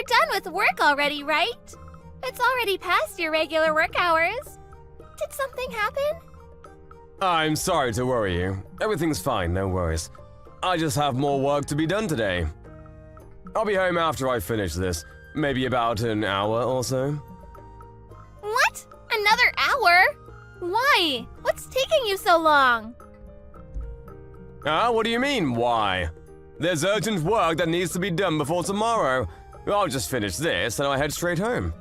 done with work already, right? It's already past your regular work hours. Did something happen? I'm sorry to worry you. Everything's fine, no worries. I just have more work to be done today. I'll be home after I finish this, maybe about an hour or so. What? Another hour? Why? What's taking you so long? What do you mean, why? There's urgent work that needs to be done before tomorrow. I'll just finish this and I'll head straight home.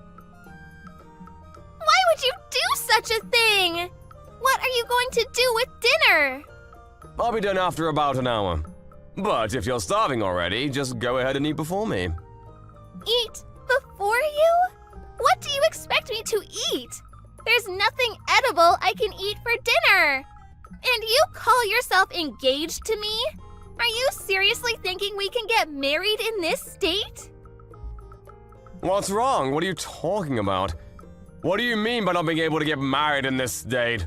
Why would you do such a thing? What are you going to do with dinner? I'll be done after about an hour. But if you're starving already, just go ahead and eat before me. Eat before you? What do you expect me to eat? There's nothing edible I can eat for dinner. And you call yourself engaged to me? Are you seriously thinking we can get married in this state? What's wrong? What are you talking about? What do you mean by not being able to get married in this state?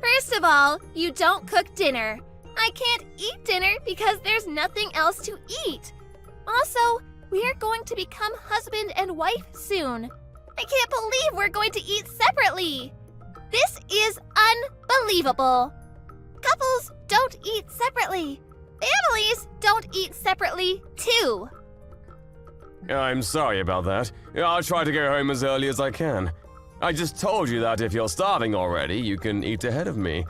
First of all, you don't cook dinner. I can't eat dinner because there's nothing else to eat. Also, we are going to become husband and wife soon. I can't believe we're going to eat separately. This is unbelievable. Couples don't eat separately. Families don't eat separately, too. I'm sorry about that. I'll try to go home as early as I can. I just told you that if you're starving already, you can eat ahead of me.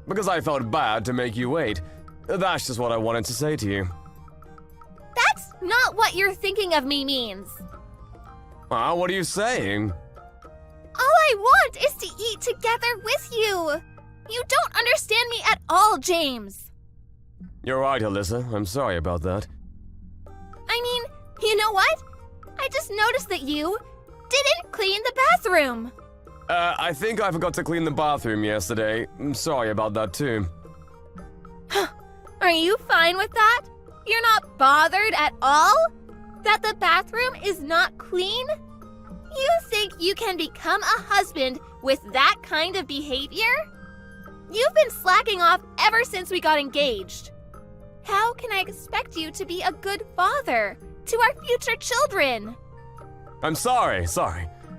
Because I felt bad to make you wait. That's just what I wanted to say to you. That's not what you're thinking of me means. What are you saying? All I want is to eat together with you. You don't understand me at all, James. You're right, Alyssa. I'm sorry about that. I mean, you know what? I just noticed that you didn't clean the bathroom. I think I forgot to clean the bathroom yesterday. I'm sorry about that too. Are you fine with that? You're not bothered at all? That the bathroom is not clean? You think you can become a husband with that kind of behavior? You've been slacking off ever since we got engaged. How can I expect you to be a good father to our future children? I'm sorry.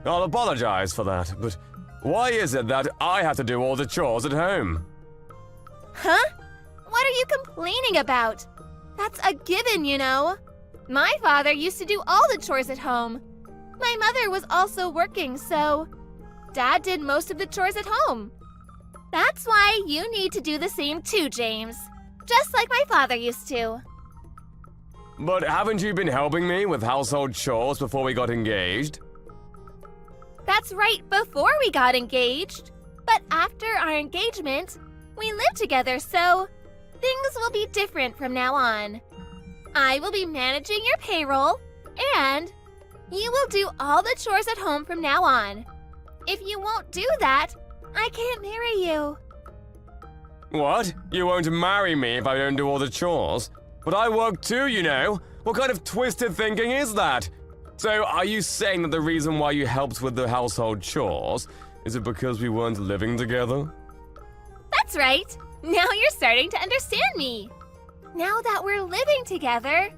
I'll apologize for that, but why is it that I have to do all the chores at home? Huh? What are you complaining about? That's a given, you know. My father used to do all the chores at home. My mother was also working, so Dad did most of the chores at home. That's why you need to do the same too, James. Just like my father used to. But haven't you been helping me with household chores before we got engaged? That's right, before we got engaged. But after our engagement, we live together, so things will be different from now on. I will be managing your payroll, and you will do all the chores at home from now on. If you won't do that, I can't marry you. What? You won't marry me if I don't do all the chores? But I work too, you know. What kind of twisted thinking is that? So, are you saying that the reason why you helped with the household chores is it because we weren't living together? That's right. Now you're starting to understand me. Now that we're living together,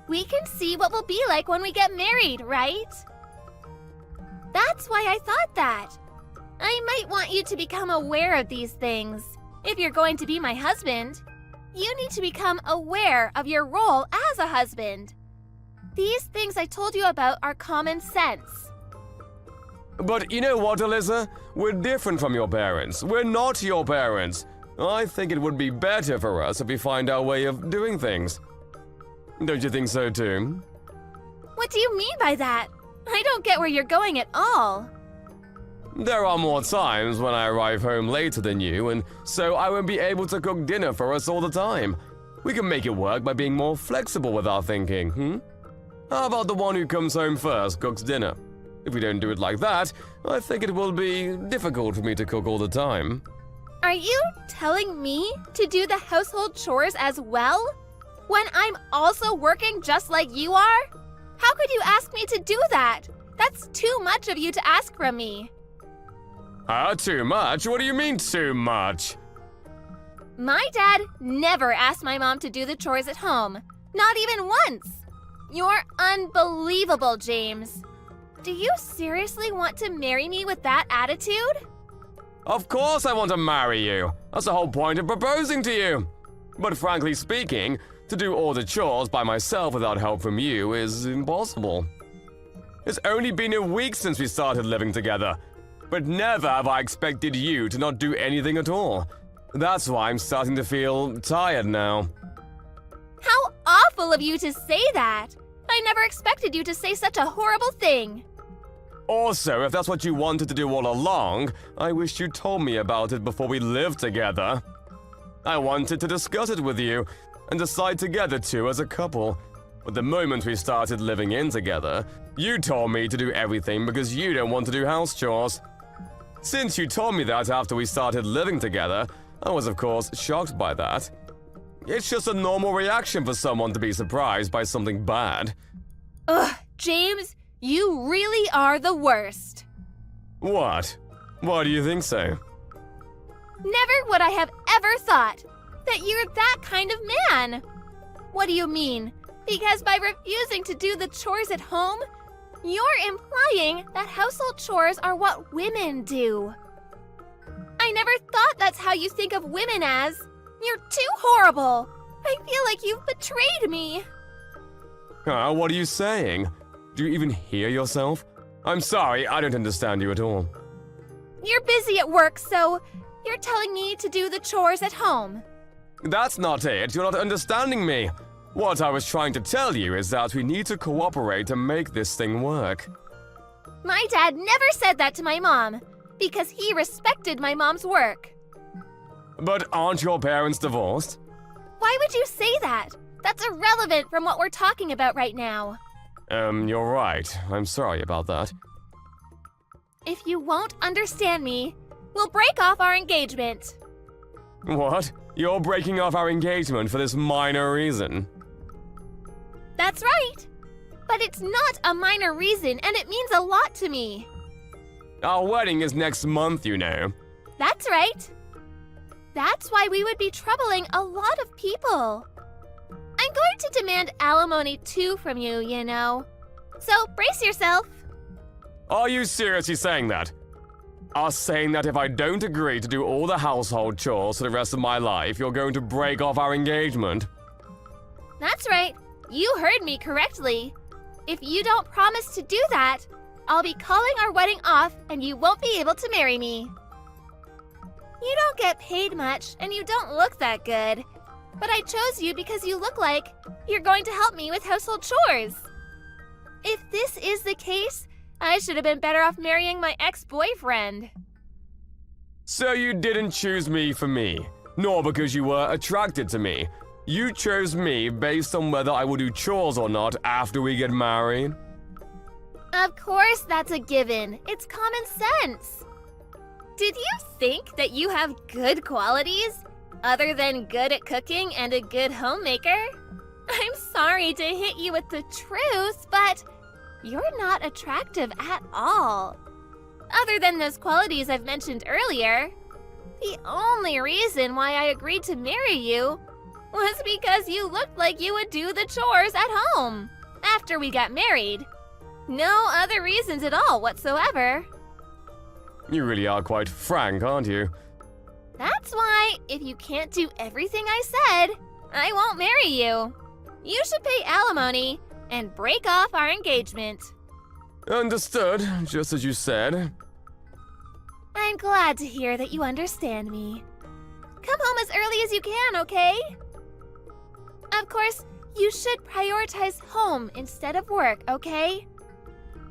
we can see what we'll be like when we get married, right? That's why I thought that. I might want you to become aware of these things. If you're going to be my husband, you need to become aware of your role as a husband. These things I told you about are common sense. But you know what, Alyssa? We're different from your parents. We're not your parents. I think it would be better for us if we find our way of doing things. Don't you think so too? What do you mean by that? I don't get where you're going at all. There are more times when I arrive home later than you, and so I won't be able to cook dinner for us all the time. We can make it work by being more flexible with our thinking, How about the one who comes home first cooks dinner? If we don't do it like that, I think it will be difficult for me to cook all the time. Are you telling me to do the household chores as well? When I'm also working just like you are? How could you ask me to do that? That's too much of you to ask from me. Too much? What do you mean too much? My dad never asked my mom to do the chores at home. Not even once. You're unbelievable, James. Do you seriously want to marry me with that attitude? Of course I want to marry you. That's the whole point of proposing to you. But frankly speaking, to do all the chores by myself without help from you is impossible. It's only been a week since we started living together, but never have I expected you to not do anything at all. That's why I'm starting to feel tired now. How awful of you to say that! I never expected you to say such a horrible thing. Also, if that's what you wanted to do all along, I wish you told me about it before we lived together. I wanted to discuss it with you and decide together too as a couple. But the moment we started living in together, you told me to do everything because you don't want to do house chores. Since you told me that after we started living together, I was of course shocked by that. It's just a normal reaction for someone to be surprised by something bad. Ugh, James, you really are the worst. What? Why do you think so? Never would I have ever thought that you're that kind of man. What do you mean? Because by refusing to do the chores at home, you're implying that household chores are what women do. I never thought that's how you think of women as. You're too horrible. I feel like you've betrayed me. What are you saying? Do you even hear yourself? I'm sorry, I don't understand you at all. You're busy at work, so you're telling me to do the chores at home. That's not it. You're not understanding me. What I was trying to tell you is that we need to cooperate to make this thing work. My dad never said that to my mom, because he respected my mom's work. But aren't your parents divorced? Why would you say that? That's irrelevant from what we're talking about right now. You're right. I'm sorry about that. If you won't understand me, we'll break off our engagement. What? You're breaking off our engagement for this minor reason? That's right. But it's not a minor reason, and it means a lot to me. Our wedding is next month, you know. That's right. That's why we would be troubling a lot of people. I'm going to demand alimony too from you, you know. So brace yourself. Are you seriously saying that? Are saying that if I don't agree to do all the household chores for the rest of my life, you're going to break off our engagement? That's right. You heard me correctly. If you don't promise to do that, I'll be calling our wedding off and you won't be able to marry me. You don't get paid much and you don't look that good. But I chose you because you look like you're going to help me with household chores. If this is the case, I should have been better off marrying my ex-boyfriend. So you didn't choose me for me, nor because you were attracted to me. You chose me based on whether I will do chores or not after we get married? Of course that's a given. It's common sense. Did you think that you have good qualities, other than good at cooking and a good homemaker? I'm sorry to hit you with the truth, but you're not attractive at all. Other than those qualities I've mentioned earlier, the only reason why I agreed to marry you was because you looked like you would do the chores at home after we got married. No other reasons at all whatsoever. You really are quite frank, aren't you? That's why, if you can't do everything I said, I won't marry you. You should pay alimony and break off our engagement. Understood, just as you said. I'm glad to hear that you understand me. Come home as early as you can, okay? Of course, you should prioritize home instead of work, okay?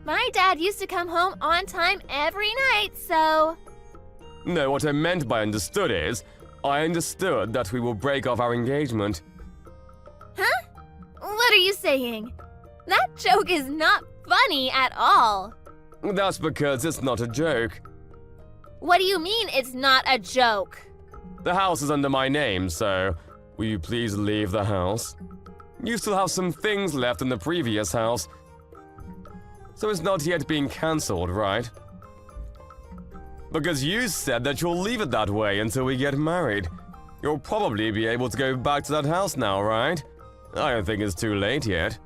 My dad used to come home on time every night, so... No, what I meant by understood is, I understood that we will break off our engagement. Huh? What are you saying? That joke is not funny at all. That's because it's not a joke. What do you mean it's not a joke? The house is under my name, so will you please leave the house? You still have some things left in the previous house, so it's not yet being cancelled, right? Because you said that you'll leave it that way until we get married. You'll probably be able to go back to that house now, right? I don't think it's too late yet.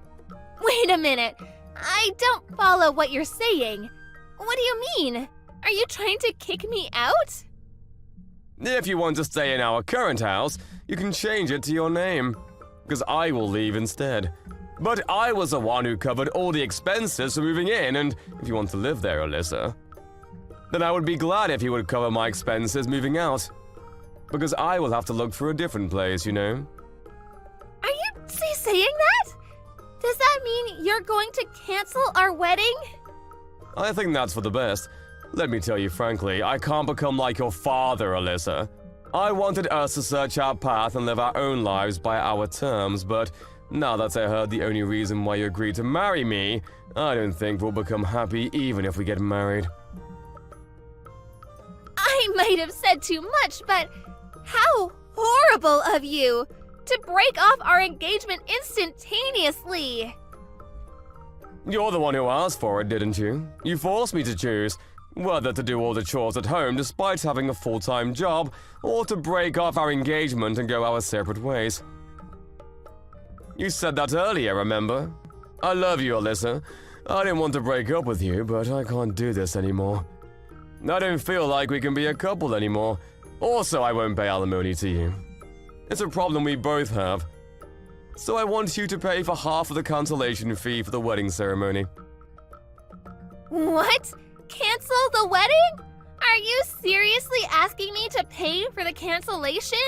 Wait a minute. I don't follow what you're saying. What do you mean? Are you trying to kick me out? If you want to stay in our current house, you can change it to your name, because I will leave instead. But I was the one who covered all the expenses for moving in, and if you want to live there, Alyssa, then I would be glad if you would cover my expenses moving out. Because I will have to look for a different place, you know? Are you saying that? Does that mean you're going to cancel our wedding? I think that's for the best. Let me tell you frankly, I can't become like your father, Alyssa. I wanted us to search our path and live our own lives by our terms, but now that I heard the only reason why you agreed to marry me, I don't think we'll become happy even if we get married. I might have said too much, but how horrible of you to break off our engagement instantaneously. You're the one who asked for it, didn't you? You forced me to choose whether to do all the chores at home despite having a full-time job, or to break off our engagement and go our separate ways. You said that earlier, remember? I love you, Alyssa. I didn't want to break up with you, but I can't do this anymore. I don't feel like we can be a couple anymore. Also, I won't pay alimony to you. It's a problem we both have. So I want you to pay for half of the cancellation fee for the wedding ceremony. What? Cancel the wedding? Are you seriously asking me to pay for the cancellation?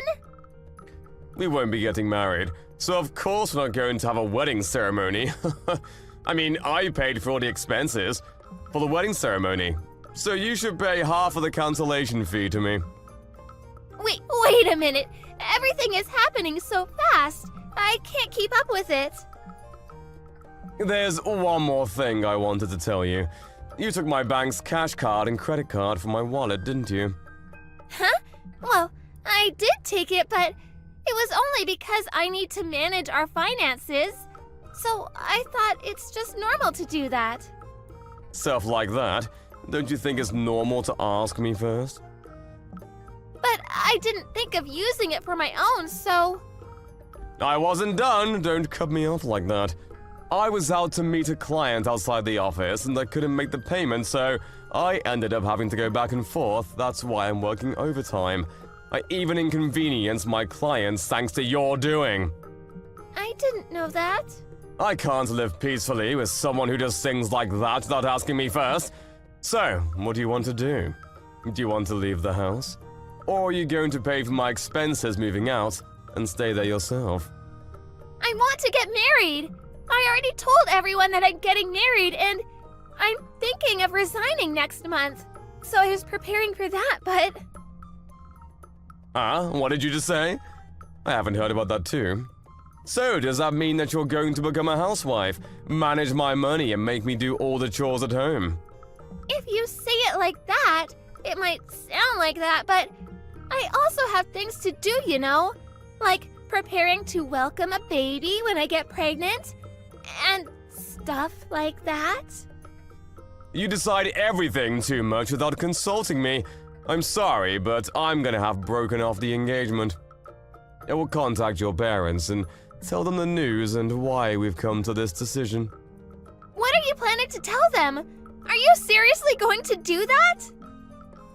We won't be getting married, so of course we're not going to have a wedding ceremony. I mean, I paid for all the expenses for the wedding ceremony, so you should pay half of the cancellation fee to me. Wait a minute. Everything is happening so fast. I can't keep up with it. There's one more thing I wanted to tell you. You took my bank's cash card and credit card from my wallet, didn't you? Huh? Well, I did take it, but it was only because I need to manage our finances. So I thought it's just normal to do that. Stuff like that? Don't you think it's normal to ask me first? But I didn't think of using it for my own, so... I wasn't done. Don't cut me off like that. I was out to meet a client outside the office and I couldn't make the payment, so I ended up having to go back and forth. That's why I'm working overtime. I even inconvenienced my clients thanks to your doing. I didn't know that. I can't live peacefully with someone who does things like that without asking me first. So, what do you want to do? Do you want to leave the house? Or are you going to pay for my expenses moving out and stay there yourself? I want to get married. I already told everyone that I'm getting married, and I'm thinking of resigning next month. So I was preparing for that, but... What did you just say? I haven't heard about that too. So, does that mean that you're going to become a housewife, manage my money, and make me do all the chores at home? If you say it like that, it might sound like that, but I also have things to do, you know? Like preparing to welcome a baby when I get pregnant, and stuff like that. You decide everything too much without consulting me. I'm sorry, but I'm gonna have broken off the engagement. I will contact your parents and tell them the news and why we've come to this decision. What are you planning to tell them? Are you seriously going to do that?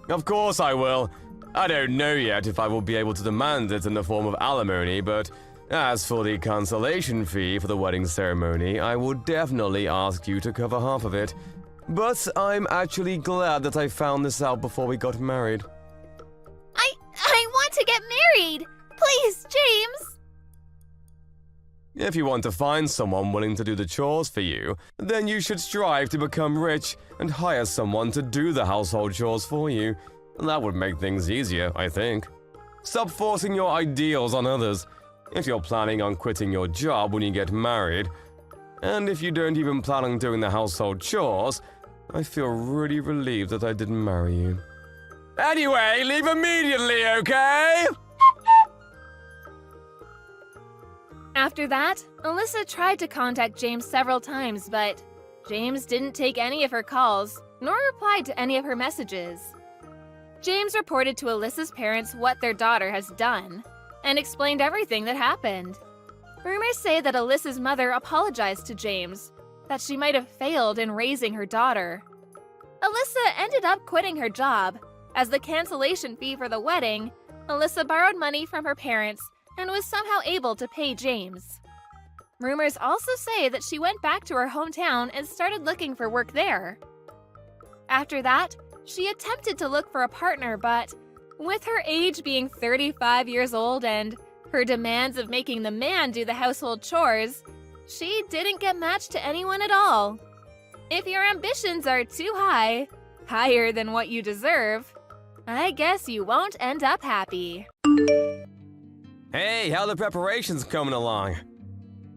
Of course I will. I don't know yet if I will be able to demand it in the form of alimony, but as for the cancellation fee for the wedding ceremony, I will definitely ask you to cover half of it. But I'm actually glad that I found this out before we got married. I want to get married! Please, James! If you want to find someone willing to do the chores for you, then you should strive to become rich and hire someone to do the household chores for you. That would make things easier, I think. Stop forcing your ideals on others. If you're planning on quitting your job when you get married, and if you don't even plan on doing the household chores, I feel really relieved that I didn't marry you. Anyway, leave immediately, okay? After that, Alyssa tried to contact James several times, but James didn't take any of her calls, nor replied to any of her messages. James reported to Alyssa's parents what their daughter has done, and explained everything that happened. Rumors say that Alyssa's mother apologized to James, that she might have failed in raising her daughter. Alyssa ended up quitting her job. As the cancellation fee for the wedding, Alyssa borrowed money from her parents and was somehow able to pay James. Rumors also say that she went back to her hometown and started looking for work there. After that, she attempted to look for a partner, but with her age being 35 years old and her demands of making the man do the household chores, she didn't get matched to anyone at all. If your ambitions are too high, higher than what you deserve, I guess you won't end up happy. Hey, how the preparations coming along?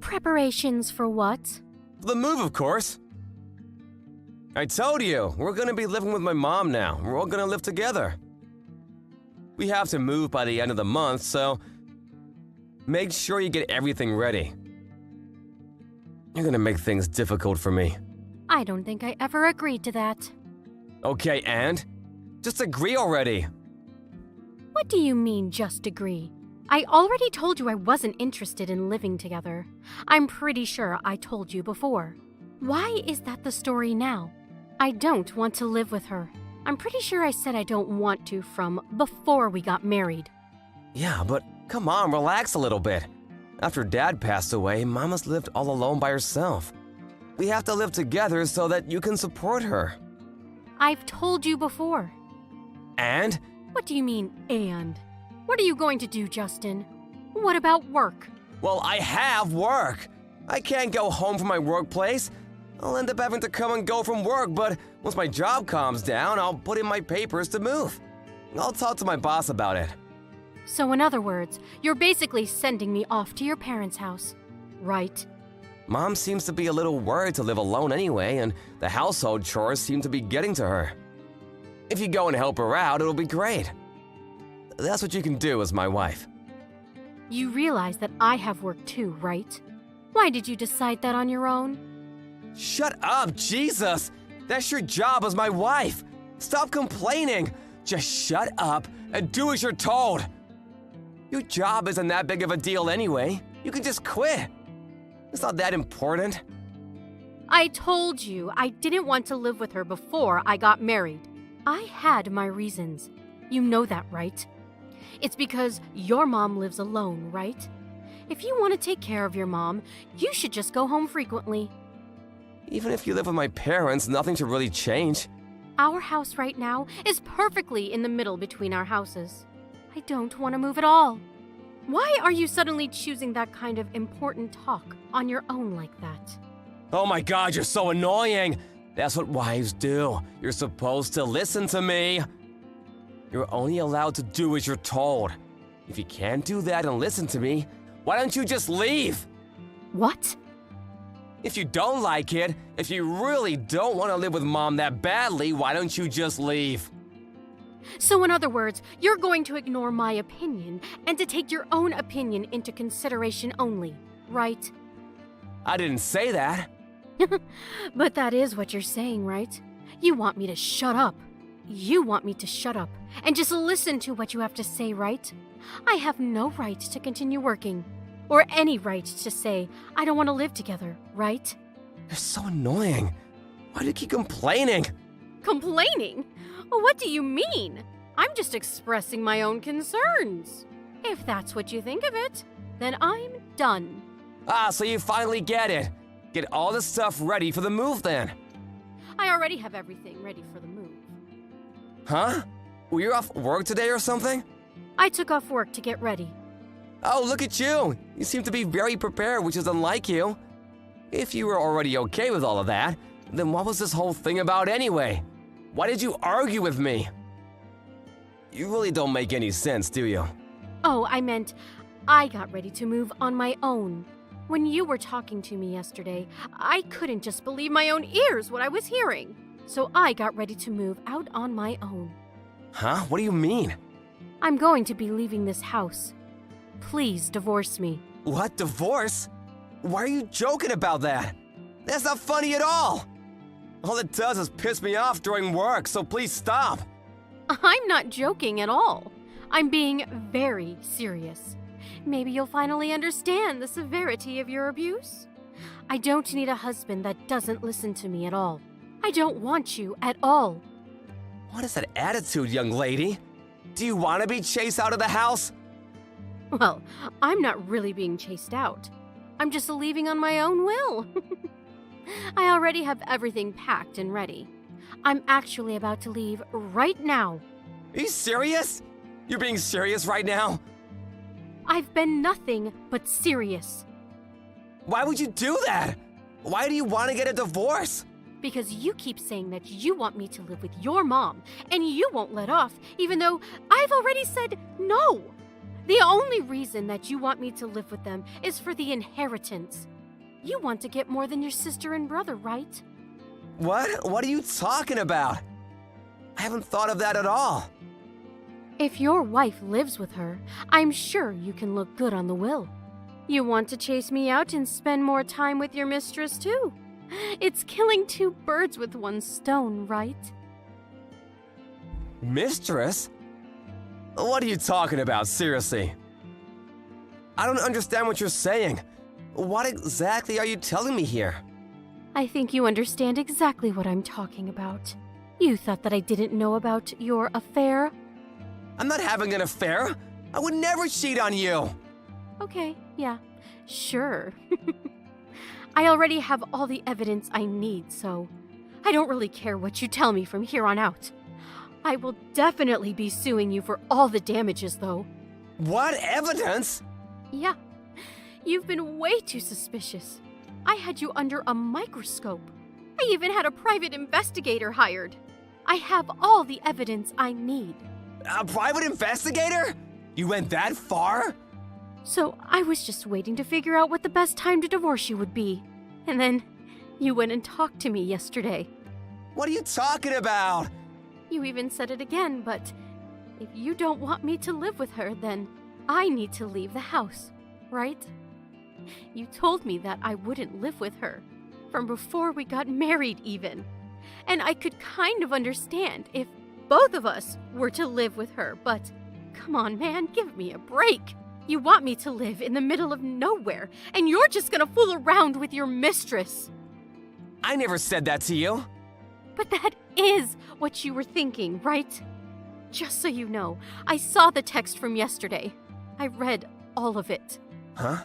Preparations for what? The move, of course. I told you, we're gonna be living with my mom now. We're all gonna live together. We have to move by the end of the month, so make sure you get everything ready. You're gonna make things difficult for me. I don't think I ever agreed to that. Okay, and? Just agree already. What do you mean, just agree? I already told you I wasn't interested in living together. I'm pretty sure I told you before. Why is that the story now? I don't want to live with her. I'm pretty sure I said I don't want to from before we got married. Yeah, but come on, relax a little bit. After Dad passed away, Mama's lived all alone by herself. We have to live together so that you can support her. I've told you before. And? What do you mean, and? What are you going to do, Justin? What about work? Well, I have work. I can't go home from my workplace. I'll end up having to come and go from work, but once my job calms down, I'll put in my papers to move. I'll talk to my boss about it. So in other words, you're basically sending me off to your parents' house, right? Mom seems to be a little worried to live alone anyway, and the household chores seem to be getting to her. If you go and help her out, it'll be great. That's what you can do as my wife. You realize that I have work too, right? Why did you decide that on your own? Shut up, Jesus! That's your job as my wife! Stop complaining! Just shut up and do as you're told! Your job isn't that big of a deal anyway. You can just quit. It's not that important. I told you I didn't want to live with her before I got married. I had my reasons. You know that, right? It's because your mom lives alone, right? If you want to take care of your mom, you should just go home frequently. Even if you live with my parents, nothing should really change. Our house right now is perfectly in the middle between our houses. I don't want to move at all. Why are you suddenly choosing that kind of important talk on your own like that? Oh my God, you're so annoying! That's what wives do. You're supposed to listen to me. You're only allowed to do as you're told. If you can't do that and listen to me, why don't you just leave? What? If you don't like it, if you really don't want to live with Mom that badly, why don't you just leave? So in other words, you're going to ignore my opinion and to take your own opinion into consideration only, right? I didn't say that. But that is what you're saying, right? You want me to shut up. You want me to shut up and just listen to what you have to say, right? I have no right to continue working, or any right to say I don't want to live together, right? You're so annoying. Why do you keep complaining? Complaining? What do you mean? I'm just expressing my own concerns. If that's what you think of it, then I'm done. Ah, so you finally get it. Get all the stuff ready for the move then. I already have everything ready for the move. Huh? Were you off work today or something? I took off work to get ready. Oh, look at you. You seem to be very prepared, which is unlike you. If you were already okay with all of that, then what was this whole thing about anyway? Why did you argue with me? You really don't make any sense, do you? Oh, I meant I got ready to move on my own. When you were talking to me yesterday, I couldn't just believe my own ears what I was hearing. So I got ready to move out on my own. Huh? What do you mean? I'm going to be leaving this house. Please divorce me. What? Divorce? Why are you joking about that? That's not funny at all. All it does is piss me off during work, so please stop. I'm not joking at all. I'm being very serious. maybe you'll finally understand the severity of your abuse. I don't need a husband that doesn't listen to me at all. I don't want you at all. What is that attitude, young lady? Do you want to be chased out of the house? Well, I'm not really being chased out. I'm just leaving on my own will. I already have everything packed and ready. I'm actually about to leave right now. Are you serious? You're being serious right now? I've been nothing but serious. Why would you do that? Why do you want to get a divorce? Because you keep saying that you want me to live with your mom, and you won't let off, even though I've already said no. The only reason that you want me to live with them is for the inheritance. You want to get more than your sister and brother, right? What? What are you talking about? I haven't thought of that at all. If your wife lives with her, I'm sure you can look good on the will. You want to chase me out and spend more time with your mistress, too. It's killing two birds with one stone, right? Mistress? What are you talking about, seriously? I don't understand what you're saying. What exactly are you telling me here? I think you understand exactly what I'm talking about. You thought that I didn't know about your affair? I'm not having an affair. I would never cheat on you. Okay, yeah, sure. I already have all the evidence I need, so I don't really care what you tell me from here on out. I will definitely be suing you for all the damages, though. What evidence? Yeah, you've been way too suspicious. I had you under a microscope. I even had a private investigator hired. I have all the evidence I need. A private investigator? You went that far? So I was just waiting to figure out what the best time to divorce you would be. And then you went and talked to me yesterday. What are you talking about? You even said it again, but if you don't want me to live with her, then I need to leave the house, right? You told me that I wouldn't live with her, from before we got married even. And I could kind of understand if both of us were to live with her, but come on, man, give me a break. You want me to live in the middle of nowhere, and you're just gonna fool around with your mistress. I never said that to you. But that is what you were thinking, right? Just so you know, I saw the text from yesterday. I read all of it. Huh?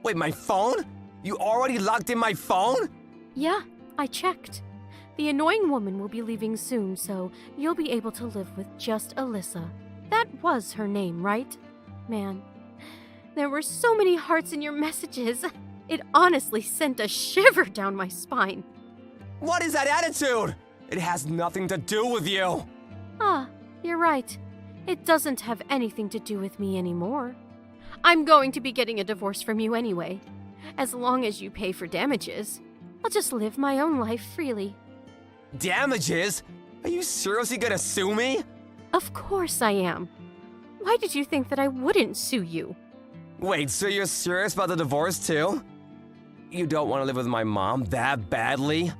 Wait, my phone? You already locked in my phone? Yeah, I checked. The annoying woman will be leaving soon, so you'll be able to live with just Alyssa. That was her name, right? Man, there were so many hearts in your messages. It honestly sent a shiver down my spine. What is that attitude? It has nothing to do with you. Ah, you're right. It doesn't have anything to do with me anymore. I'm going to be getting a divorce from you anyway. As long as you pay for damages, I'll just live my own life freely. Damages? Are you seriously gonna sue me? Of course I am. Why did you think that I wouldn't sue you? Wait, so you're serious about the divorce too? You don't want to live with my mom that badly?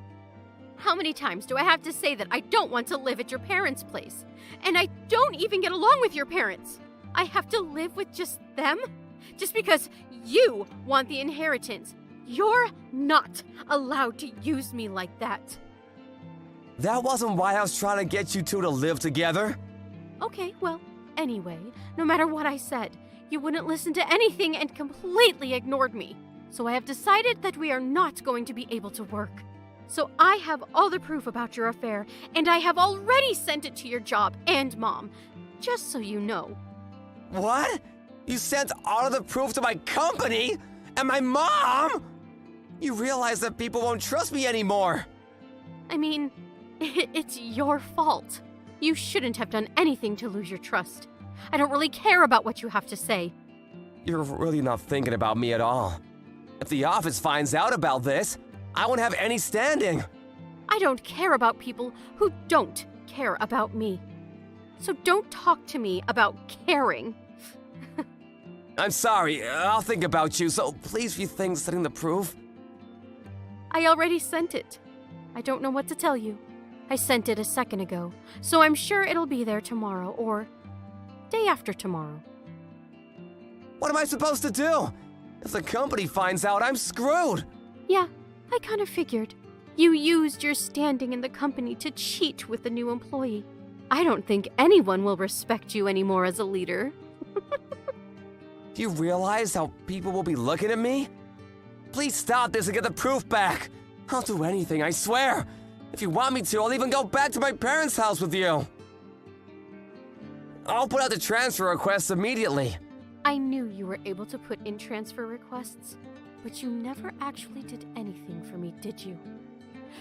How many times do I have to say that I don't want to live at your parents' place? And I don't even get along with your parents. I have to live with just them? Just because you want the inheritance. You're not allowed to use me like that. That wasn't why I was trying to get you two to live together. Okay, well, anyway, no matter what I said, you wouldn't listen to anything and completely ignored me. So I have decided that we are not going to be able to work. So I have all the proof about your affair, and I have already sent it to your job and mom, just so you know. What? You sent all of the proof to my company? And my mom? You realize that people won't trust me anymore. I mean, it's your fault. You shouldn't have done anything to lose your trust. I don't really care about what you have to say. You're really not thinking about me at all. If the office finds out about this, I won't have any standing. I don't care about people who don't care about me. So don't talk to me about caring. I'm sorry, I'll think about you, so please rethink sending the proof. I already sent it. I don't know what to tell you. I sent it a second ago, so I'm sure it'll be there tomorrow or day after tomorrow. What am I supposed to do? If the company finds out, I'm screwed. Yeah, I kind of figured. You used your standing in the company to cheat with the new employee. I don't think anyone will respect you anymore as a leader. Do you realize how people will be looking at me? Please stop this and get the proof back. I'll do anything, I swear. If you want me to, I'll even go back to my parents' house with you. I'll put out the transfer request immediately. I knew you were able to put in transfer requests, but you never actually did anything for me, did you?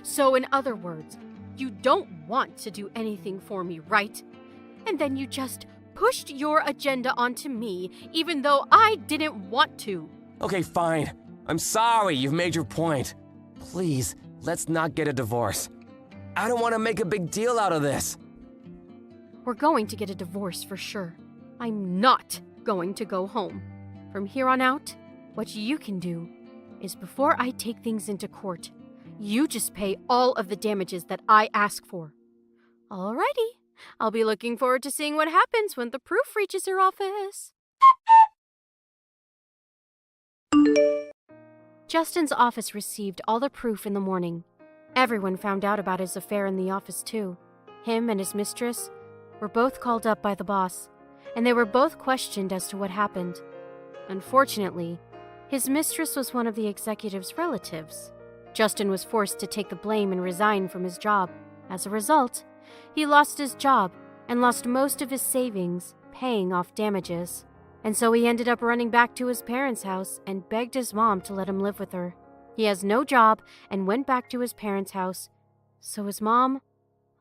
So in other words, you don't want to do anything for me, right? And then you just pushed your agenda onto me, even though I didn't want to. Okay, fine. I'm sorry you've made your point. Please, let's not get a divorce. I don't want to make a big deal out of this. We're going to get a divorce for sure. I'm not going to go home. From here on out, what you can do is before I take things into court, you just pay all of the damages that I ask for. Alrighty, I'll be looking forward to seeing what happens when the proof reaches her office. Justin's office received all the proof in the morning. Everyone found out about his affair in the office too. Him and his mistress were both called up by the boss, and they were both questioned as to what happened. Unfortunately, his mistress was one of the executive's relatives. Justin was forced to take the blame and resign from his job. As a result, he lost his job and lost most of his savings paying off damages. And so he ended up running back to his parents' house and begged his mom to let him live with her. He has no job and went back to his parents' house, so his mom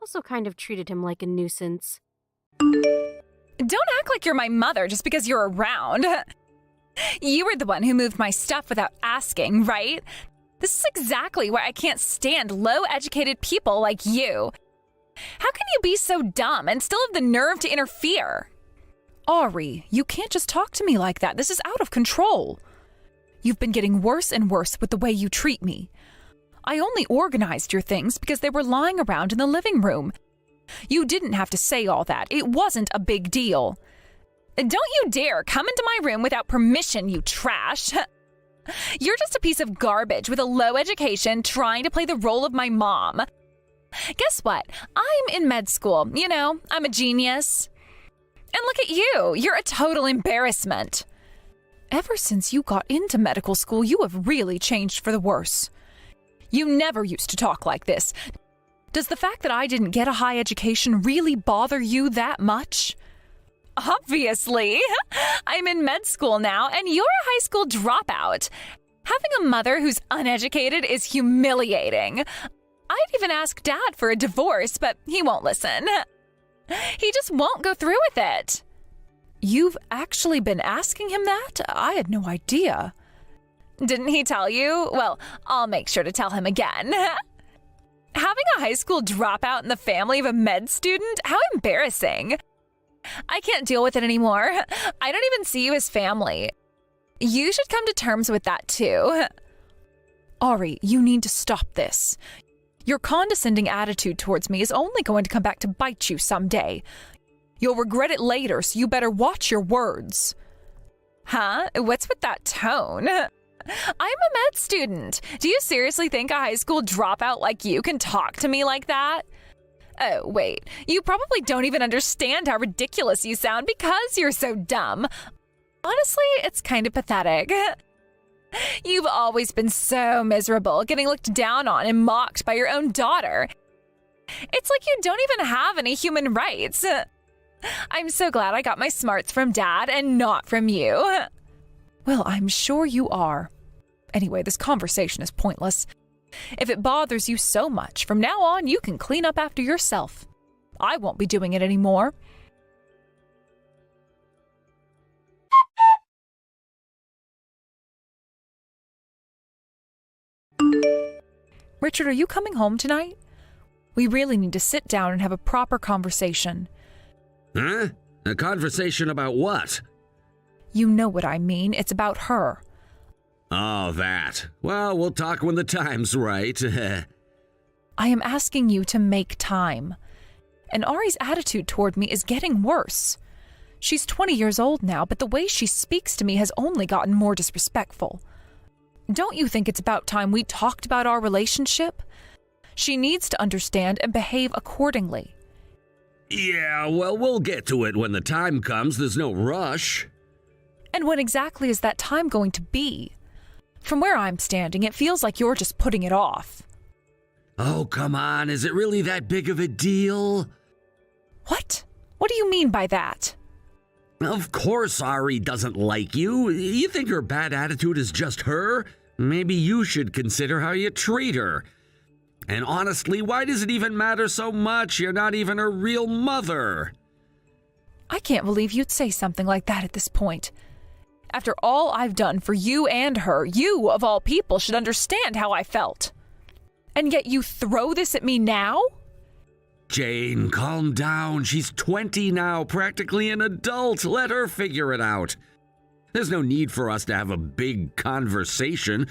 also kind of treated him like a nuisance. Don't act like you're my mother just because you're around. You were the one who moved my stuff without asking, right? This is exactly why I can't stand low-educated people like you. How can you be so dumb and still have the nerve to interfere? Ari, you can't just talk to me like that. This is out of control. You've been getting worse and worse with the way you treat me. I only organized your things because they were lying around in the living room. You didn't have to say all that. It wasn't a big deal. Don't you dare come into my room without permission, you trash. You're just a piece of garbage with a low education trying to play the role of my mom. Guess what? I'm in med school. You know, I'm a genius. And look at you. You're a total embarrassment. Ever since you got into medical school, you have really changed for the worse. You never used to talk like this. Does the fact that I didn't get a high education really bother you that much? Obviously. I'm in med school now, and you're a high school dropout. Having a mother who's uneducated is humiliating. I'd even ask Dad for a divorce, but he won't listen. He just won't go through with it. You've actually been asking him that? I had no idea. Didn't he tell you? Well, I'll make sure to tell him again. Having a high school dropout in the family of a med student? How embarrassing. I can't deal with it anymore. I don't even see you as family. You should come to terms with that too. Ari, you need to stop this. Your condescending attitude towards me is only going to come back to bite you someday. You'll regret it later, so you better watch your words. Huh? What's with that tone? I'm a med student. Do you seriously think a high school dropout like you can talk to me like that? Oh, wait. You probably don't even understand how ridiculous you sound because you're so dumb. Honestly, it's kind of pathetic. You've always been so miserable, getting looked down on and mocked by your own daughter. It's like you don't even have any human rights. I'm so glad I got my smarts from Dad and not from you. Well, I'm sure you are. Anyway, this conversation is pointless. If it bothers you so much, from now on you can clean up after yourself. I won't be doing it anymore. Richard, are you coming home tonight? We really need to sit down and have a proper conversation. Huh? A conversation about what? You know what I mean. It's about her. Oh, that. Well, we'll talk when the time's right. I am asking you to make time. And Ari's attitude toward me is getting worse. She's 20 years old now, but the way she speaks to me has only gotten more disrespectful. Don't you think it's about time we talked about our relationship? She needs to understand and behave accordingly. Yeah, well, we'll get to it when the time comes. There's no rush. And when exactly is that time going to be? From where I'm standing, it feels like you're just putting it off. Oh, come on. Is it really that big of a deal? What? What do you mean by that? Of course Ari doesn't like you. You think her bad attitude is just her? Maybe you should consider how you treat her. And honestly, why does it even matter so much? You're not even her real mother. I can't believe you'd say something like that at this point. After all I've done for you and her, you, of all people, should understand how I felt. And yet you throw this at me now? Jane, calm down. She's 20 now, practically an adult. Let her figure it out. There's no need for us to have a big conversation.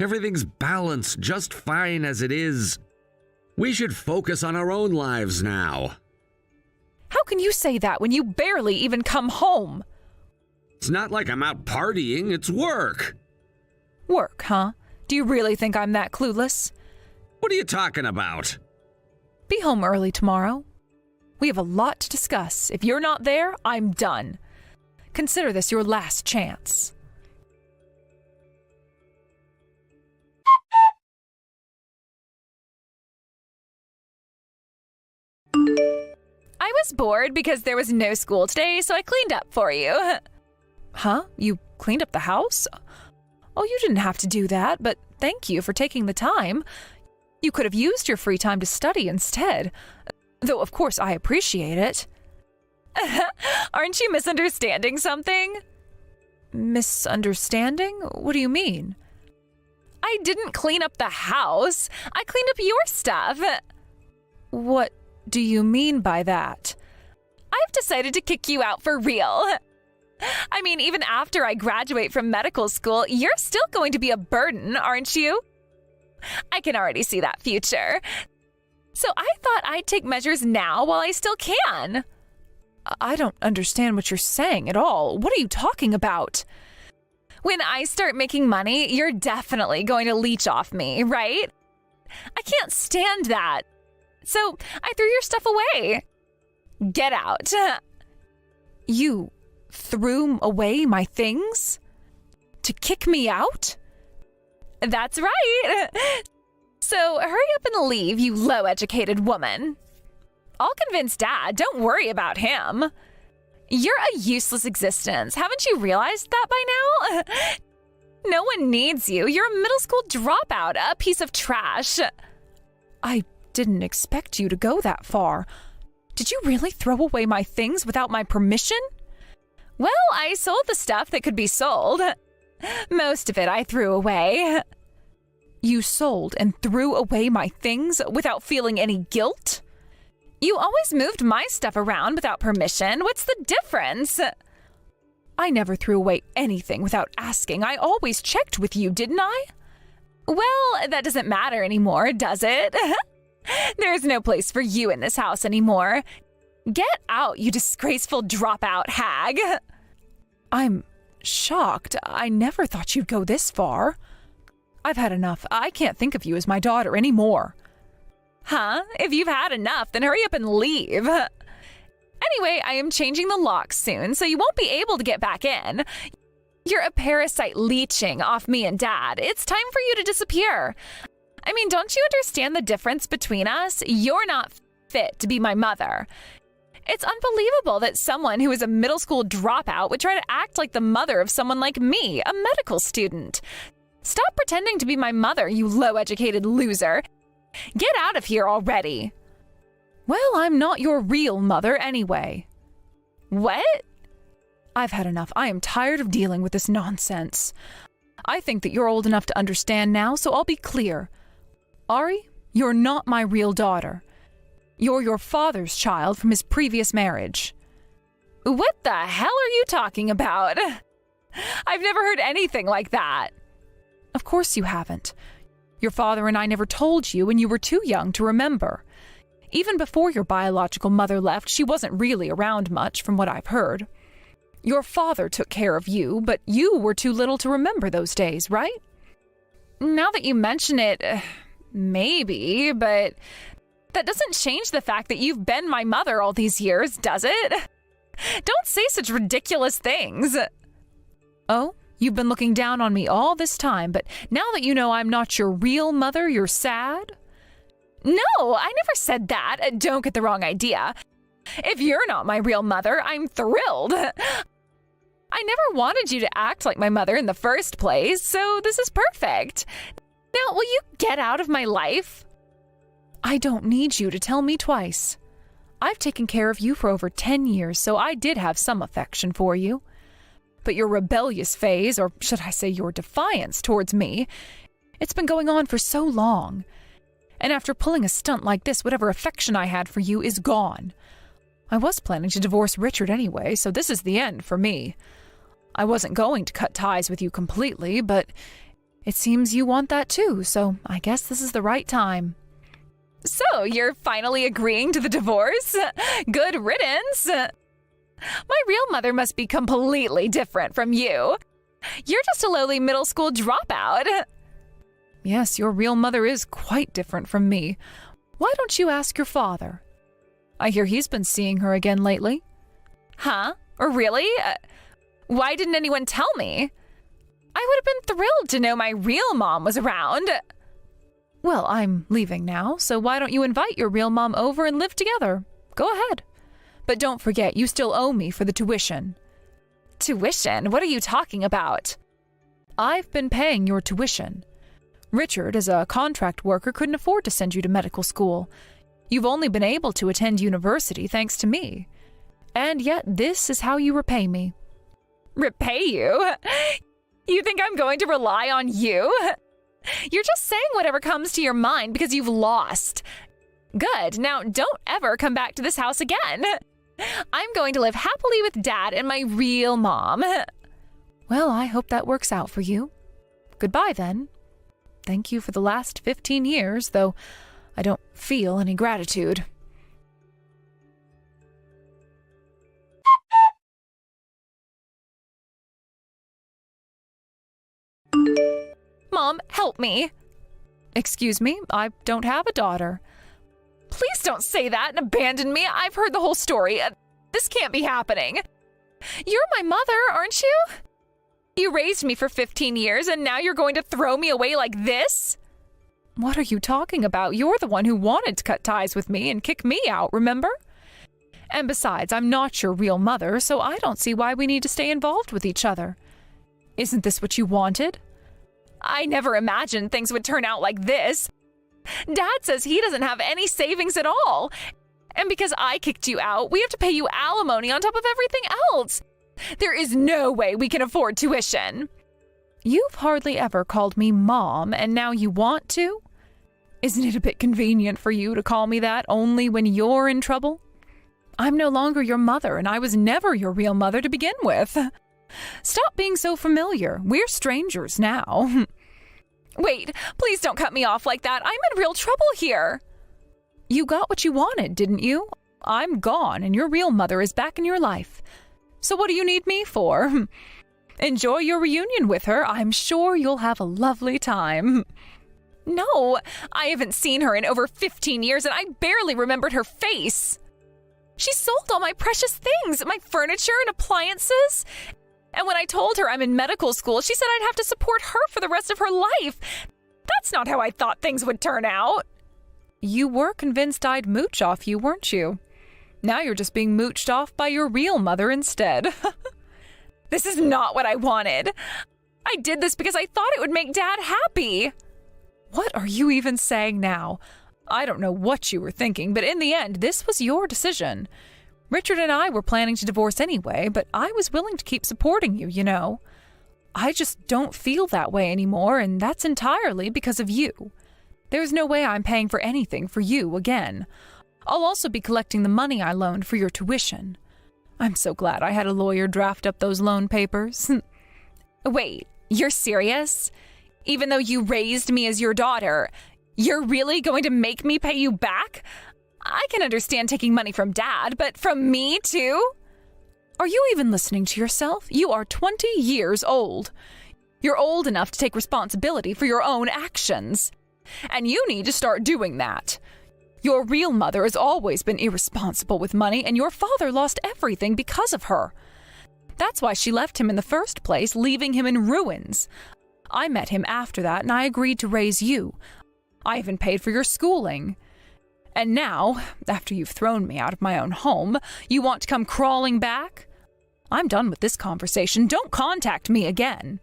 Everything's balanced just fine as it is. We should focus on our own lives now. How can you say that when you barely even come home? It's not like I'm out partying, it's work. Work, huh? Do you really think I'm that clueless? What are you talking about? Be home early tomorrow. We have a lot to discuss. If you're not there, I'm done. Consider this your last chance. I was bored because there was no school today, so I cleaned up for you. Huh? You cleaned up the house? Oh, you didn't have to do that, but thank you for taking the time. You could have used your free time to study instead. Though, of course, I appreciate it. Aren't you misunderstanding something? Misunderstanding? What do you mean? I didn't clean up the house. I cleaned up your stuff. What do you mean by that? I've decided to kick you out for real. I mean, even after I graduate from medical school, you're still going to be a burden, aren't you? I can already see that future. So I thought I'd take measures now while I still can. I don't understand what you're saying at all. What are you talking about? When I start making money, you're definitely going to leech off me, right? I can't stand that. So I threw your stuff away. Get out. You threw away my things? To kick me out? That's right. So hurry up and leave, you low-educated woman. I'll convince Dad. Don't worry about him. You're a useless existence. Haven't you realized that by now? No one needs you. You're a middle school dropout, a piece of trash. I didn't expect you to go that far. Did you really throw away my things without my permission? Well, I sold the stuff that could be sold. Most of it I threw away. You sold and threw away my things without feeling any guilt? You always moved my stuff around without permission. What's the difference? I never threw away anything without asking. I always checked with you, didn't I? Well, that doesn't matter anymore, does it? There's no place for you in this house anymore. Get out, you disgraceful dropout hag. I'm shocked. I never thought you'd go this far. I've had enough. I can't think of you as my daughter anymore. Huh? If you've had enough, then hurry up and leave. Anyway, I am changing the locks soon, so you won't be able to get back in. You're a parasite leeching off me and Dad. It's time for you to disappear. I mean, don't you understand the difference between us? You're not fit to be my mother. It's unbelievable that someone who is a middle school dropout would try to act like the mother of someone like me, a medical student. Stop pretending to be my mother, you low-educated loser. Get out of here already. Well, I'm not your real mother anyway. What? I've had enough. I am tired of dealing with this nonsense. I think that you're old enough to understand now, so I'll be clear. Ari, you're not my real daughter. You're your father's child from his previous marriage. What the hell are you talking about? I've never heard anything like that. Of course you haven't. Your father and I never told you when you were too young to remember. Even before your biological mother left, she wasn't really around much, from what I've heard. Your father took care of you, but you were too little to remember those days, right? Now that you mention it, maybe, but that doesn't change the fact that you've been my mother all these years, does it? Don't say such ridiculous things. Oh, you've been looking down on me all this time, but now that you know I'm not your real mother, you're sad? No, I never said that. Don't get the wrong idea. If you're not my real mother, I'm thrilled. I never wanted you to act like my mother in the first place, so this is perfect. Now, will you get out of my life? I don't need you to tell me twice. I've taken care of you for over 10 years, so I did have some affection for you. But your rebellious phase, or should I say your defiance towards me, it's been going on for so long. And after pulling a stunt like this, whatever affection I had for you is gone. I was planning to divorce Richard anyway, so this is the end for me. I wasn't going to cut ties with you completely, but it seems you want that too, so I guess this is the right time. So, you're finally agreeing to the divorce? Good riddance. My real mother must be completely different from you. You're just a lowly middle school dropout. Yes, your real mother is quite different from me. Why don't you ask your father? I hear he's been seeing her again lately. Huh? Really? Why didn't anyone tell me? I would have been thrilled to know my real mom was around. Well, I'm leaving now, so why don't you invite your real mom over and live together? Go ahead. But don't forget, you still owe me for the tuition. Tuition? What are you talking about? I've been paying your tuition. Richard, as a contract worker, couldn't afford to send you to medical school. You've only been able to attend university thanks to me. And yet this is how you repay me. Repay you? You think I'm going to rely on you? You're just saying whatever comes to your mind because you've lost. Good. Now don't ever come back to this house again. I'm going to live happily with Dad and my real mom. Well, I hope that works out for you. Goodbye then. Thank you for the last 15 years, though I don't feel any gratitude. Mom, help me. Excuse me, I don't have a daughter. Please don't say that and abandon me. I've heard the whole story. This can't be happening. You're my mother, aren't you? You raised me for 15 years and now you're going to throw me away like this? What are you talking about? You're the one who wanted to cut ties with me and kick me out, remember? And besides, I'm not your real mother, so I don't see why we need to stay involved with each other. Isn't this what you wanted? I never imagined things would turn out like this. Dad says he doesn't have any savings at all. And because I kicked you out, we have to pay you alimony on top of everything else. There is no way we can afford tuition. You've hardly ever called me Mom, and now you want to? Isn't it a bit convenient for you to call me that only when you're in trouble? I'm no longer your mother, and I was never your real mother to begin with. Stop being so familiar. We're strangers now. Wait, please don't cut me off like that. I'm in real trouble here. You got what you wanted, didn't you? I'm gone, and your real mother is back in your life. So what do you need me for? Enjoy your reunion with her. I'm sure you'll have a lovely time. No, I haven't seen her in over 15 years, and I barely remembered her face. She sold all my precious things, my furniture and appliances. And when I told her I'm in medical school, she said I'd have to support her for the rest of her life. That's not how I thought things would turn out. You were convinced I'd mooch off you, weren't you? Now you're just being mooched off by your real mother instead. This is not what I wanted. I did this because I thought it would make Dad happy. What are you even saying now? I don't know what you were thinking, but in the end, this was your decision. Richard and I were planning to divorce anyway, but I was willing to keep supporting you, you know. I just don't feel that way anymore, and that's entirely because of you. There's no way I'm paying for anything for you again. I'll also be collecting the money I loaned for your tuition. I'm so glad I had a lawyer draft up those loan papers. Wait, you're serious? Even though you raised me as your daughter, you're really going to make me pay you back? I can understand taking money from Dad, but from me too? Are you even listening to yourself? You are 20 years old. You're old enough to take responsibility for your own actions. And you need to start doing that. Your real mother has always been irresponsible with money, and your father lost everything because of her. That's why she left him in the first place, leaving him in ruins. I met him after that, and I agreed to raise you. I even paid for your schooling. And now, after you've thrown me out of my own home, you want to come crawling back? I'm done with this conversation. Don't contact me again.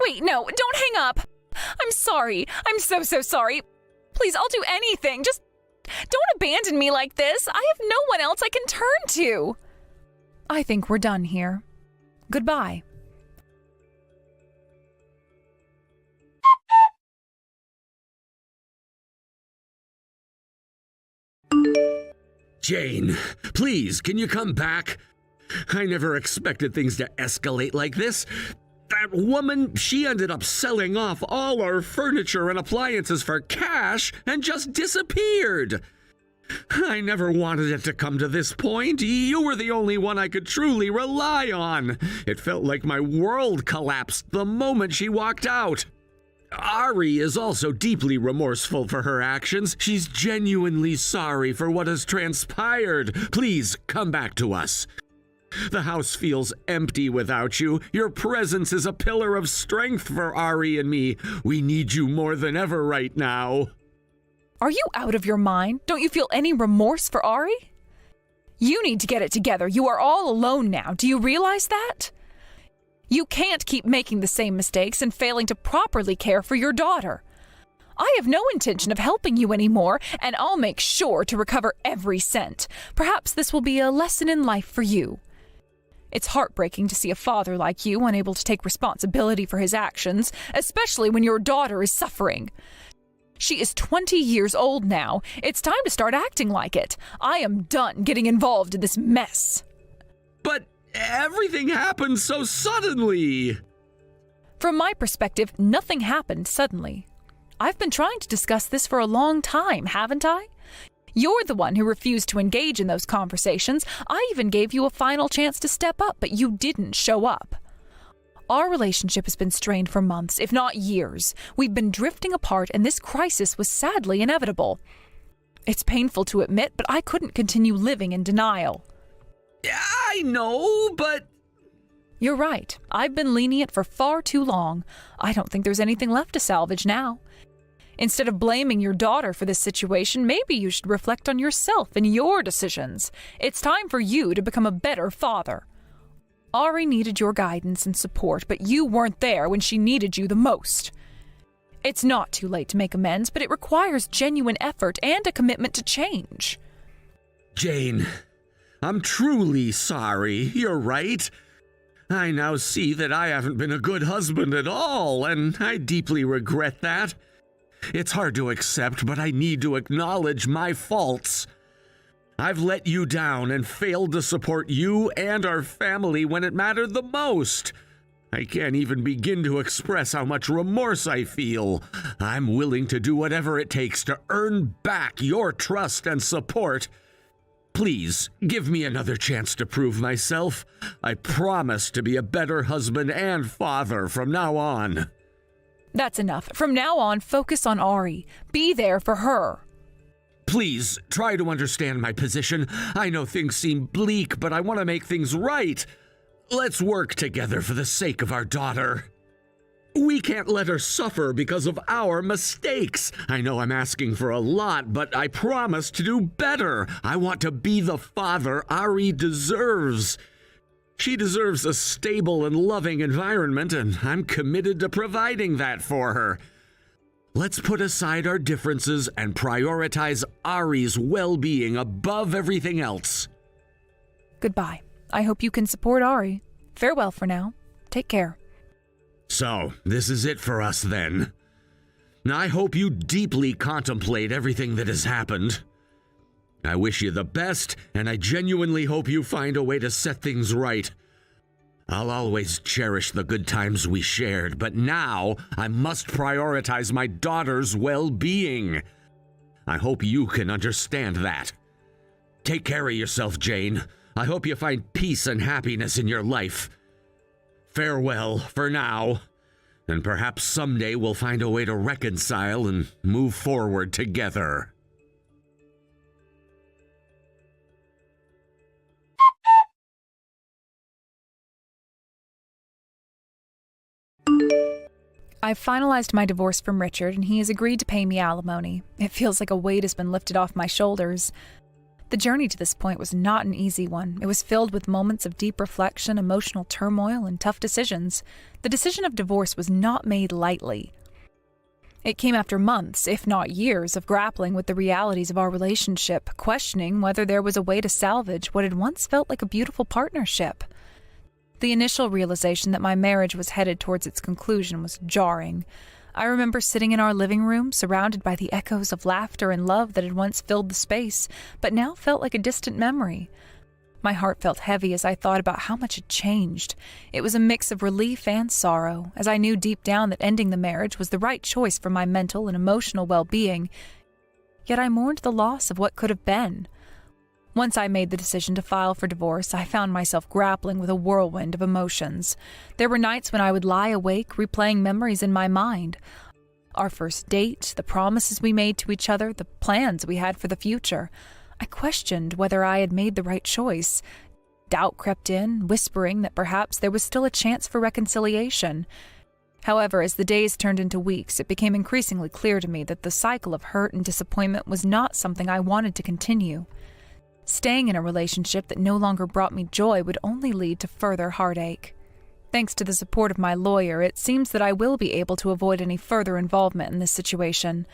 Wait, no, don't hang up. I'm sorry. I'm so sorry. Please, I'll do anything. Just don't abandon me like this. I have no one else I can turn to. I think we're done here. Goodbye. Jane, please, can you come back? I never expected things to escalate like this. That woman, she ended up selling off all our furniture and appliances for cash and just disappeared. I never wanted it to come to this point. You were the only one I could truly rely on. It felt like my world collapsed the moment she walked out. Ari is also deeply remorseful for her actions. She's genuinely sorry for what has transpired. Please come back to us. The house feels empty without you. Your presence is a pillar of strength for Ari and me. We need you more than ever right now. Are you out of your mind? Don't you feel any remorse for Ari? You need to get it together. You are all alone now. Do you realize that? You can't keep making the same mistakes and failing to properly care for your daughter. I have no intention of helping you anymore, and I'll make sure to recover every cent. Perhaps this will be a lesson in life for you. It's heartbreaking to see a father like you unable to take responsibility for his actions, especially when your daughter is suffering. She is 20 years old now. It's time to start acting like it. I am done getting involved in this mess. But everything happened so suddenly. From my perspective, nothing happened suddenly. I've been trying to discuss this for a long time, haven't I? You're the one who refused to engage in those conversations. I even gave you a final chance to step up, but you didn't show up. Our relationship has been strained for months, if not years. We've been drifting apart, and this crisis was sadly inevitable. It's painful to admit, but I couldn't continue living in denial. I know, but... You're right. I've been lenient for far too long. I don't think there's anything left to salvage now. Instead of blaming your daughter for this situation, maybe you should reflect on yourself and your decisions. It's time for you to become a better father. Ari needed your guidance and support, but you weren't there when she needed you the most. It's not too late to make amends, but it requires genuine effort and a commitment to change. Jane, I'm truly sorry. You're right. I now see that I haven't been a good husband at all, and I deeply regret that. It's hard to accept, but I need to acknowledge my faults. I've let you down and failed to support you and our family when it mattered the most. I can't even begin to express how much remorse I feel. I'm willing to do whatever it takes to earn back your trust and support. Please, give me another chance to prove myself. I promise to be a better husband and father from now on. That's enough. From now on, focus on Ari. Be there for her. Please, try to understand my position. I know things seem bleak, but I want to make things right. Let's work together for the sake of our daughter. We can't let her suffer because of our mistakes. I know I'm asking for a lot, but I promise to do better. I want to be the father Ari deserves. She deserves a stable and loving environment, and I'm committed to providing that for her. Let's put aside our differences and prioritize Ari's well-being above everything else. Goodbye. I hope you can support Ari. Farewell for now. Take care. So, this is it for us then. I hope you deeply contemplate everything that has happened. I wish you the best, and I genuinely hope you find a way to set things right. I'll always cherish the good times we shared, but now I must prioritize my daughter's well-being. I hope you can understand that. Take care of yourself, Jane. I hope you find peace and happiness in your life. Farewell for now, and perhaps someday we'll find a way to reconcile and move forward together. I've finalized my divorce from Richard, and he has agreed to pay me alimony. It feels like a weight has been lifted off my shoulders. The journey to this point was not an easy one. It was filled with moments of deep reflection, emotional turmoil, and tough decisions. The decision of divorce was not made lightly. It came after months, if not years, of grappling with the realities of our relationship, questioning whether there was a way to salvage what had once felt like a beautiful partnership. The initial realization that my marriage was headed towards its conclusion was jarring. I remember sitting in our living room, surrounded by the echoes of laughter and love that had once filled the space, but now felt like a distant memory. My heart felt heavy as I thought about how much had changed. It was a mix of relief and sorrow, as I knew deep down that ending the marriage was the right choice for my mental and emotional well-being. Yet I mourned the loss of what could have been. Once I made the decision to file for divorce, I found myself grappling with a whirlwind of emotions. There were nights when I would lie awake, replaying memories in my mind. Our first date, the promises we made to each other, the plans we had for the future. I questioned whether I had made the right choice. Doubt crept in, whispering that perhaps there was still a chance for reconciliation. However, as the days turned into weeks, it became increasingly clear to me that the cycle of hurt and disappointment was not something I wanted to continue. Staying in a relationship that no longer brought me joy would only lead to further heartache. Thanks to the support of my lawyer, it seems that I will be able to avoid any further involvement in this situation.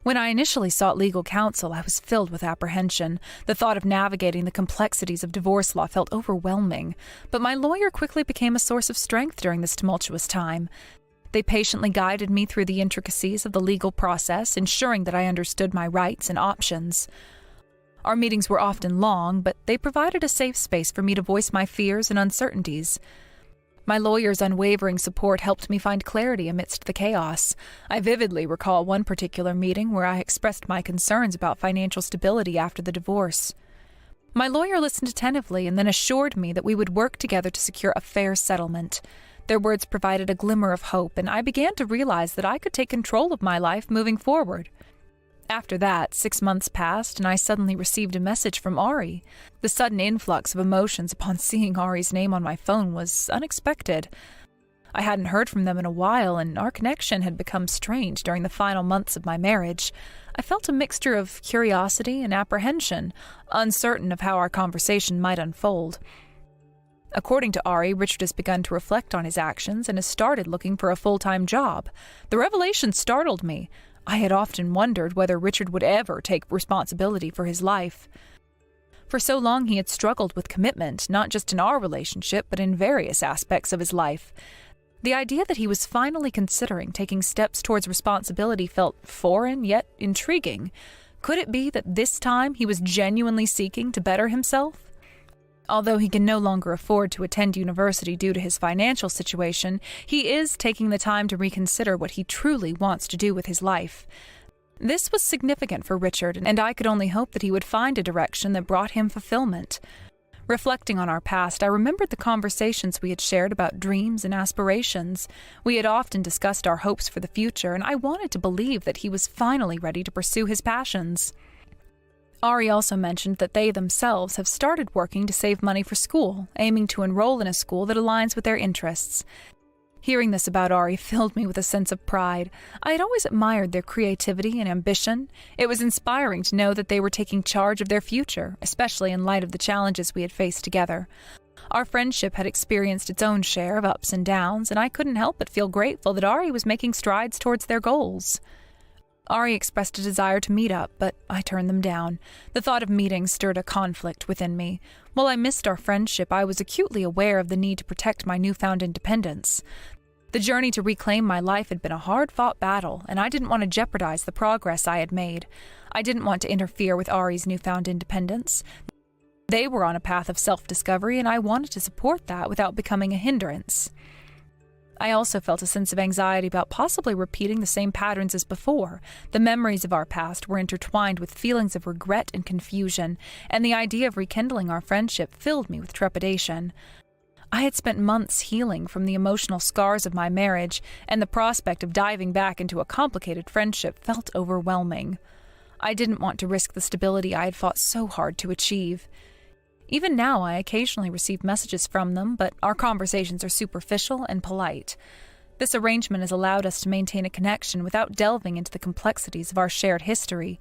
When I initially sought legal counsel, I was filled with apprehension. The thought of navigating the complexities of divorce law felt overwhelming, but my lawyer quickly became a source of strength during this tumultuous time. They patiently guided me through the intricacies of the legal process, ensuring that I understood my rights and options. Our meetings were often long, but they provided a safe space for me to voice my fears and uncertainties. My lawyer's unwavering support helped me find clarity amidst the chaos. I vividly recall one particular meeting where I expressed my concerns about financial stability after the divorce. My lawyer listened attentively and then assured me that we would work together to secure a fair settlement. Their words provided a glimmer of hope, and I began to realize that I could take control of my life moving forward. After that, 6 months passed, and I suddenly received a message from Ari. The sudden influx of emotions upon seeing Ari's name on my phone was unexpected. I hadn't heard from them in a while, and our connection had become strained during the final months of my marriage. I felt a mixture of curiosity and apprehension, uncertain of how our conversation might unfold. According to Ari, Richard has begun to reflect on his actions and has started looking for a full-time job. The revelation startled me. I had often wondered whether Richard would ever take responsibility for his life. For so long he had struggled with commitment, not just in our relationship, but in various aspects of his life. The idea that he was finally considering taking steps towards responsibility felt foreign, yet intriguing. Could it be that this time he was genuinely seeking to better himself? Although he can no longer afford to attend university due to his financial situation, he is taking the time to reconsider what he truly wants to do with his life. This was significant for Richard, and I could only hope that he would find a direction that brought him fulfillment. Reflecting on our past, I remembered the conversations we had shared about dreams and aspirations. We had often discussed our hopes for the future, and I wanted to believe that he was finally ready to pursue his passions. Ari also mentioned that they themselves have started working to save money for school, aiming to enroll in a school that aligns with their interests. Hearing this about Ari filled me with a sense of pride. I had always admired their creativity and ambition. It was inspiring to know that they were taking charge of their future, especially in light of the challenges we had faced together. Our friendship had experienced its own share of ups and downs, and I couldn't help but feel grateful that Ari was making strides towards their goals. Ari expressed a desire to meet up, but I turned them down. The thought of meeting stirred a conflict within me. While I missed our friendship, I was acutely aware of the need to protect my newfound independence. The journey to reclaim my life had been a hard-fought battle, and I didn't want to jeopardize the progress I had made. I didn't want to interfere with Ari's newfound independence. They were on a path of self-discovery, and I wanted to support that without becoming a hindrance. I also felt a sense of anxiety about possibly repeating the same patterns as before. The memories of our past were intertwined with feelings of regret and confusion, and the idea of rekindling our friendship filled me with trepidation. I had spent months healing from the emotional scars of my marriage, and the prospect of diving back into a complicated friendship felt overwhelming. I didn't want to risk the stability I had fought so hard to achieve. Even now, I occasionally receive messages from them, but our conversations are superficial and polite. This arrangement has allowed us to maintain a connection without delving into the complexities of our shared history.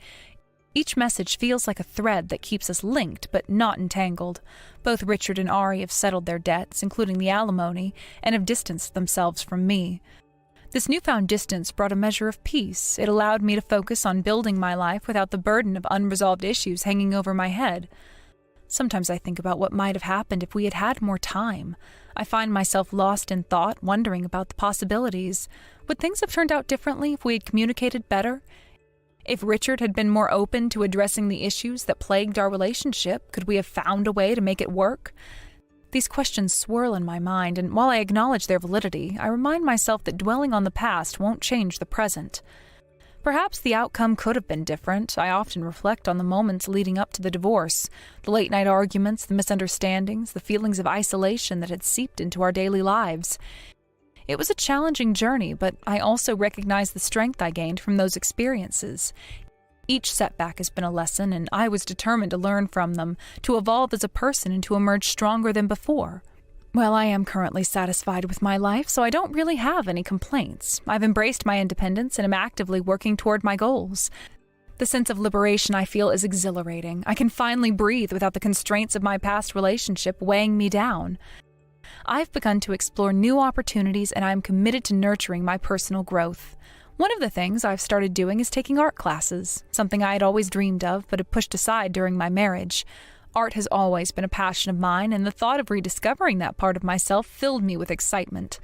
Each message feels like a thread that keeps us linked but not entangled. Both Richard and Ari have settled their debts, including the alimony, and have distanced themselves from me. This newfound distance brought a measure of peace. It allowed me to focus on building my life without the burden of unresolved issues hanging over my head. Sometimes I think about what might have happened if we had had more time. I find myself lost in thought, wondering about the possibilities. Would things have turned out differently if we had communicated better? If Richard had been more open to addressing the issues that plagued our relationship, could we have found a way to make it work? These questions swirl in my mind, and while I acknowledge their validity, I remind myself that dwelling on the past won't change the present. Perhaps the outcome could have been different. I often reflect on the moments leading up to the divorce, the late-night arguments, the misunderstandings, the feelings of isolation that had seeped into our daily lives. It was a challenging journey, but I also recognize the strength I gained from those experiences. Each setback has been a lesson, and I was determined to learn from them, to evolve as a person and to emerge stronger than before. Well, I am currently satisfied with my life, so I don't really have any complaints. I've embraced my independence and am actively working toward my goals. The sense of liberation I feel is exhilarating. I can finally breathe without the constraints of my past relationship weighing me down. I've begun to explore new opportunities, and I am committed to nurturing my personal growth. One of the things I've started doing is taking art classes, something I had always dreamed of but had pushed aside during my marriage. Art has always been a passion of mine, and the thought of rediscovering that part of myself filled me with excitement.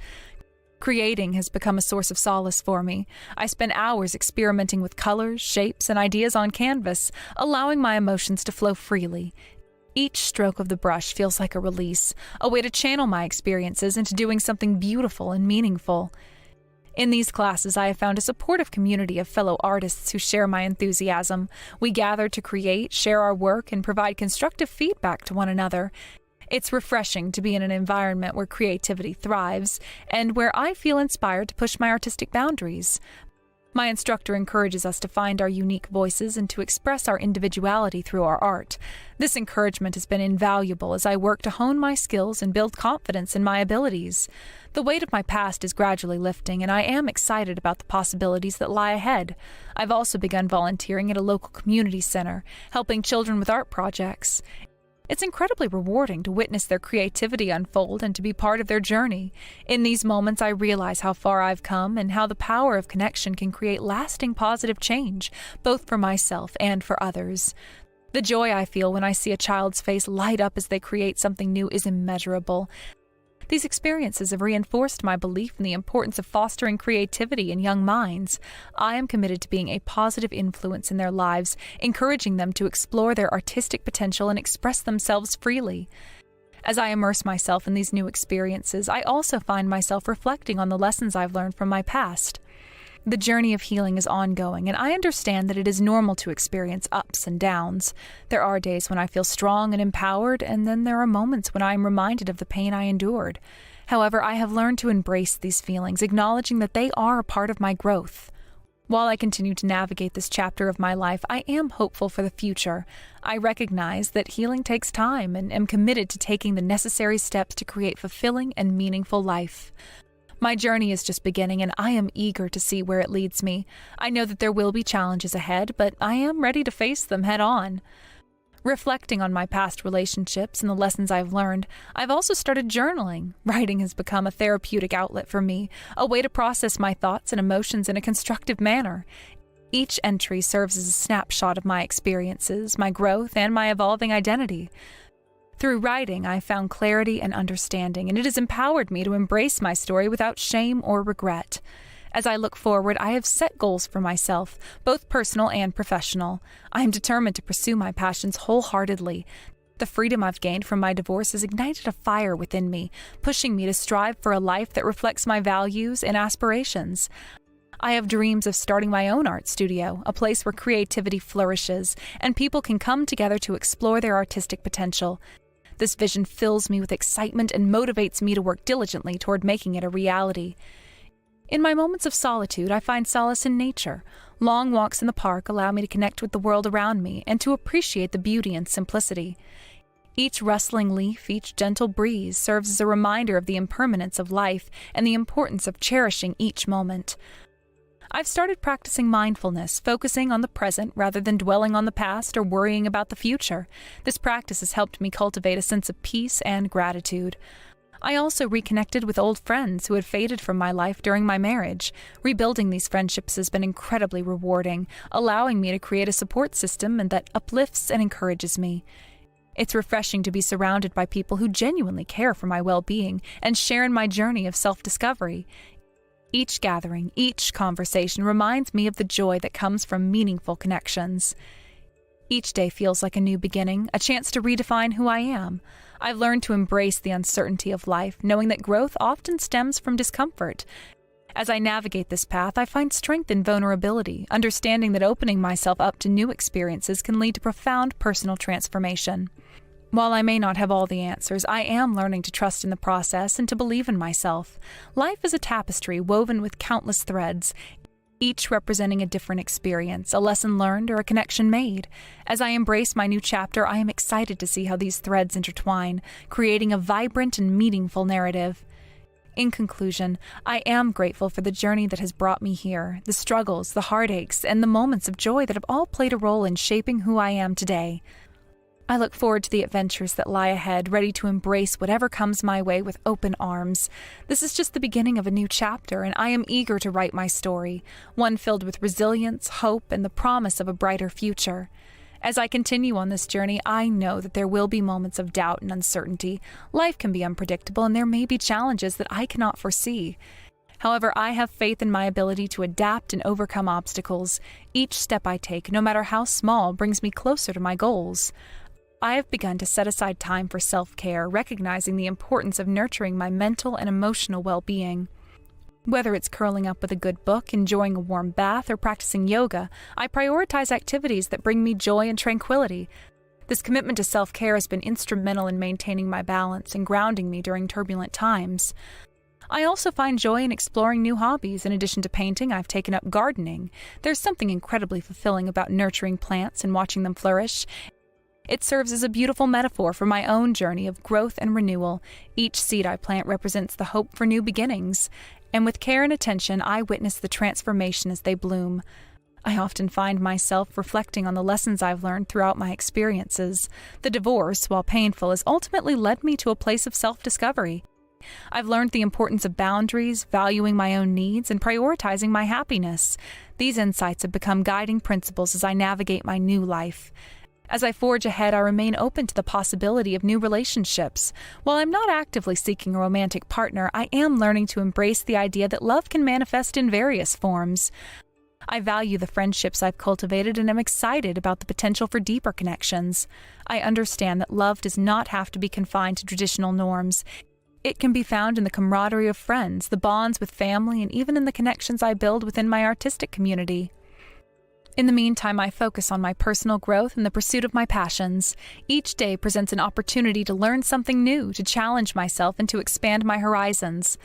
Creating has become a source of solace for me. I spend hours experimenting with colors, shapes, and ideas on canvas, allowing my emotions to flow freely. Each stroke of the brush feels like a release, a way to channel my experiences into doing something beautiful and meaningful. In these classes, I have found a supportive community of fellow artists who share my enthusiasm. We gather to create, share our work, and provide constructive feedback to one another. It's refreshing to be in an environment where creativity thrives, and where I feel inspired to push my artistic boundaries. My instructor encourages us to find our unique voices and to express our individuality through our art. This encouragement has been invaluable as I work to hone my skills and build confidence in my abilities. The weight of my past is gradually lifting, and I am excited about the possibilities that lie ahead. I've also begun volunteering at a local community center, helping children with art projects. It's incredibly rewarding to witness their creativity unfold and to be part of their journey. In these moments, I realize how far I've come and how the power of connection can create lasting positive change, both for myself and for others. The joy I feel when I see a child's face light up as they create something new is immeasurable. These experiences have reinforced my belief in the importance of fostering creativity in young minds. I am committed to being a positive influence in their lives, encouraging them to explore their artistic potential and express themselves freely. As I immerse myself in these new experiences, I also find myself reflecting on the lessons I've learned from my past. The journey of healing is ongoing, and I understand that it is normal to experience ups and downs. There are days when I feel strong and empowered, and then there are moments when I am reminded of the pain I endured. However, I have learned to embrace these feelings, acknowledging that they are a part of my growth. While I continue to navigate this chapter of my life, I am hopeful for the future. I recognize that healing takes time and am committed to taking the necessary steps to create fulfilling and meaningful life. My journey is just beginning, and I am eager to see where it leads me. I know that there will be challenges ahead, but I am ready to face them head on. Reflecting on my past relationships and the lessons I've learned, I've also started journaling. Writing has become a therapeutic outlet for me, a way to process my thoughts and emotions in a constructive manner. Each entry serves as a snapshot of my experiences, my growth, and my evolving identity. Through writing, I found clarity and understanding, and it has empowered me to embrace my story without shame or regret. As I look forward, I have set goals for myself, both personal and professional. I am determined to pursue my passions wholeheartedly. The freedom I've gained from my divorce has ignited a fire within me, pushing me to strive for a life that reflects my values and aspirations. I have dreams of starting my own art studio, a place where creativity flourishes and people can come together to explore their artistic potential. This vision fills me with excitement and motivates me to work diligently toward making it a reality. In my moments of solitude, I find solace in nature. Long walks in the park allow me to connect with the world around me and to appreciate the beauty and simplicity. Each rustling leaf, each gentle breeze serves as a reminder of the impermanence of life and the importance of cherishing each moment. I've started practicing mindfulness, focusing on the present rather than dwelling on the past or worrying about the future. This practice has helped me cultivate a sense of peace and gratitude. I also reconnected with old friends who had faded from my life during my marriage. Rebuilding these friendships has been incredibly rewarding, allowing me to create a support system that uplifts and encourages me. It's refreshing to be surrounded by people who genuinely care for my well-being and share in my journey of self-discovery. Each gathering, each conversation reminds me of the joy that comes from meaningful connections. Each day feels like a new beginning, a chance to redefine who I am. I've learned to embrace the uncertainty of life, knowing that growth often stems from discomfort. As I navigate this path, I find strength in vulnerability, understanding that opening myself up to new experiences can lead to profound personal transformation. While I may not have all the answers, I am learning to trust in the process and to believe in myself. Life is a tapestry woven with countless threads, each representing a different experience, a lesson learned, or a connection made. As I embrace my new chapter, I am excited to see how these threads intertwine, creating a vibrant and meaningful narrative. In conclusion, I am grateful for the journey that has brought me here, the struggles, the heartaches, and the moments of joy that have all played a role in shaping who I am today. I look forward to the adventures that lie ahead, ready to embrace whatever comes my way with open arms. This is just the beginning of a new chapter, and I am eager to write my story, one filled with resilience, hope, and the promise of a brighter future. As I continue on this journey, I know that there will be moments of doubt and uncertainty. Life can be unpredictable, and there may be challenges that I cannot foresee. However, I have faith in my ability to adapt and overcome obstacles. Each step I take, no matter how small, brings me closer to my goals. I have begun to set aside time for self-care, recognizing the importance of nurturing my mental and emotional well-being. Whether it's curling up with a good book, enjoying a warm bath, or practicing yoga, I prioritize activities that bring me joy and tranquility. This commitment to self-care has been instrumental in maintaining my balance and grounding me during turbulent times. I also find joy in exploring new hobbies. In addition to painting, I've taken up gardening. There's something incredibly fulfilling about nurturing plants and watching them flourish. It serves as a beautiful metaphor for my own journey of growth and renewal. Each seed I plant represents the hope for new beginnings, and with care and attention, I witness the transformation as they bloom. I often find myself reflecting on the lessons I've learned throughout my experiences. The divorce, while painful, has ultimately led me to a place of self-discovery. I've learned the importance of boundaries, valuing my own needs, and prioritizing my happiness. These insights have become guiding principles as I navigate my new life. As I forge ahead, I remain open to the possibility of new relationships. While I'm not actively seeking a romantic partner, I am learning to embrace the idea that love can manifest in various forms. I value the friendships I've cultivated and am excited about the potential for deeper connections. I understand that love does not have to be confined to traditional norms. It can be found in the camaraderie of friends, the bonds with family, and even in the connections I build within my artistic community. In the meantime, I focus on my personal growth and the pursuit of my passions. Each day presents an opportunity to learn something new, to challenge myself, and to expand my horizons.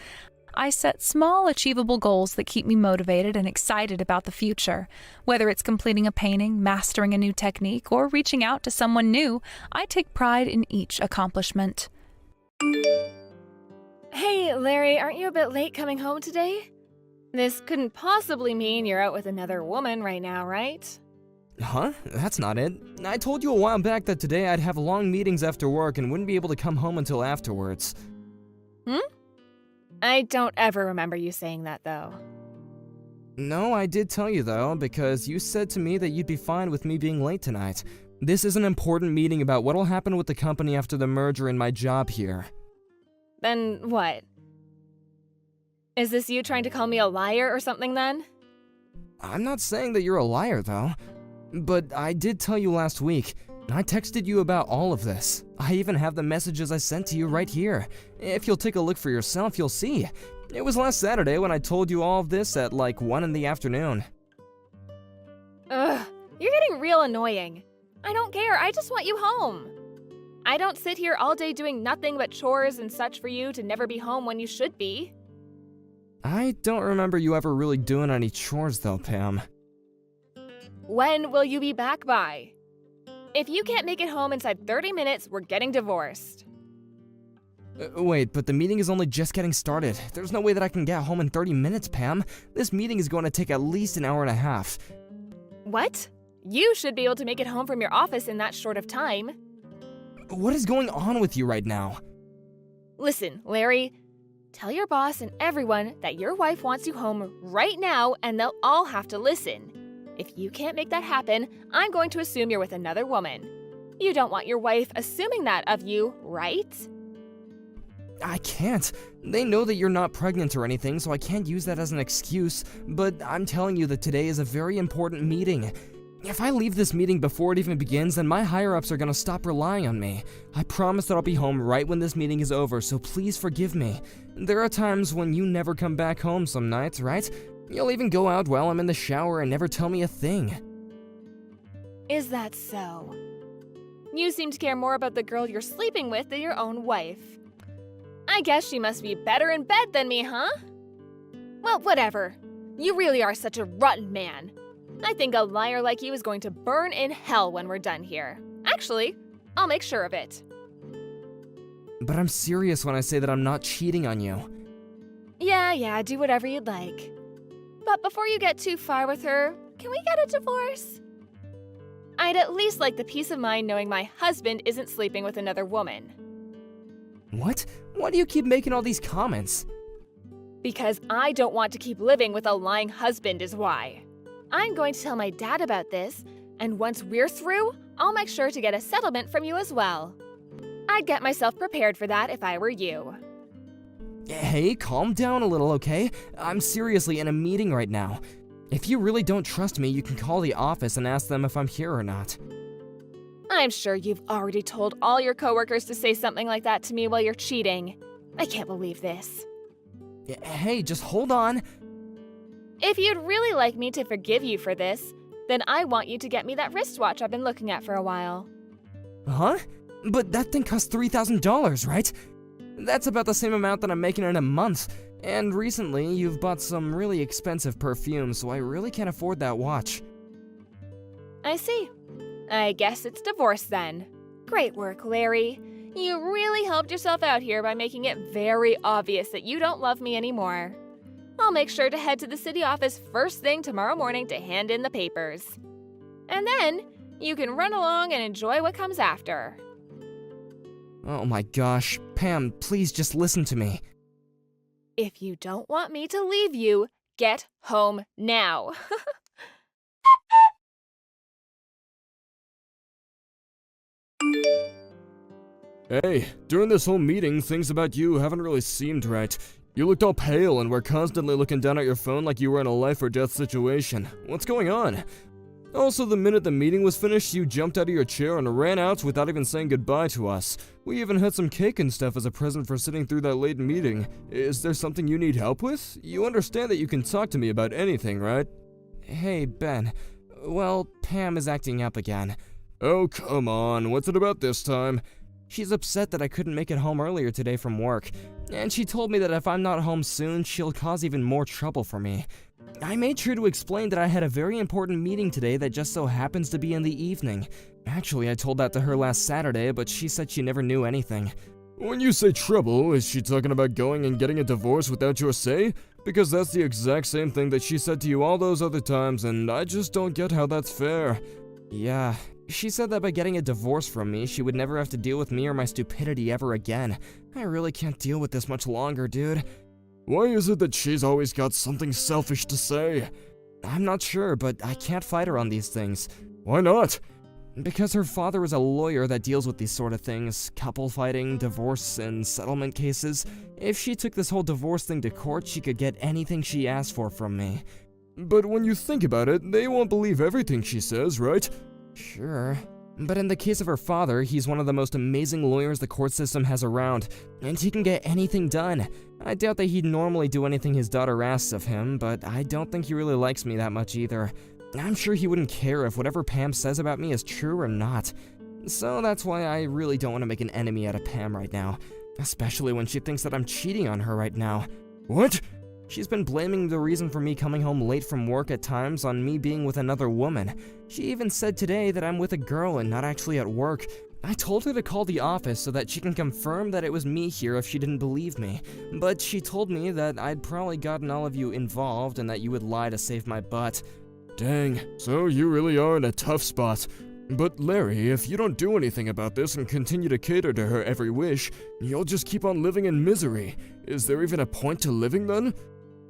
I set small, achievable goals that keep me motivated and excited about the future. Whether it's completing a painting, mastering a new technique, or reaching out to someone new, I take pride in each accomplishment. Hey, Larry, aren't you a bit late coming home today? This couldn't possibly mean you're out with another woman right now, right? Huh? That's not it. I told you a while back that today I'd have long meetings after work and wouldn't be able to come home until afterwards. I don't ever remember you saying that, though. No, I did tell you though, because you said to me that you'd be fine with me being late tonight. This is an important meeting about what'll happen with the company after the merger and my job here. Then what? Is this you trying to call me a liar or something then? I'm not saying that you're a liar though, but I did tell you last week. I texted you about all of this. I even have the messages I sent to you right here. If you'll take a look for yourself, you'll see. It was last Saturday when I told you all of this at like 1 in the afternoon. Ugh, you're getting real annoying. I don't care, I just want you home. I don't sit here all day doing nothing but chores and such for you to never be home when you should be. I don't remember you ever really doing any chores though, Pam. When will you be back by? If you can't make it home inside 30 minutes, we're getting divorced. Wait, but the meeting is only just getting started. There's no way that I can get home in 30 minutes, Pam. This meeting is going to take at least an hour and a half. What? You should be able to make it home from your office in that short of time. What is going on with you right now? Listen, Larry, tell your boss and everyone that your wife wants you home right now and they'll all have to listen. If you can't make that happen, I'm going to assume you're with another woman. You don't want your wife assuming that of you, right? I can't. They know that you're not pregnant or anything, so I can't use that as an excuse, but I'm telling you that today is a very important meeting. If I leave this meeting before it even begins, then my higher-ups are gonna stop relying on me. I promise that I'll be home right when this meeting is over, so please forgive me. There are times when you never come back home some nights, right? You'll even go out while I'm in the shower and never tell me a thing. Is that so? You seem to care more about the girl you're sleeping with than your own wife. I guess she must be better in bed than me, huh? Well, whatever. You really are such a rotten man. I think a liar like you is going to burn in hell when we're done here. Actually, I'll make sure of it. But I'm serious when I say that I'm not cheating on you. Yeah, do whatever you'd like. But before you get too far with her, can we get a divorce? I'd at least like the peace of mind knowing my husband isn't sleeping with another woman. What? Why do you keep making all these comments? Because I don't want to keep living with a lying husband is why. I'm going to tell my dad about this, and once we're through, I'll make sure to get a settlement from you as well. I'd get myself prepared for that if I were you. Hey, calm down a little, okay? I'm seriously in a meeting right now. If you really don't trust me, you can call the office and ask them if I'm here or not. I'm sure you've already told all your coworkers to say something like that to me while you're cheating. I can't believe this. Hey, just hold on. If you'd really like me to forgive you for this, then I want you to get me that wristwatch I've been looking at for a while. Huh? But that thing costs $3,000, right? That's about the same amount that I'm making in a month. And recently, you've bought some really expensive perfume, so I really can't afford that watch. I see. I guess it's divorce then. Great work, Larry. You really helped yourself out here by making it very obvious that you don't love me anymore. I'll make sure to head to the city office first thing tomorrow morning to hand in the papers. And then, you can run along and enjoy what comes after. Oh my gosh, Pam, please just listen to me. If you don't want me to leave you, get home now. Hey, during this whole meeting, things about you haven't really seemed right. You looked all pale and were constantly looking down at your phone like you were in a life or death situation. What's going on? Also, the minute the meeting was finished, you jumped out of your chair and ran out without even saying goodbye to us. We even had some cake and stuff as a present for sitting through that late meeting. Is there something you need help with? You understand that you can talk to me about anything, right? Hey, Ben. Well, Pam is acting up again. Oh, come on. What's it about this time? She's upset that I couldn't make it home earlier today from work, and she told me that if I'm not home soon, she'll cause even more trouble for me. I made sure to explain that I had a very important meeting today that just so happens to be in the evening. Actually, I told that to her last Saturday, but she said she never knew anything. When you say trouble, is she talking about going and getting a divorce without your say? Because that's the exact same thing that she said to you all those other times, and I just don't get how that's fair. Yeah, she said that by getting a divorce from me, she would never have to deal with me or my stupidity ever again. I really can't deal with this much longer, dude. Why is it that she's always got something selfish to say? I'm not sure, but I can't fight her on these things. Why not? Because her father is a lawyer that deals with these sort of things, couple fighting, divorce, and settlement cases. If she took this whole divorce thing to court, she could get anything she asked for from me. But when you think about it, they won't believe everything she says, right? Sure. But in the case of her father, he's one of the most amazing lawyers the court system has around, and he can get anything done. I doubt that he'd normally do anything his daughter asks of him, but I don't think he really likes me that much either. I'm sure he wouldn't care if whatever Pam says about me is true or not. So that's why I really don't want to make an enemy out of Pam right now, especially when she thinks that I'm cheating on her right now. What? She's been blaming the reason for me coming home late from work at times on me being with another woman. She even said today that I'm with a girl and not actually at work. I told her to call the office so that she can confirm that it was me here if she didn't believe me. But she told me that I'd probably gotten all of you involved and that you would lie to save my butt. Dang, so you really are in a tough spot. But Larry, if you don't do anything about this and continue to cater to her every wish, you'll just keep on living in misery. Is there even a point to living then?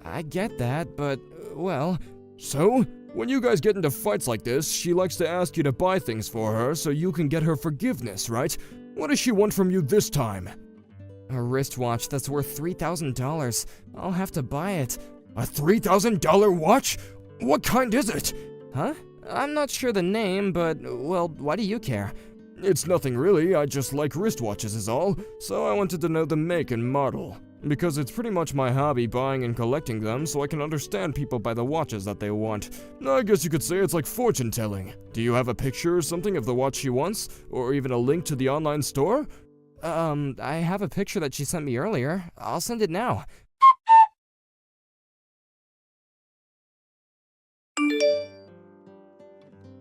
I get that, but, well... So? When you guys get into fights like this, she likes to ask you to buy things for her so you can get her forgiveness, right? What does she want from you this time? A wristwatch that's worth $3,000. I'll have to buy it. A $3,000 watch? What kind is it? Huh? I'm not sure the name, but, well, why do you care? It's nothing really, I just like wristwatches is all, so I wanted to know the make and model. Because it's pretty much my hobby buying and collecting them, so I can understand people by the watches that they want. I guess you could say it's like fortune telling. Do you have a picture or something of the watch she wants? Or even a link to the online store? I have a picture that she sent me earlier. I'll send it now.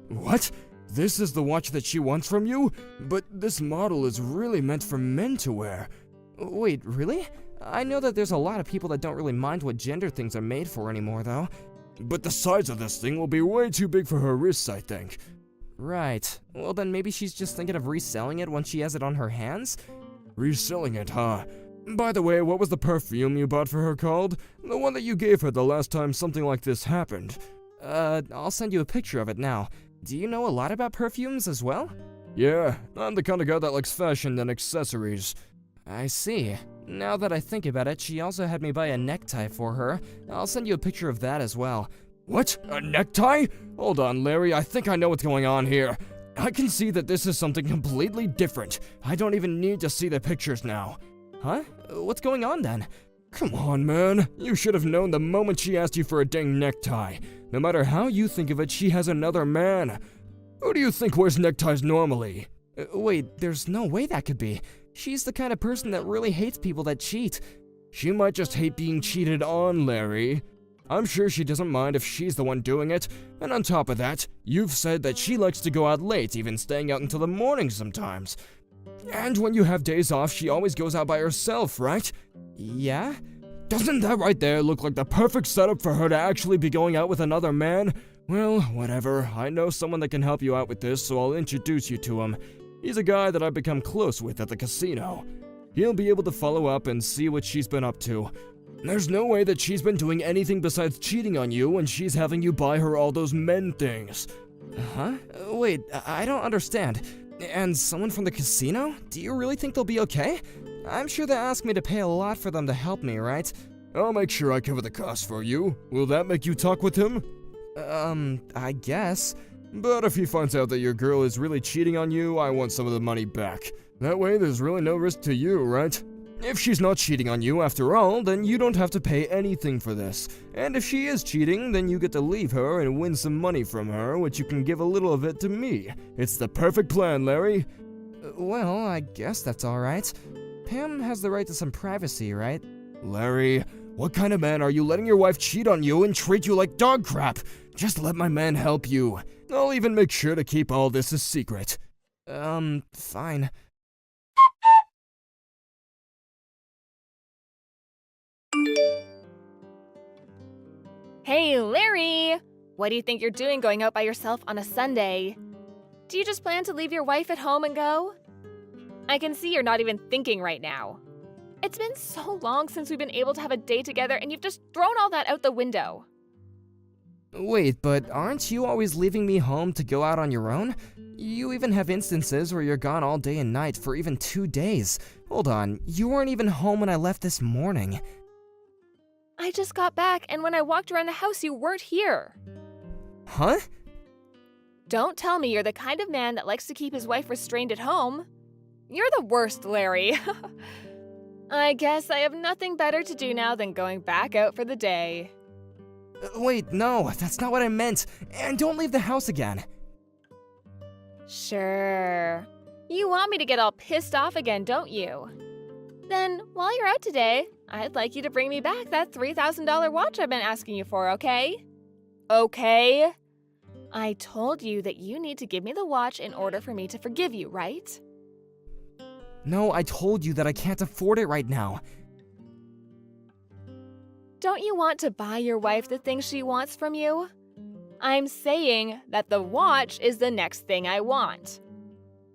What? This is the watch that she wants from you? But this model is really meant for men to wear. Wait, really? I know that there's a lot of people that don't really mind what gender things are made for anymore, though. But the size of this thing will be way too big for her wrists, I think. Right. Well, then maybe she's just thinking of reselling it once she has it on her hands? Reselling it, huh? By the way, what was the perfume you bought for her called? The one that you gave her the last time something like this happened. I'll send you a picture of it now. Do you know a lot about perfumes as well? Yeah, I'm the kind of guy that likes fashion and accessories. I see. Now that I think about it, she also had me buy a necktie for her. I'll send you a picture of that as well. What? A necktie? Hold on, Larry, I think I know what's going on here. I can see that this is something completely different. I don't even need to see the pictures now. Huh? What's going on then? Come on, man. You should have known the moment she asked you for a dang necktie. No matter how you think of it, she has another man. Who do you think wears neckties normally? Wait, there's no way that could be. She's the kind of person that really hates people that cheat. She might just hate being cheated on, Larry. I'm sure she doesn't mind if she's the one doing it. And on top of that, you've said that she likes to go out late, even staying out until the morning sometimes. And when you have days off, she always goes out by herself, right? Yeah? Doesn't that right there look like the perfect setup for her to actually be going out with another man? Well, whatever. I know someone that can help you out with this, so I'll introduce you to him. He's a guy that I've become close with at the casino. He'll be able to follow up and see what she's been up to. There's no way that she's been doing anything besides cheating on you when she's having you buy her all those men things. Huh? Wait, I don't understand. And someone from the casino? Do you really think they'll be okay? I'm sure they asked me to pay a lot for them to help me, right? I'll make sure I cover the cost for you. Will that make you talk with him? I guess. But if he finds out that your girl is really cheating on you, I want some of the money back. That way there's really no risk to you, right? If she's not cheating on you after all, then you don't have to pay anything for this. And if she is cheating, then you get to leave her and win some money from her, which you can give a little of it to me. It's the perfect plan, Larry. Well, I guess that's alright. Pam has the right to some privacy, right? Larry, what kind of man are you letting your wife cheat on you and treat you like dog crap? Just let my man help you. I'll even make sure to keep all this a secret. Fine. Hey, Larry! What do you think you're doing going out by yourself on a Sunday? Do you just plan to leave your wife at home and go? I can see you're not even thinking right now. It's been so long since we've been able to have a day together and you've just thrown all that out the window. Wait, but aren't you always leaving me home to go out on your own? You even have instances where you're gone all day and night for even 2 days. Hold on, you weren't even home when I left this morning. I just got back, and when I walked around the house, you weren't here. Huh? Don't tell me you're the kind of man that likes to keep his wife restrained at home. You're the worst, Larry. I guess I have nothing better to do now than going back out for the day. Wait, no, that's not what I meant. And don't leave the house again. Sure. You want me to get all pissed off again, don't you? Then, while you're out today, I'd like you to bring me back that $3,000 watch I've been asking you for, okay? Okay? I told you that you need to give me the watch in order for me to forgive you, right? No, I told you that I can't afford it right now. Don't you want to buy your wife the things she wants from you? I'm saying that the watch is the next thing I want.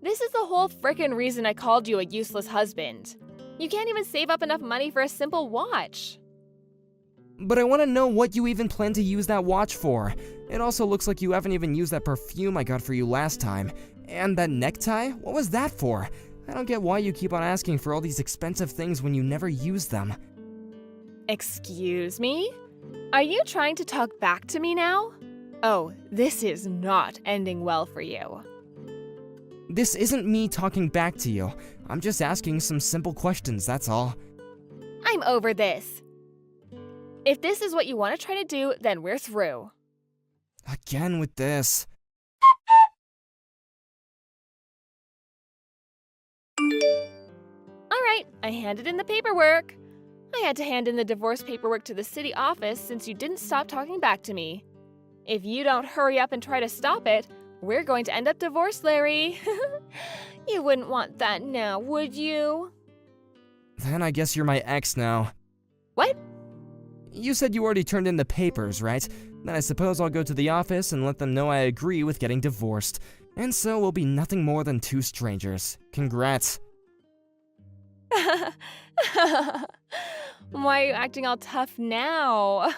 This is the whole frickin' reason I called you a useless husband. You can't even save up enough money for a simple watch. But I want to know what you even plan to use that watch for. It also looks like you haven't even used that perfume I got for you last time. And that necktie? What was that for? I don't get why you keep on asking for all these expensive things when you never use them. Excuse me? Are you trying to talk back to me now? Oh, this is not ending well for you. This isn't me talking back to you. I'm just asking some simple questions, that's all. I'm over this. If this is what you want to try to do, then we're through. Again with this. All right, I handed in the paperwork. I had to hand in the divorce paperwork to the city office since you didn't stop talking back to me. If you don't hurry up and try to stop it, we're going to end up divorced, Larry. You wouldn't want that now, would you? Then I guess you're my ex now. What? You said you already turned in the papers, right? Then I suppose I'll go to the office and let them know I agree with getting divorced. And so we'll be nothing more than two strangers. Congrats. Why are you acting all tough now?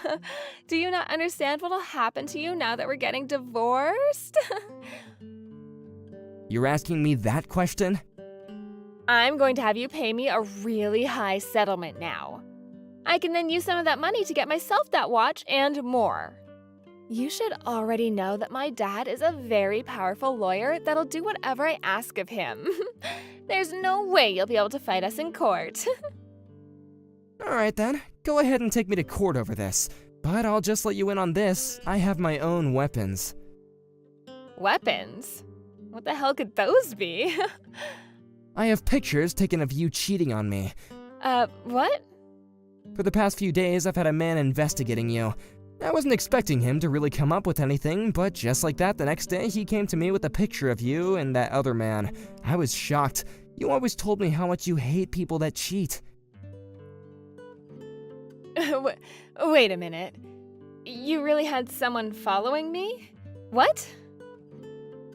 Do you not understand what'll happen to you now that we're getting divorced? You're asking me that question? I'm going to have you pay me a really high settlement now. I can then use some of that money to get myself that watch and more. You should already know that my dad is a very powerful lawyer that'll do whatever I ask of him. There's no way you'll be able to fight us in court. Alright then, go ahead and take me to court over this. But I'll just let you in on this, I have my own weapons. Weapons? What the hell could those be? I have pictures taken of you cheating on me. What? For the past few days, I've had a man investigating you. I wasn't expecting him to really come up with anything, but just like that, the next day he came to me with a picture of you and that other man. I was shocked. You always told me how much you hate people that cheat. Wait a minute. You really had someone following me? What?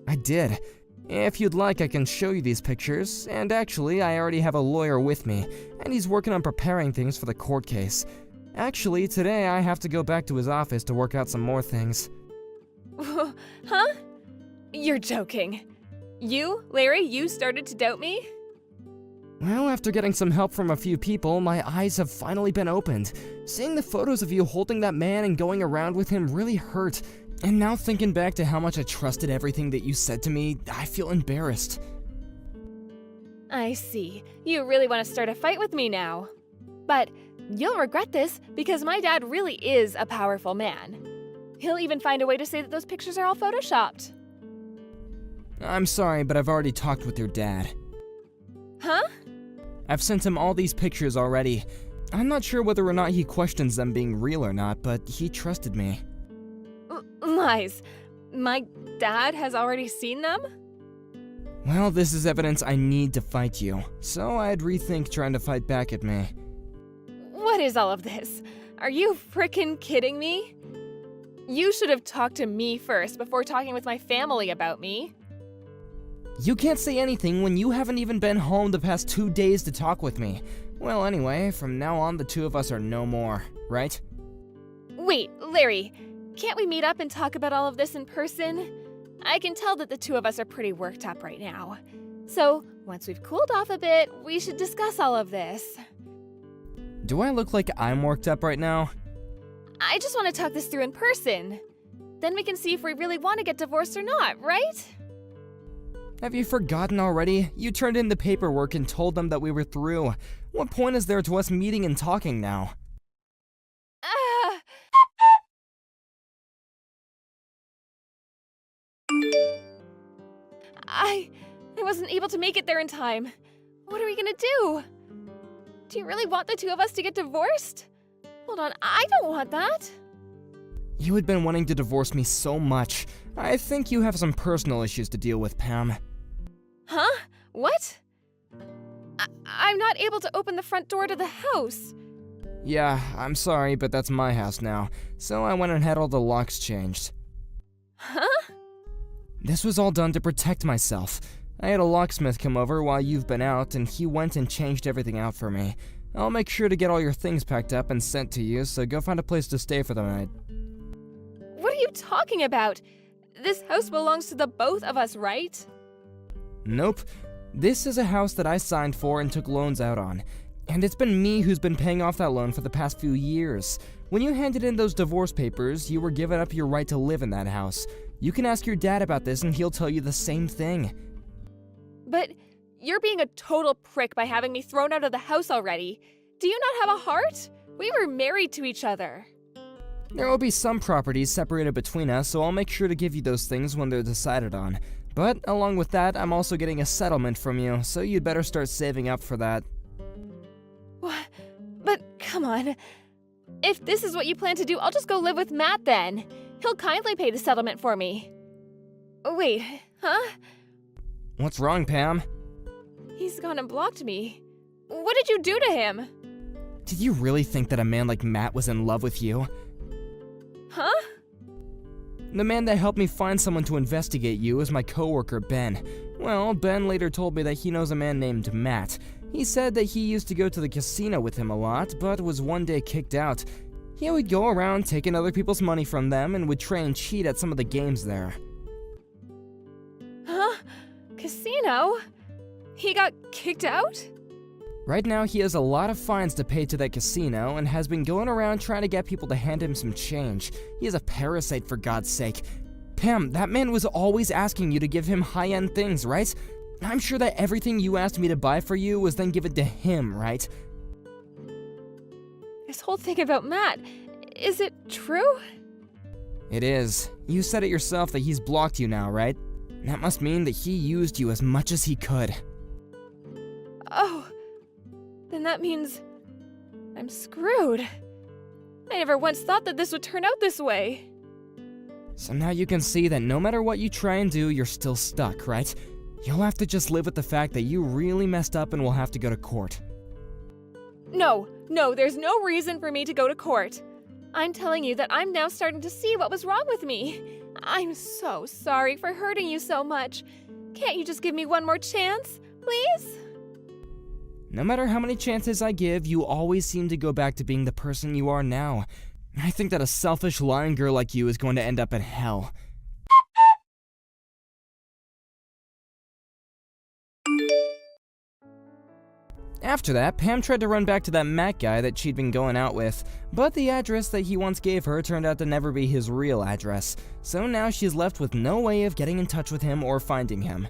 I did. If you'd like, I can show you these pictures, and actually, I already have a lawyer with me, and he's working on preparing things for the court case. Actually, today I have to go back to his office to work out some more things. Huh? You're joking. You, Larry, you started to doubt me? Well, after getting some help from a few people, my eyes have finally been opened. Seeing the photos of you holding that man and going around with him really hurt. And now thinking back to how much I trusted everything that you said to me, I feel embarrassed. I see. You really want to start a fight with me now. But you'll regret this because my dad really is a powerful man. He'll even find a way to say that those pictures are all photoshopped. I'm sorry, but I've already talked with your dad. Huh? I've sent him all these pictures already. I'm not sure whether or not he questions them being real or not, but he trusted me. Lies. My dad has already seen them? Well, this is evidence I need to fight you, so I'd rethink trying to fight back at me. What is all of this? Are you frickin' kidding me? You should have talked to me first before talking with my family about me. You can't say anything when you haven't even been home the past 2 days to talk with me. Well, anyway, from now on, the two of us are no more, right? Wait, Larry, can't we meet up and talk about all of this in person? I can tell that the two of us are pretty worked up right now. So, once we've cooled off a bit, we should discuss all of this. Do I look like I'm worked up right now? I just want to talk this through in person. Then we can see if we really want to get divorced or not, right? Have you forgotten already? You turned in the paperwork and told them that we were through. What point is there to us meeting and talking now? Ah. I wasn't able to make it there in time. What are we gonna do? Do you really want the two of us to get divorced? Hold on, I don't want that. You had been wanting to divorce me so much. I think you have some personal issues to deal with, Pam. Huh? What? I'm not able to open the front door to the house. Yeah, I'm sorry, but that's my house now, so I went and had all the locks changed. Huh? This was all done to protect myself. I had a locksmith come over while you've been out, and he went and changed everything out for me. I'll make sure to get all your things packed up and sent to you, so go find a place to stay for the night. What are you talking about? This house belongs to the both of us, right? Nope. This is a house that I signed for and took loans out on. And it's been me who's been paying off that loan for the past few years. When you handed in those divorce papers, you were giving up your right to live in that house. You can ask your dad about this and he'll tell you the same thing. But you're being a total prick by having me thrown out of the house already. Do you not have a heart? We were married to each other. There will be some properties separated between us, so I'll make sure to give you those things when they're decided on. But along with that, I'm also getting a settlement from you, so you'd better start saving up for that. What? But come on. If this is what you plan to do, I'll just go live with Matt then. He'll kindly pay the settlement for me. Wait, huh? What's wrong, Pam? He's gone and blocked me. What did you do to him? Did you really think that a man like Matt was in love with you? Huh? The man that helped me find someone to investigate you is my coworker, Ben. Well, Ben later told me that he knows a man named Matt. He said that he used to go to the casino with him a lot, but was one day kicked out. He would go around taking other people's money from them and would try and cheat at some of the games there. Huh? Casino? He got kicked out? Right now, he has a lot of fines to pay to that casino and has been going around trying to get people to hand him some change. He is a parasite, for God's sake. Pam, that man was always asking you to give him high-end things, right? I'm sure that everything you asked me to buy for you was then given to him, right? This whole thing about Matt, is it true? It is. You said it yourself that he's blocked you now, right? That must mean that he used you as much as he could. Oh, then that means I'm screwed. I never once thought that this would turn out this way. So now you can see that no matter what you try and do, you're still stuck, right? You'll have to just live with the fact that you really messed up and will have to go to court. No, there's no reason for me to go to court. I'm telling you that I'm now starting to see what was wrong with me. I'm so sorry for hurting you so much. Can't you just give me one more chance, please? No matter how many chances I give, you always seem to go back to being the person you are now. I think that a selfish, lying girl like you is going to end up in hell. After that, Pam tried to run back to that Matt guy that she'd been going out with, but the address that he once gave her turned out to never be his real address, so now she's left with no way of getting in touch with him or finding him.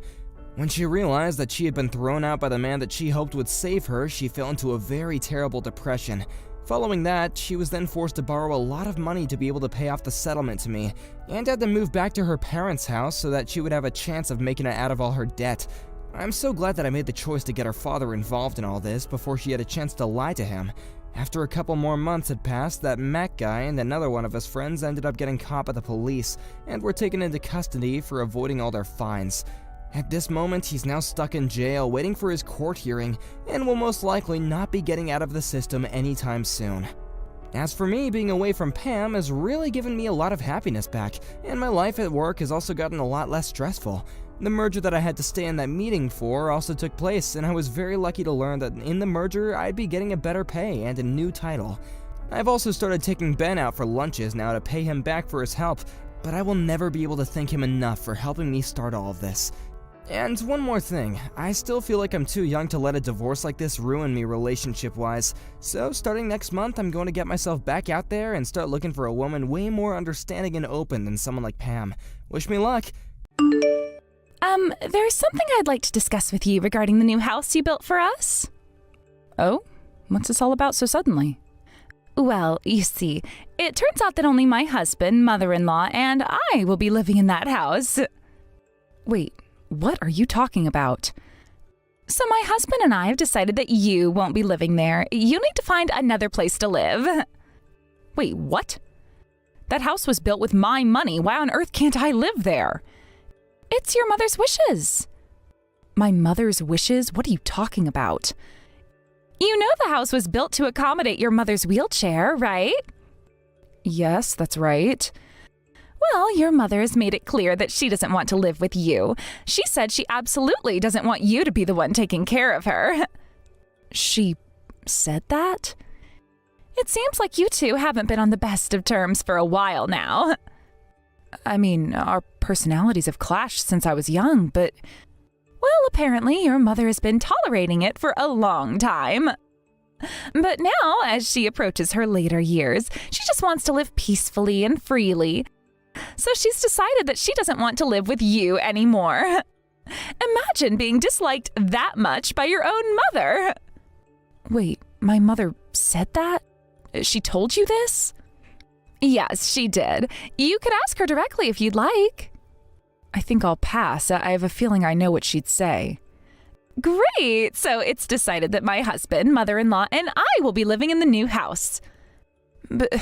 When she realized that she had been thrown out by the man that she hoped would save her, she fell into a very terrible depression. Following that, she was then forced to borrow a lot of money to be able to pay off the settlement to me, and had to move back to her parents' house so that she would have a chance of making it out of all her debt. I'm so glad that I made the choice to get her father involved in all this before she had a chance to lie to him. After a couple more months had passed, that Matt guy and another one of his friends ended up getting caught by the police and were taken into custody for avoiding all their fines. At this moment, he's now stuck in jail waiting for his court hearing and will most likely not be getting out of the system anytime soon. As for me, being away from Pam has really given me a lot of happiness back, and my life at work has also gotten a lot less stressful. The merger that I had to stay in that meeting for also took place, and I was very lucky to learn that in the merger I'd be getting a better pay and a new title. I've also started taking Ben out for lunches now to pay him back for his help, but I will never be able to thank him enough for helping me start all of this. And one more thing, I still feel like I'm too young to let a divorce like this ruin me relationship-wise, so starting next month I'm going to get myself back out there and start looking for a woman way more understanding and open than someone like Pam. Wish me luck. There's something I'd like to discuss with you regarding the new house you built for us. Oh? What's this all about so suddenly? Well, you see, it turns out that only my husband, mother-in-law, and I will be living in that house. Wait, what are you talking about? So my husband and I have decided that you won't be living there. You need to find another place to live. Wait, what? That house was built with my money. Why on earth can't I live there? It's your mother's wishes. My mother's wishes? What are you talking about? You know the house was built to accommodate your mother's wheelchair, right? Yes, that's right. Well, your mother has made it clear that she doesn't want to live with you. She said she absolutely doesn't want you to be the one taking care of her. She said that? It seems like you two haven't been on the best of terms for a while now. I mean, our personalities have clashed since I was young, but... Well, apparently your mother has been tolerating it for a long time. But now, as she approaches her later years, she just wants to live peacefully and freely. So she's decided that she doesn't want to live with you anymore. Imagine being disliked that much by your own mother. Wait, my mother said that? She told you this? Yes, she did. You could ask her directly if you'd like. I think I'll pass. I have a feeling I know what she'd say. Great! So it's decided that my husband, mother-in-law, and I will be living in the new house. But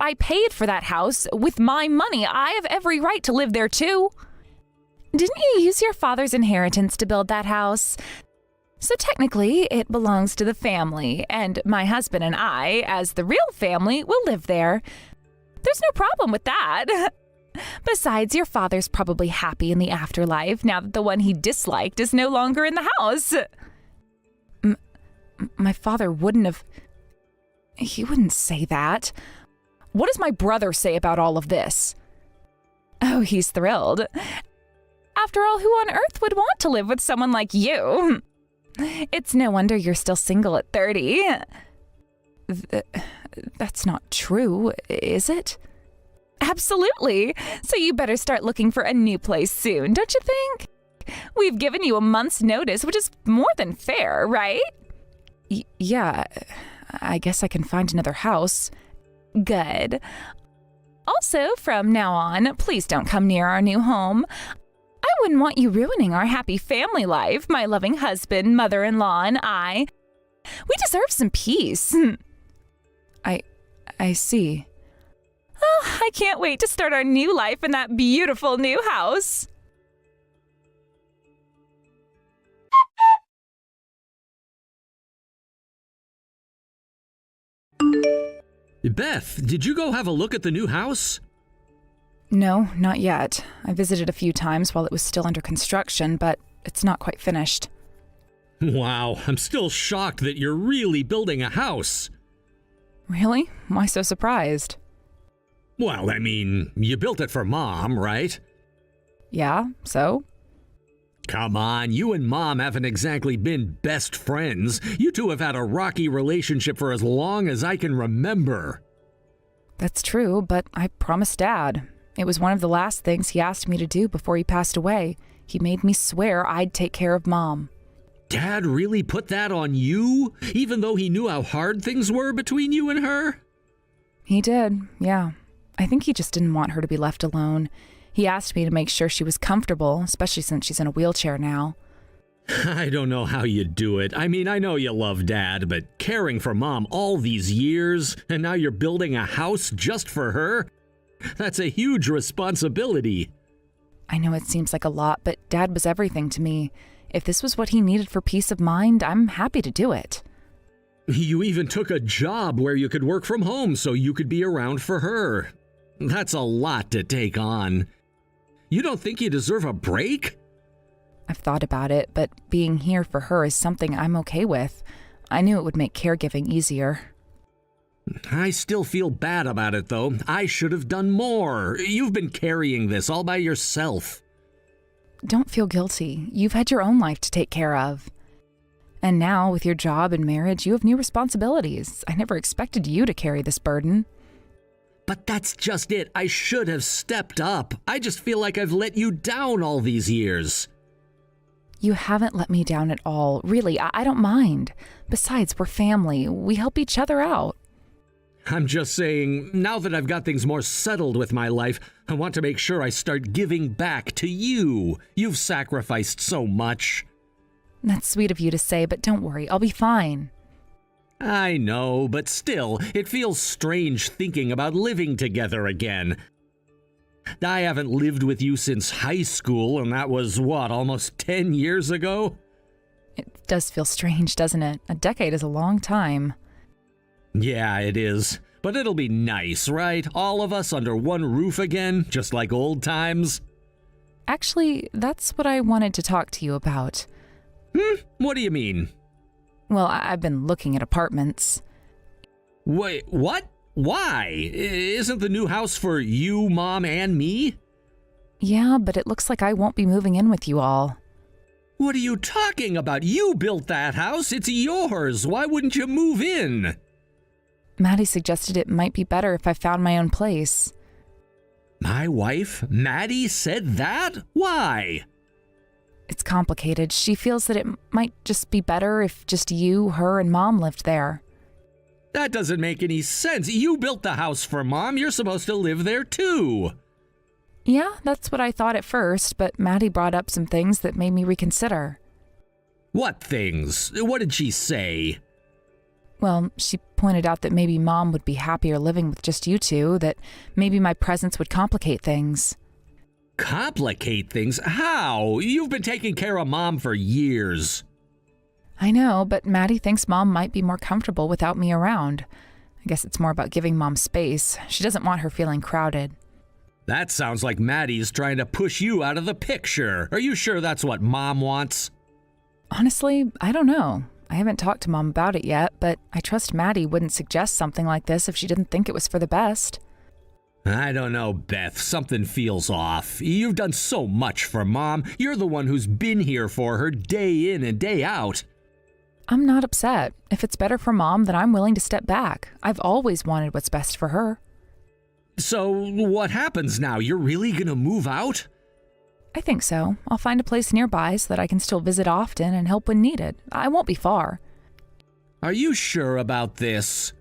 I paid for that house with my money. I have every right to live there too. Didn't you use your father's inheritance to build that house? So technically, it belongs to the family, and my husband and I, as the real family, will live there. There's no problem with that. Besides, your father's probably happy in the afterlife now that the one he disliked is no longer in the house. My father wouldn't have... He wouldn't say that. What does my brother say about all of this? Oh, he's thrilled. After all, who on earth would want to live with someone like you? It's no wonder you're still single at 30. That's not true, is it? Absolutely. So you better start looking for a new place soon, don't you think? We've given you a month's notice, which is more than fair, right? Yeah, I guess I can find another house. Good. Also, from now on, please don't come near our new home. I wouldn't want you ruining our happy family life, my loving husband, mother-in-law, and I. We deserve some peace. I see. Oh, I can't wait to start our new life in that beautiful new house. Beth, did you go have a look at the new house? No, not yet. I visited a few times while it was still under construction, but it's not quite finished. Wow, I'm still shocked that you're really building a house. Really? Why so surprised? Well, I mean, you built it for Mom, right? Yeah, so? Come on, you and Mom haven't exactly been best friends. You two have had a rocky relationship for as long as I can remember. That's true, but I promised Dad. It was one of the last things he asked me to do before he passed away. He made me swear I'd take care of Mom. Dad really put that on you? Even though he knew how hard things were between you and her? He did, yeah. I think he just didn't want her to be left alone. He asked me to make sure she was comfortable, especially since she's in a wheelchair now. I don't know how you do it. I mean, I know you love Dad, but caring for Mom all these years, and now you're building a house just for her? That's a huge responsibility. I know it seems like a lot, but Dad was everything to me. If this was what he needed for peace of mind, I'm happy to do it. You even took a job where you could work from home so you could be around for her. That's a lot to take on. You don't think you deserve a break? I've thought about it, but being here for her is something I'm okay with. I knew it would make caregiving easier. I still feel bad about it, though. I should have done more. You've been carrying this all by yourself. don't feel guilty. You've had your own life to take care of. And now, with your job and marriage, you have new responsibilities. I never expected you to carry this burden. But that's just it. I should have stepped up. I just feel like I've let you down all these years. You haven't let me down at all. Really, I don't mind. Besides, we're family. We help each other out. I'm just saying, now that I've got things more settled with my life, I want to make sure I start giving back to you. You've sacrificed so much. That's sweet of you to say, but don't worry, I'll be fine. I know, but still, it feels strange thinking about living together again. I haven't lived with you since high school, and that was, almost 10 years ago? It does feel strange, doesn't it? A decade is a long time. Yeah, it is. But it'll be nice, right? All of us under one roof again, just like old times. Actually, that's what I wanted to talk to you about. What do you mean? Well, I've been looking at apartments. Wait, what? Why? Isn't the new house for you, Mom, and me? Yeah, but it looks like I won't be moving in with you all. What are you talking about? You built that house. It's yours. Why wouldn't you move in? Maddie suggested it might be better if I found my own place. My wife, Maddie, said that? Why? It's complicated. She feels that it might just be better if just you, her, and Mom lived there. That doesn't make any sense. You built the house for Mom. You're supposed to live there too. Yeah, that's what I thought at first, but Maddie brought up some things that made me reconsider. What things? What did she say? Well, she pointed out that maybe Mom would be happier living with just you two, that maybe my presence would complicate things. Complicate things? How? You've been taking care of Mom for years. I know, but Maddie thinks Mom might be more comfortable without me around. I guess it's more about giving Mom space. She doesn't want her feeling crowded. That sounds like Maddie's trying to push you out of the picture. Are you sure that's what Mom wants? Honestly, I don't know. I haven't talked to Mom about it yet, but I trust Maddie wouldn't suggest something like this if she didn't think it was for the best. I don't know, Beth. Something feels off. You've done so much for Mom. You're the one who's been here for her day in and day out. I'm not upset. If it's better for Mom, then I'm willing to step back. I've always wanted what's best for her. So, what happens now? You're really gonna move out? I think so. I'll find a place nearby so that I can still visit often and help when needed. I won't be far. Are you sure about this?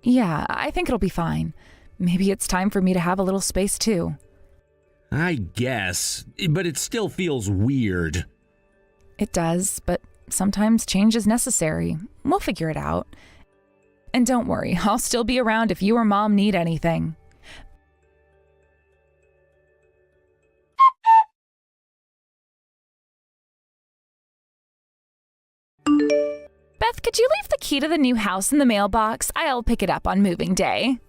Yeah, I think it'll be fine. Maybe it's time for me to have a little space too. I guess, but it still feels weird. It does, but sometimes change is necessary. We'll figure it out. And don't worry, I'll still be around if you or Mom need anything. Beth, could you leave the key to the new house in the mailbox? I'll pick it up on moving day.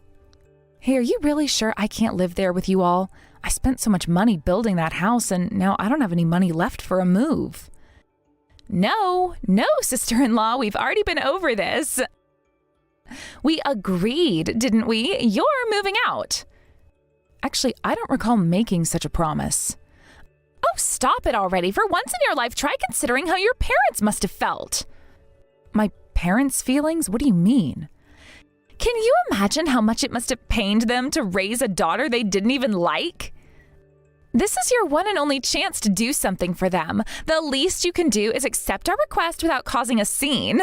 Hey, are you really sure I can't live there with you all? I spent so much money building that house, and now I don't have any money left for a move. No, sister-in-law, we've already been over this. We agreed, didn't we? You're moving out. Actually, I don't recall making such a promise. Oh, stop it already. For once in your life, try considering how your parents must have felt. My parents' feelings? What do you mean? Can you imagine how much it must have pained them to raise a daughter they didn't even like? This is your one and only chance to do something for them. The least you can do is accept our request without causing a scene.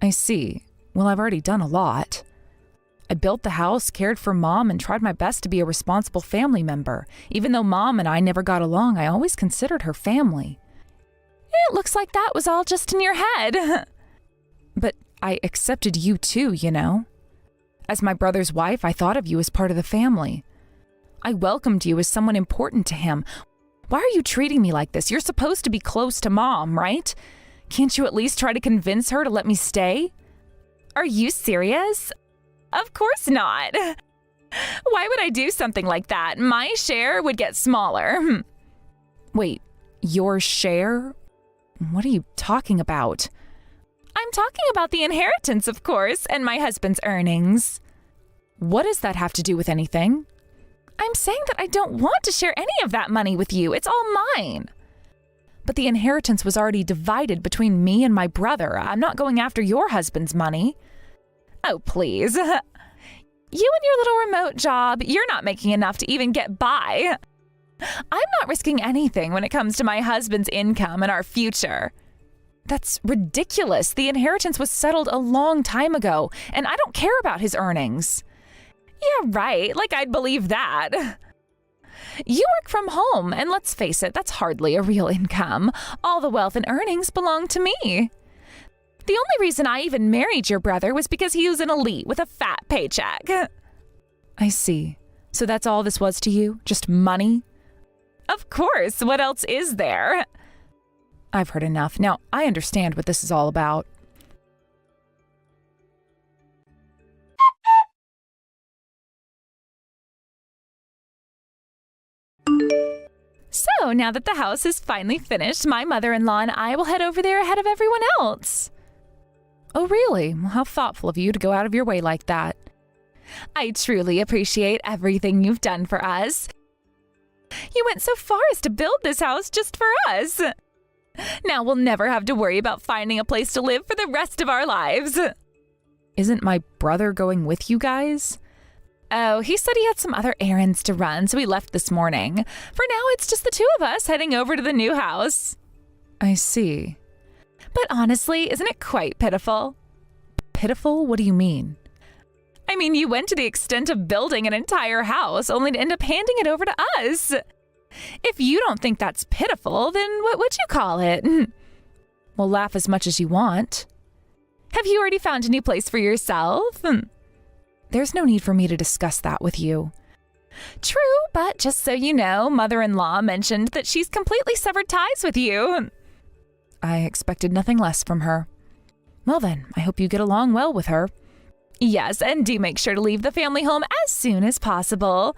I see. Well, I've already done a lot. I built the house, cared for Mom, and tried my best to be a responsible family member. Even though Mom and I never got along, I always considered her family. It looks like that was all just in your head. But I accepted you too, you know. As my brother's wife, I thought of you as part of the family. I welcomed you as someone important to him. Why are you treating me like this? You're supposed to be close to Mom, right? Can't you at least try to convince her to let me stay? Are you serious? Of course not. Why would I do something like that? My share would get smaller. Wait, your share? What are you talking about? I'm talking about the inheritance, of course, and my husband's earnings. What does that have to do with anything? I'm saying that I don't want to share any of that money with you. It's all mine. But the inheritance was already divided between me and my brother. I'm not going after your husband's money. Oh, please. You and your little remote job, you're not making enough to even get by. I'm not risking anything when it comes to my husband's income and our future. That's ridiculous. The inheritance was settled a long time ago, and I don't care about his earnings. Yeah, right. Like I'd believe that. You work from home, and let's face it, that's hardly a real income. All the wealth and earnings belong to me. The only reason I even married your brother was because he was an elite with a fat paycheck. I see. So that's all this was to you? Just money? Of course. What else is there? I've heard enough. Now, I understand what this is all about. So, now that the house is finally finished, my mother-in-law and I will head over there ahead of everyone else. Oh, really? Well, how thoughtful of you to go out of your way like that. I truly appreciate everything you've done for us. You went so far as to build this house just for us. Now we'll never have to worry about finding a place to live for the rest of our lives. Isn't my brother going with you guys? Oh, he said he had some other errands to run, so he left this morning. For now, it's just the two of us heading over to the new house. I see. But honestly, isn't it quite pitiful? Pitiful? What do you mean? I mean, you went to the extent of building an entire house only to end up handing it over to us. If you don't think that's pitiful, then what would you call it? Well, laugh as much as you want. Have you already found a new place for yourself? There's no need for me to discuss that with you. True, but just so you know, mother-in-law mentioned that she's completely severed ties with you. I expected nothing less from her. Well then, I hope you get along well with her. Yes, and do make sure to leave the family home as soon as possible.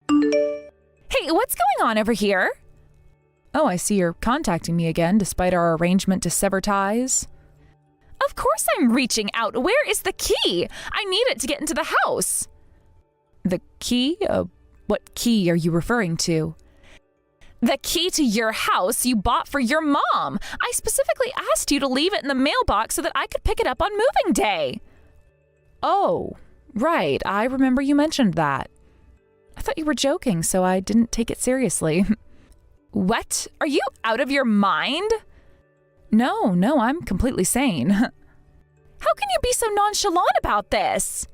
Hey, what's going on over here? Oh, I see you're contacting me again, despite our arrangement to sever ties. Of course I'm reaching out. Where is the key? I need it to get into the house. The key? What key are you referring to? The key to your house you bought for your mom. I specifically asked you to leave it in the mailbox so that I could pick it up on moving day. Oh, right. I remember you mentioned that. I thought you were joking, so I didn't take it seriously. What? Are you out of your mind? No, I'm completely sane. How can you be so nonchalant about this?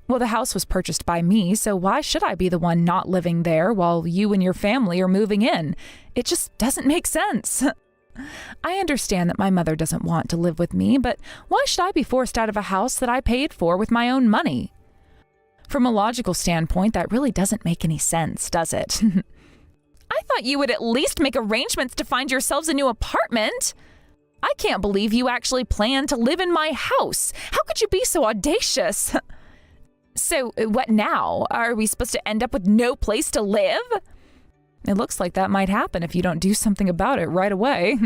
Well, the house was purchased by me, so why should I be the one not living there while you and your family are moving in? It just doesn't make sense. I understand that my mother doesn't want to live with me, but why should I be forced out of a house that I paid for with my own money? From a logical standpoint, that really doesn't make any sense, does it? I thought you would at least make arrangements to find yourselves a new apartment. I can't believe you actually plan to live in my house. How could you be so audacious? So, what now? Are we supposed to end up with no place to live? It looks like that might happen if you don't do something about it right away.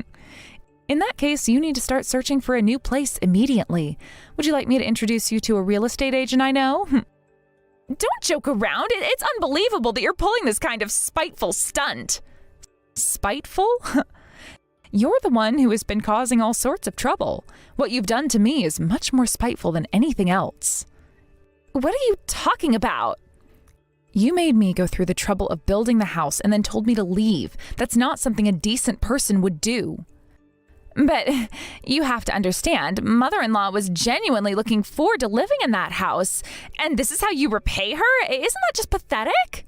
In that case, you need to start searching for a new place immediately. Would you like me to introduce you to a real estate agent I know? Don't joke around. It's unbelievable that you're pulling this kind of spiteful stunt. Spiteful? You're the one who has been causing all sorts of trouble. What you've done to me is much more spiteful than anything else. What are you talking about? You made me go through the trouble of building the house and then told me to leave. That's not something a decent person would do. But you have to understand, mother-in-law was genuinely looking forward to living in that house, and this is how you repay her? Isn't that just pathetic?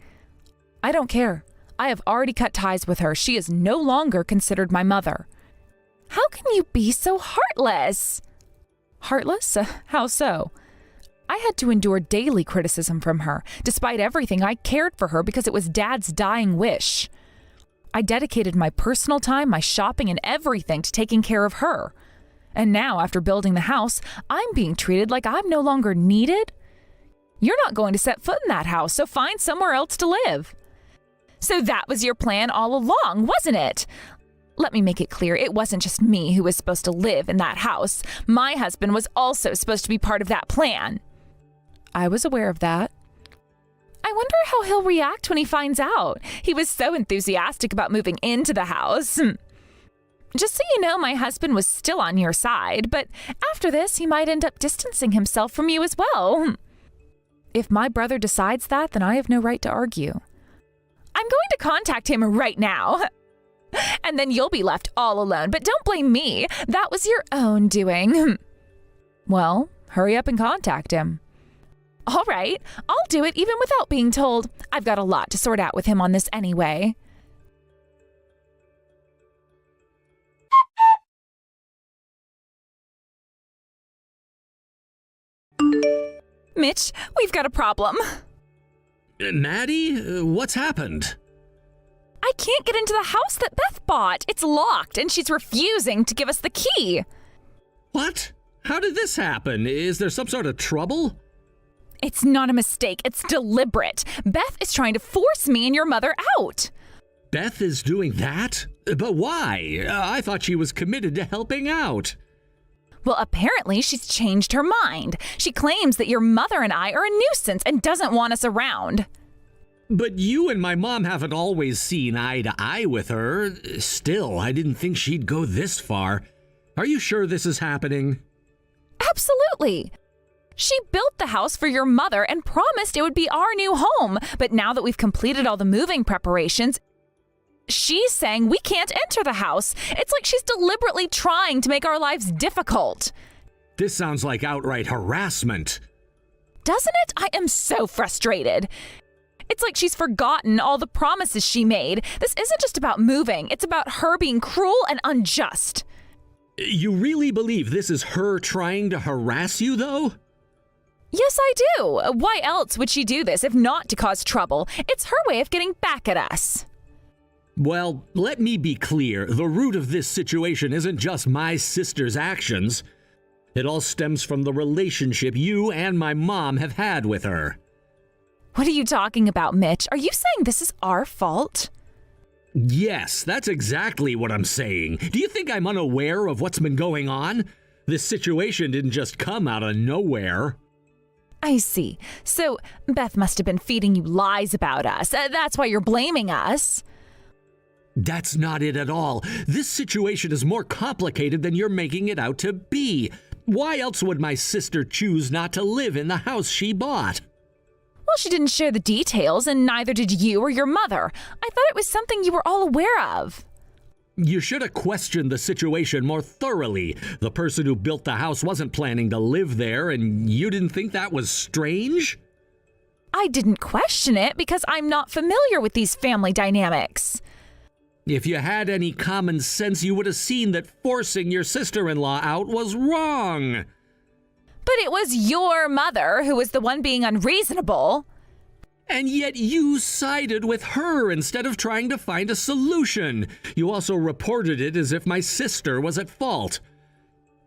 I don't care. I have already cut ties with her. She is no longer considered my mother. How can you be so heartless? Heartless? How so? I had to endure daily criticism from her. Despite everything, I cared for her because it was Dad's dying wish. I dedicated my personal time, my shopping, and everything to taking care of her. And now, after building the house, I'm being treated like I'm no longer needed. You're not going to set foot in that house, so find somewhere else to live. So that was your plan all along, wasn't it? Let me make it clear, it wasn't just me who was supposed to live in that house. My husband was also supposed to be part of that plan. I was aware of that. I wonder how he'll react when he finds out. He was so enthusiastic about moving into the house. Just so you know, my husband was still on your side, but after this, he might end up distancing himself from you as well. If my brother decides that, then I have no right to argue. I'm going to contact him right now. And then you'll be left all alone, but don't blame me. That was your own doing. Well, hurry up and contact him. All right, I'll do it even without being told. I've got a lot to sort out with him on this anyway. Mitch, we've got a problem. Maddie, what's happened? I can't get into the house that Beth bought. It's locked, and she's refusing to give us the key. What? How did this happen? Is there some sort of trouble? It's not a mistake. It's deliberate. Beth is trying to force me and your mother out. Beth is doing that? But why? I thought she was committed to helping out. Well, apparently she's changed her mind. She claims that your mother and I are a nuisance and doesn't want us around. But you and my mom haven't always seen eye to eye with her. Still, I didn't think she'd go this far. Are you sure this is happening? Absolutely. She built the house for your mother and promised it would be our new home. But now that we've completed all the moving preparations, she's saying we can't enter the house. It's like she's deliberately trying to make our lives difficult. This sounds like outright harassment. Doesn't it? I am so frustrated. It's like she's forgotten all the promises she made. This isn't just about moving. It's about her being cruel and unjust. You really believe this is her trying to harass you, though? Yes, I do. Why else would she do this if not to cause trouble? It's her way of getting back at us. Well, let me be clear. The root of this situation isn't just my sister's actions. It all stems from the relationship you and my mom have had with her. What are you talking about, Mitch? Are you saying this is our fault? Yes, that's exactly what I'm saying. Do you think I'm unaware of what's been going on? This situation didn't just come out of nowhere. I see. So Beth must have been feeding you lies about us. That's why you're blaming us. That's not it at all. This situation is more complicated than you're making it out to be. Why else would my sister choose not to live in the house she bought? Well, she didn't share the details, and neither did you or your mother. I thought it was something you were all aware of. You should have questioned the situation more thoroughly. The person who built the house wasn't planning to live there, and you didn't think that was strange? I didn't question it because I'm not familiar with these family dynamics. If you had any common sense, you would have seen that forcing your sister-in-law out was wrong. But it was your mother who was the one being unreasonable. And yet you sided with her instead of trying to find a solution. You also reported it as if my sister was at fault.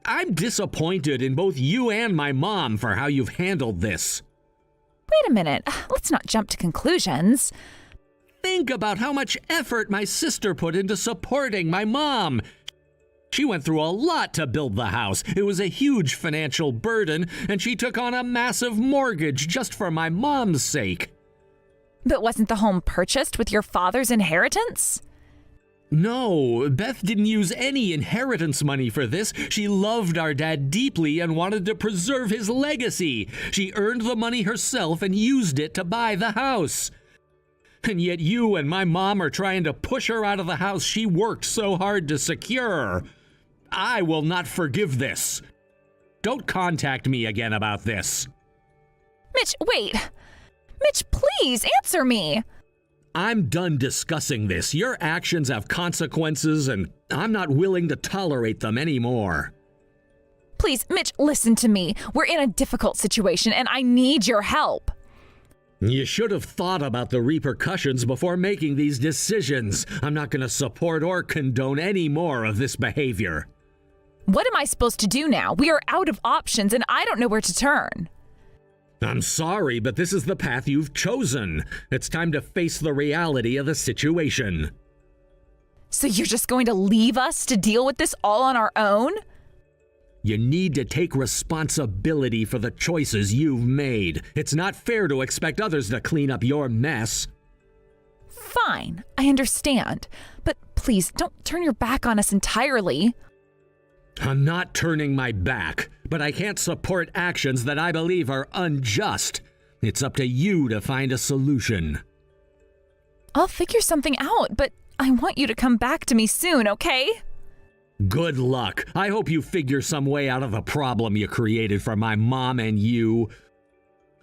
I'm disappointed in both you and my mom for how you've handled this. Wait a minute. Let's not jump to conclusions. Think about how much effort my sister put into supporting my mom. She went through a lot to build the house. It was a huge financial burden, and she took on a massive mortgage just for my mom's sake. But wasn't the home purchased with your father's inheritance? No, Beth didn't use any inheritance money for this. She loved our dad deeply and wanted to preserve his legacy. She earned the money herself and used it to buy the house. And yet you and my mom are trying to push her out of the house she worked so hard to secure. I will not forgive this. Don't contact me again about this. Mitch, wait. Mitch, please answer me. I'm done discussing this. Your actions have consequences, and I'm not willing to tolerate them anymore. Please, Mitch, listen to me. We're in a difficult situation, and I need your help. You should have thought about the repercussions before making these decisions. I'm not going to support or condone any more of this behavior. What am I supposed to do now? We are out of options, and I don't know where to turn. I'm sorry, but this is the path you've chosen. It's time to face the reality of the situation. So you're just going to leave us to deal with this all on our own? You need to take responsibility for the choices you've made. It's not fair to expect others to clean up your mess. Fine, I understand. But please don't turn your back on us entirely. I'm not turning my back, but I can't support actions that I believe are unjust. It's up to you to find a solution. I'll figure something out, but I want you to come back to me soon, okay? Good luck. I hope you figure some way out of the problem you created for my mom and you.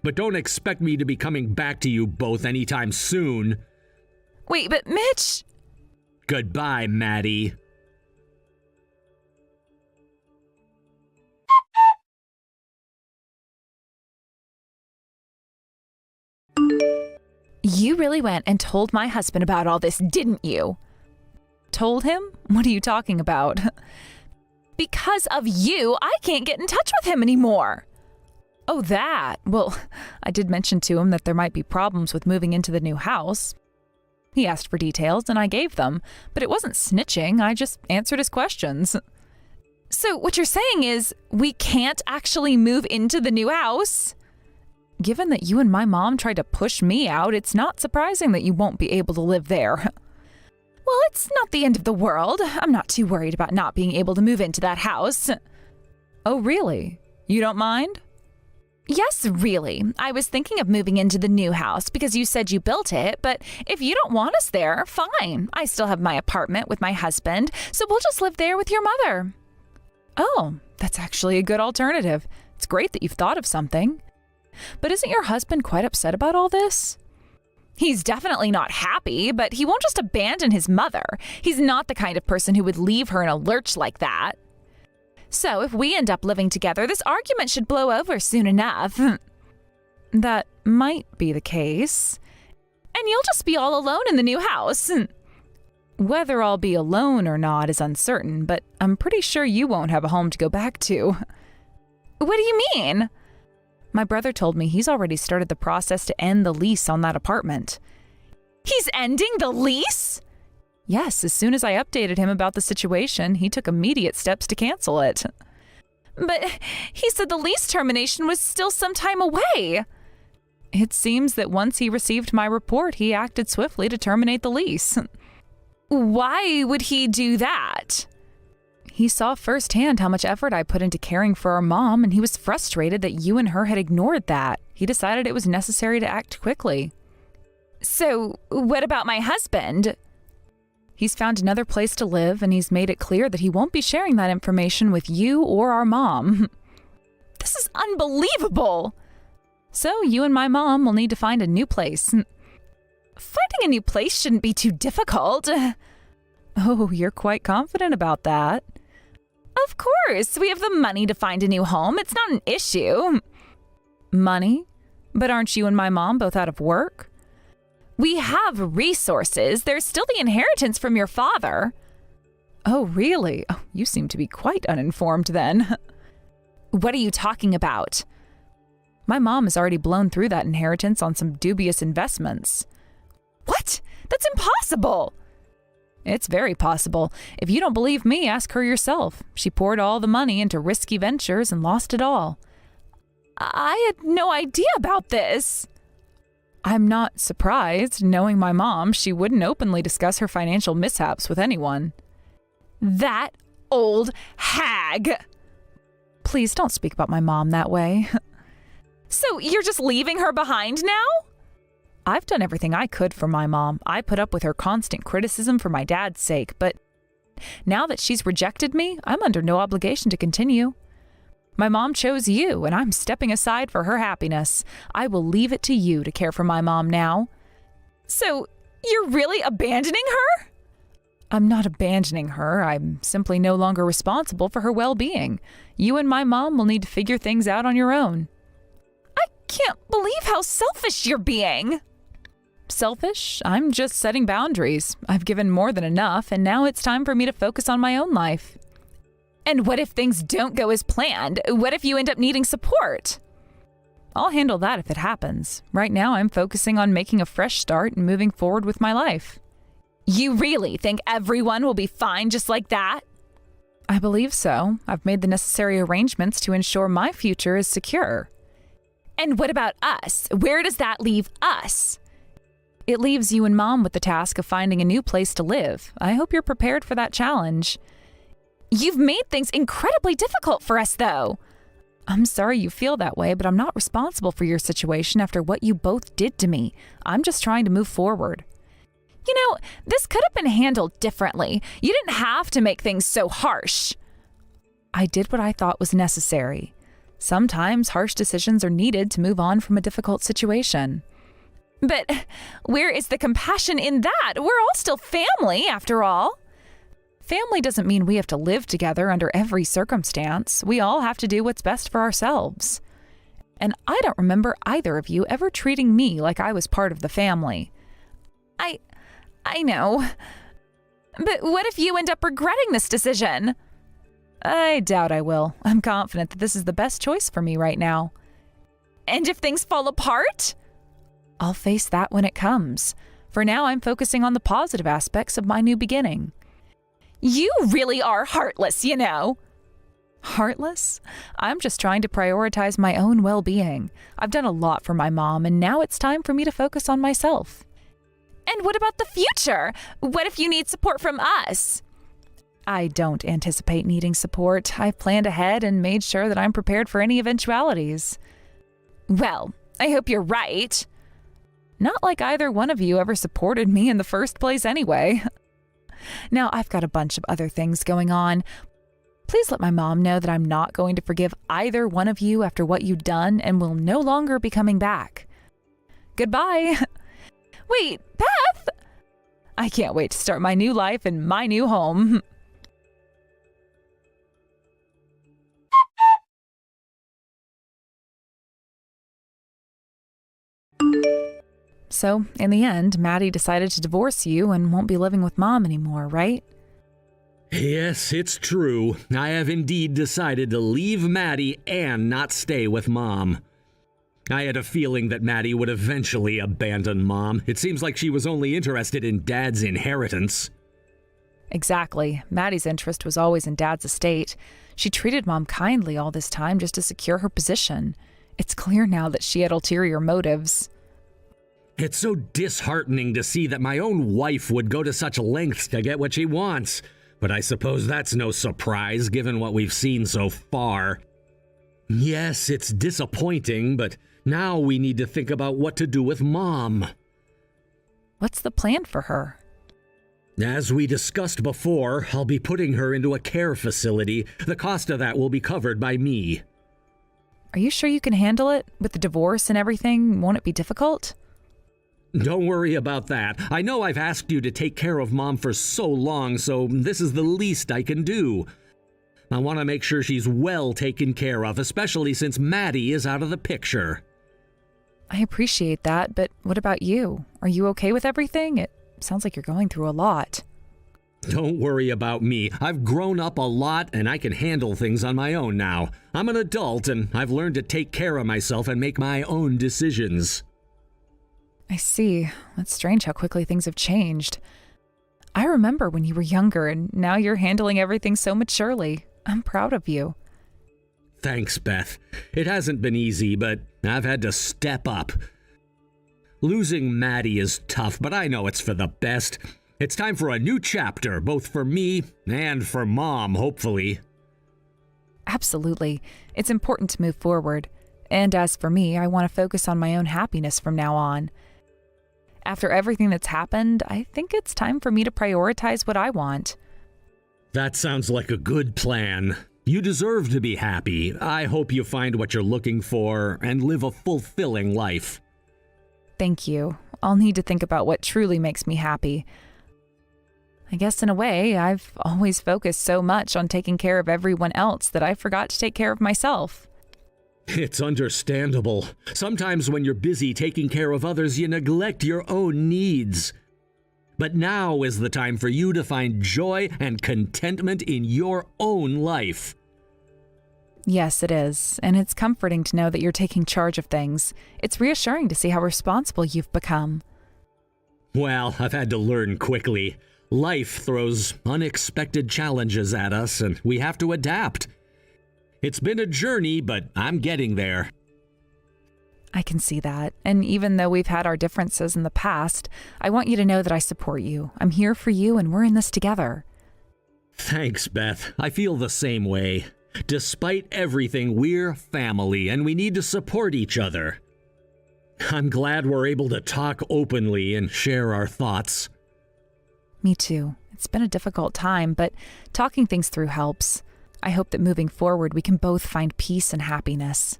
But don't expect me to be coming back to you both anytime soon. Wait, but Mitch... Goodbye, Maddie. You really went and told my husband about all this, didn't you? Told him? What are you talking about? Because of you, I can't get in touch with him anymore. Oh, that. Well, I did mention to him that there might be problems with moving into the new house. He asked for details and I gave them, but it wasn't snitching, I just answered his questions. So what you're saying is we can't actually move into the new house? Given that you and my mom tried to push me out, it's not surprising that you won't be able to live there. Well, it's not the end of the world. I'm not too worried about not being able to move into that house. Oh, really? You don't mind? Yes, really. I was thinking of moving into the new house because you said you built it, but if you don't want us there, fine. I still have my apartment with my husband, so we'll just live there with your mother. Oh, that's actually a good alternative. It's great that you've thought of something. But isn't your husband quite upset about all this? He's definitely not happy, but he won't just abandon his mother. He's not the kind of person who would leave her in a lurch like that. So if we end up living together, this argument should blow over soon enough. That might be the case. And you'll just be all alone in the new house. Whether I'll be alone or not is uncertain, but I'm pretty sure you won't have a home to go back to. What do you mean? My brother told me he's already started the process to end the lease on that apartment. He's ending the lease? Yes, as soon as I updated him about the situation, he took immediate steps to cancel it. But he said the lease termination was still some time away. It seems that once he received my report, he acted swiftly to terminate the lease. Why would he do that? He saw firsthand how much effort I put into caring for our mom, and he was frustrated that you and her had ignored that. He decided it was necessary to act quickly. So, what about my husband? He's found another place to live, and he's made it clear that he won't be sharing that information with you or our mom. This is unbelievable! So, you and my mom will need to find a new place. Finding a new place shouldn't be too difficult. Oh, you're quite confident about that. Of course, we have the money to find a new home. It's not an issue. Money? But aren't you and my mom both out of work? We have resources. There's still the inheritance from your father. Oh, really? Oh, you seem to be quite uninformed then. What are you talking about? My mom has already blown through that inheritance on some dubious investments. What? That's impossible! It's very possible. If you don't believe me, ask her yourself. She poured all the money into risky ventures and lost it all. I had no idea about this. I'm not surprised. Knowing my mom, she wouldn't openly discuss her financial mishaps with anyone. That old hag! Please don't speak about my mom that way. So you're just leaving her behind now? I've done everything I could for my mom. I put up with her constant criticism for my dad's sake, but now that she's rejected me, I'm under no obligation to continue. My mom chose you, and I'm stepping aside for her happiness. I will leave it to you to care for my mom now. So, you're really abandoning her? I'm not abandoning her. I'm simply no longer responsible for her well-being. You and my mom will need to figure things out on your own. I can't believe how selfish you're being. Selfish? I'm just setting boundaries. I've given more than enough, and now it's time for me to focus on my own life. And what if things don't go as planned? What if you end up needing support? I'll handle that if it happens. Right now, I'm focusing on making a fresh start and moving forward with my life. You really think everyone will be fine just like that? I believe so. I've made the necessary arrangements to ensure my future is secure. And what about us? Where does that leave us? It leaves you and Mom with the task of finding a new place to live. I hope you're prepared for that challenge. You've made things incredibly difficult for us, though. I'm sorry you feel that way, but I'm not responsible for your situation after what you both did to me. I'm just trying to move forward. You know, this could have been handled differently. You didn't have to make things so harsh. I did what I thought was necessary. Sometimes harsh decisions are needed to move on from a difficult situation. But where is the compassion in that? We're all still family, after all. Family doesn't mean we have to live together under every circumstance. We all have to do what's best for ourselves. And I don't remember either of you ever treating me like I was part of the family. I know. But what if you end up regretting this decision? I doubt I will. I'm confident that this is the best choice for me right now. And if things fall apart? I'll face that when it comes. For now, I'm focusing on the positive aspects of my new beginning. You really are heartless, you know. Heartless? I'm just trying to prioritize my own well-being. I've done a lot for my mom, and now it's time for me to focus on myself. And what about the future? What if you need support from us? I don't anticipate needing support. I've planned ahead and made sure that I'm prepared for any eventualities. Well, I hope you're right. Not like either one of you ever supported me in the first place anyway. Now, I've got a bunch of other things going on. Please let my mom know that I'm not going to forgive either one of you after what you've done and will no longer be coming back. Goodbye. Wait, Beth! I can't wait to start my new life in my new home. So, in the end, Maddie decided to divorce you and won't be living with Mom anymore, right? Yes, it's true. I have indeed decided to leave Maddie and not stay with Mom. I had a feeling that Maddie would eventually abandon Mom. It seems like she was only interested in Dad's inheritance. Exactly. Maddie's interest was always in Dad's estate. She treated Mom kindly all this time just to secure her position. It's clear now that she had ulterior motives. It's so disheartening to see that my own wife would go to such lengths to get what she wants. But I suppose that's no surprise given what we've seen so far. Yes, it's disappointing, but now we need to think about what to do with Mom. What's the plan for her? As we discussed before, I'll be putting her into a care facility. The cost of that will be covered by me. Are you sure you can handle it? With the divorce and everything, won't it be difficult? Don't worry about that. I know I've asked you to take care of Mom for so long, so this is the least I can do. I want to make sure she's well taken care of, especially since Maddie is out of the picture. I appreciate that, but what about you? Are you okay with everything? It sounds like you're going through a lot. Don't worry about me. I've grown up a lot and I can handle things on my own now. I'm an adult and I've learned to take care of myself and make my own decisions. I see. It's strange how quickly things have changed. I remember when you were younger and now you're handling everything so maturely. I'm proud of you. Thanks, Beth. It hasn't been easy, but I've had to step up. Losing Maddie is tough, but I know it's for the best. It's time for a new chapter, both for me and for Mom, hopefully. Absolutely. It's important to move forward. And as for me, I want to focus on my own happiness from now on. After everything that's happened, I think it's time for me to prioritize what I want. That sounds like a good plan. You deserve to be happy. I hope you find what you're looking for and live a fulfilling life. Thank you. I'll need to think about what truly makes me happy. I guess in a way, I've always focused so much on taking care of everyone else that I forgot to take care of myself. It's understandable. Sometimes when you're busy taking care of others, you neglect your own needs. But now is the time for you to find joy and contentment in your own life. Yes, it is. And it's comforting to know that you're taking charge of things. It's reassuring to see how responsible you've become. Well, I've had to learn quickly. Life throws unexpected challenges at us, and we have to adapt. It's been a journey, but I'm getting there. I can see that. And even though we've had our differences in the past, I want you to know that I support you. I'm here for you, and we're in this together. Thanks, Beth. I feel the same way. Despite everything, we're family, and we need to support each other. I'm glad we're able to talk openly and share our thoughts. Me too. It's been a difficult time, but talking things through helps. I hope that moving forward, we can both find peace and happiness.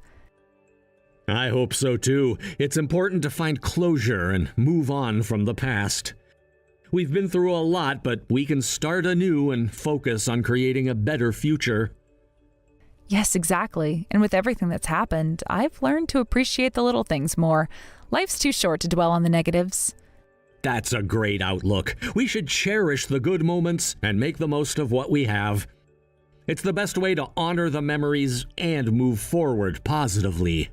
I hope so too. It's important to find closure and move on from the past. We've been through a lot, but we can start anew and focus on creating a better future. Yes, exactly. And with everything that's happened, I've learned to appreciate the little things more. Life's too short to dwell on the negatives. That's a great outlook. We should cherish the good moments and make the most of what we have. It's the best way to honor the memories and move forward positively.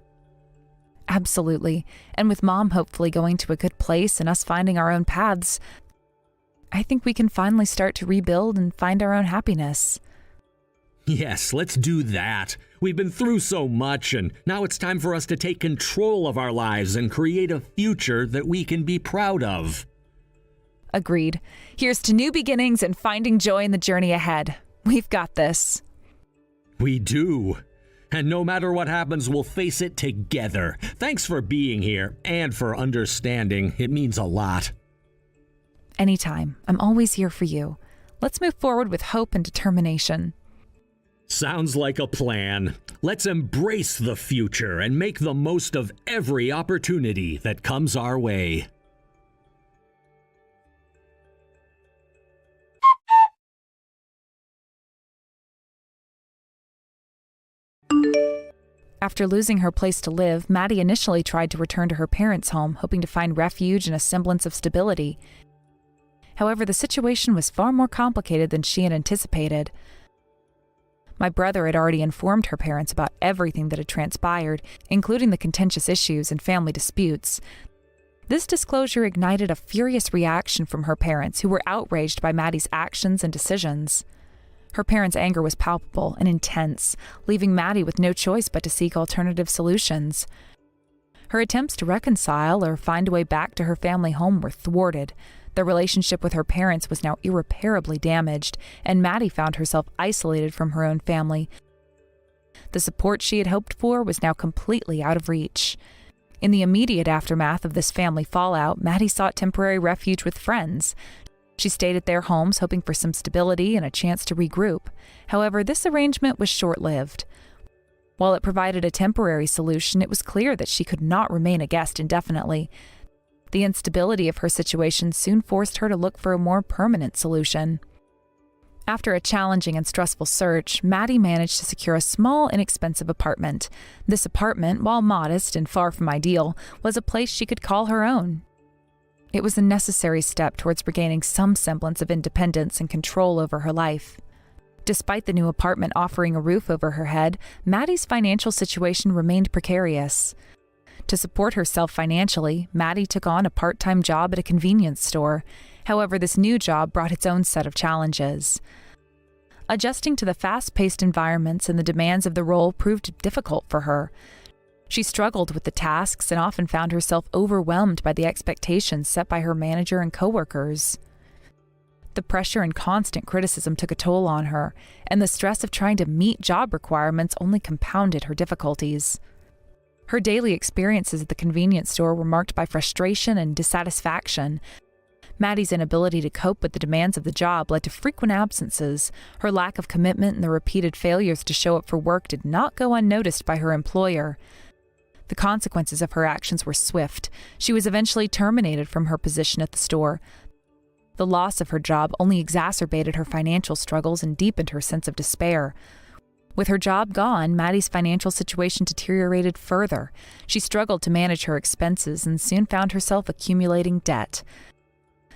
Absolutely. And with Mom hopefully going to a good place and us finding our own paths, I think we can finally start to rebuild and find our own happiness. Yes, let's do that. We've been through so much, and now it's time for us to take control of our lives and create a future that we can be proud of. Agreed. Here's to new beginnings and finding joy in the journey ahead. We've got this. We do. And no matter what happens, we'll face it together. Thanks for being here and for understanding. It means a lot. Anytime. I'm always here for you. Let's move forward with hope and determination. Sounds like a plan. Let's embrace the future and make the most of every opportunity that comes our way. After losing her place to live, Maddie initially tried to return to her parents' home, hoping to find refuge and a semblance of stability. However, the situation was far more complicated than she had anticipated. My brother had already informed her parents about everything that had transpired, including the contentious issues and family disputes. This disclosure ignited a furious reaction from her parents, who were outraged by Maddie's actions and decisions. Her parents' anger was palpable and intense, leaving Maddie with no choice but to seek alternative solutions. Her attempts to reconcile or find a way back to her family home were thwarted. The relationship with her parents was now irreparably damaged, and Maddie found herself isolated from her own family. The support she had hoped for was now completely out of reach. In the immediate aftermath of this family fallout, Maddie sought temporary refuge with friends. She stayed at their homes, hoping for some stability and a chance to regroup. However, this arrangement was short-lived. While it provided a temporary solution, it was clear that she could not remain a guest indefinitely. The instability of her situation soon forced her to look for a more permanent solution. After a challenging and stressful search, Maddie managed to secure a small, inexpensive apartment. This apartment, while modest and far from ideal, was a place she could call her own. It was a necessary step towards regaining some semblance of independence and control over her life. Despite the new apartment offering a roof over her head, Maddie's financial situation remained precarious. To support herself financially, Maddie took on a part-time job at a convenience store. However, this new job brought its own set of challenges. Adjusting to the fast-paced environments and the demands of the role proved difficult for her. She struggled with the tasks and often found herself overwhelmed by the expectations set by her manager and coworkers. The pressure and constant criticism took a toll on her, and the stress of trying to meet job requirements only compounded her difficulties. Her daily experiences at the convenience store were marked by frustration and dissatisfaction. Maddie's inability to cope with the demands of the job led to frequent absences. Her lack of commitment and the repeated failures to show up for work did not go unnoticed by her employer. The consequences of her actions were swift. She was eventually terminated from her position at the store. The loss of her job only exacerbated her financial struggles and deepened her sense of despair. With her job gone, Maddie's financial situation deteriorated further. She struggled to manage her expenses and soon found herself accumulating debt.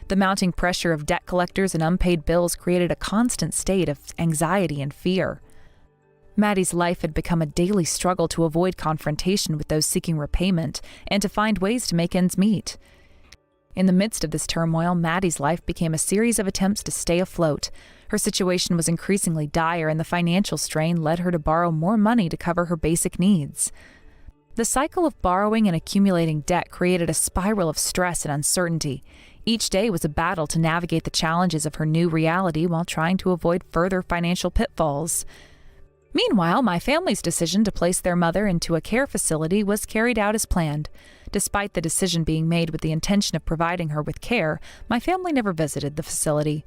The mounting pressure of debt collectors and unpaid bills created a constant state of anxiety and fear. Maddie's life had become a daily struggle to avoid confrontation with those seeking repayment and to find ways to make ends meet. In the midst of this turmoil, Maddie's life became a series of attempts to stay afloat. Her situation was increasingly dire, and the financial strain led her to borrow more money to cover her basic needs. The cycle of borrowing and accumulating debt created a spiral of stress and uncertainty. Each day was a battle to navigate the challenges of her new reality while trying to avoid further financial pitfalls. Meanwhile, my family's decision to place their mother into a care facility was carried out as planned. Despite the decision being made with the intention of providing her with care, my family never visited the facility.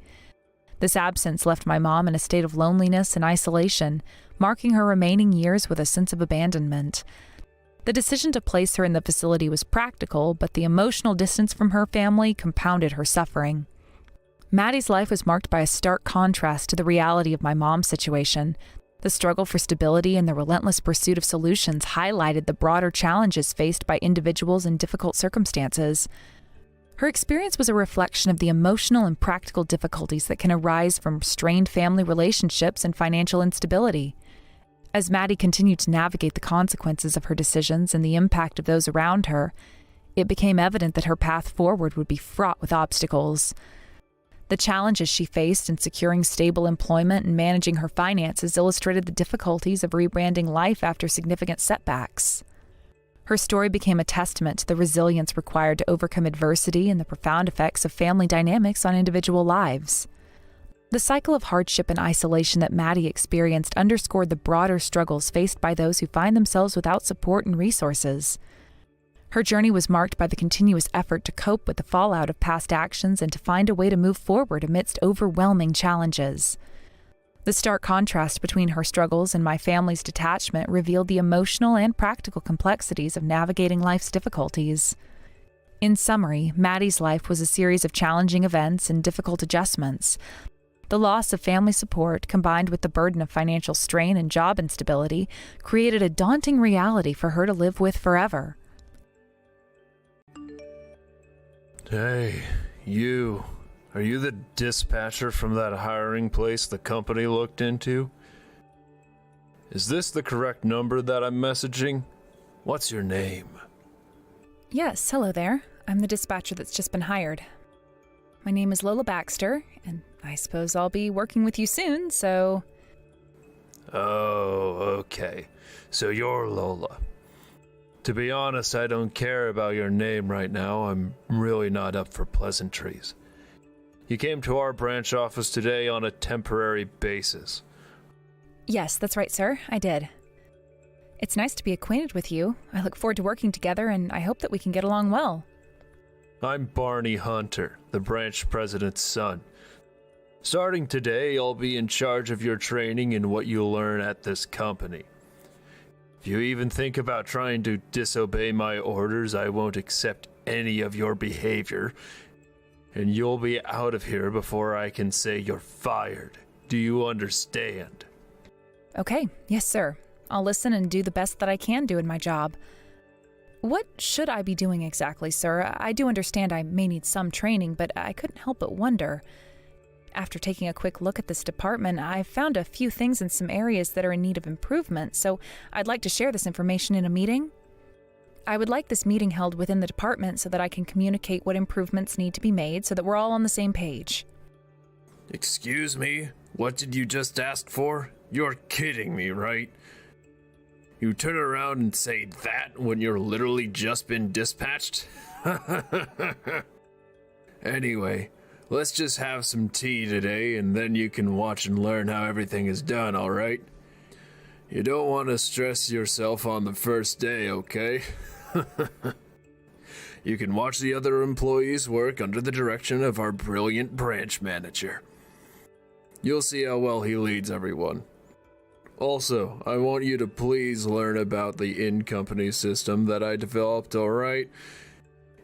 This absence left my mom in a state of loneliness and isolation, marking her remaining years with a sense of abandonment. The decision to place her in the facility was practical, but the emotional distance from her family compounded her suffering. Maddie's life was marked by a stark contrast to the reality of my mom's situation. The struggle for stability and the relentless pursuit of solutions highlighted the broader challenges faced by individuals in difficult circumstances. Her experience was a reflection of the emotional and practical difficulties that can arise from strained family relationships and financial instability. As Maddie continued to navigate the consequences of her decisions and the impact of those around her, it became evident that her path forward would be fraught with obstacles. The challenges she faced in securing stable employment and managing her finances illustrated the difficulties of rebranding life after significant setbacks. Her story became a testament to the resilience required to overcome adversity and the profound effects of family dynamics on individual lives. The cycle of hardship and isolation that Maddie experienced underscored the broader struggles faced by those who find themselves without support and resources. Her journey was marked by the continuous effort to cope with the fallout of past actions and to find a way to move forward amidst overwhelming challenges. The stark contrast between her struggles and my family's detachment revealed the emotional and practical complexities of navigating life's difficulties. In summary, Maddie's life was a series of challenging events and difficult adjustments. The loss of family support, combined with the burden of financial strain and job instability, created a daunting reality for her to live with forever. Hey, you. Are you the dispatcher from that hiring place the company looked into? Is this the correct number that I'm messaging? What's your name? Yes, hello there. I'm the dispatcher that's just been hired. My name is Lola Baxter, and I suppose I'll be working with you soon, so... Oh, okay. So you're Lola. To be honest, I don't care about your name right now. I'm really not up for pleasantries. You came to our branch office today on a temporary basis. Yes, that's right, sir. I did. It's nice to be acquainted with you. I look forward to working together, and I hope that we can get along well. I'm Barney Hunter, the branch president's son. Starting today, I'll be in charge of your training and what you'll learn at this company. If you even think about trying to disobey my orders, I won't accept any of your behavior, and you'll be out of here before I can say you're fired. Do you understand? Okay, yes, sir. I'll listen and do the best that I can do in my job. What should I be doing exactly, sir? I do understand I may need some training, but I couldn't help but wonder. After taking a quick look at this department, I've found a few things in some areas that are in need of improvement, so I'd like to share this information in a meeting. I would like this meeting held within the department so that I can communicate what improvements need to be made so that we're all on the same page. Excuse me? What did you just ask for? You're kidding me, right? You turn around and say that when you're literally just been dispatched? Anyway, let's just have some tea today, and then you can watch and learn how everything is done, alright? You don't want to stress yourself on the first day, okay? You can watch the other employees work under the direction of our brilliant branch manager. You'll see how well he leads everyone. Also, I want you to please learn about the in-company system that I developed, alright?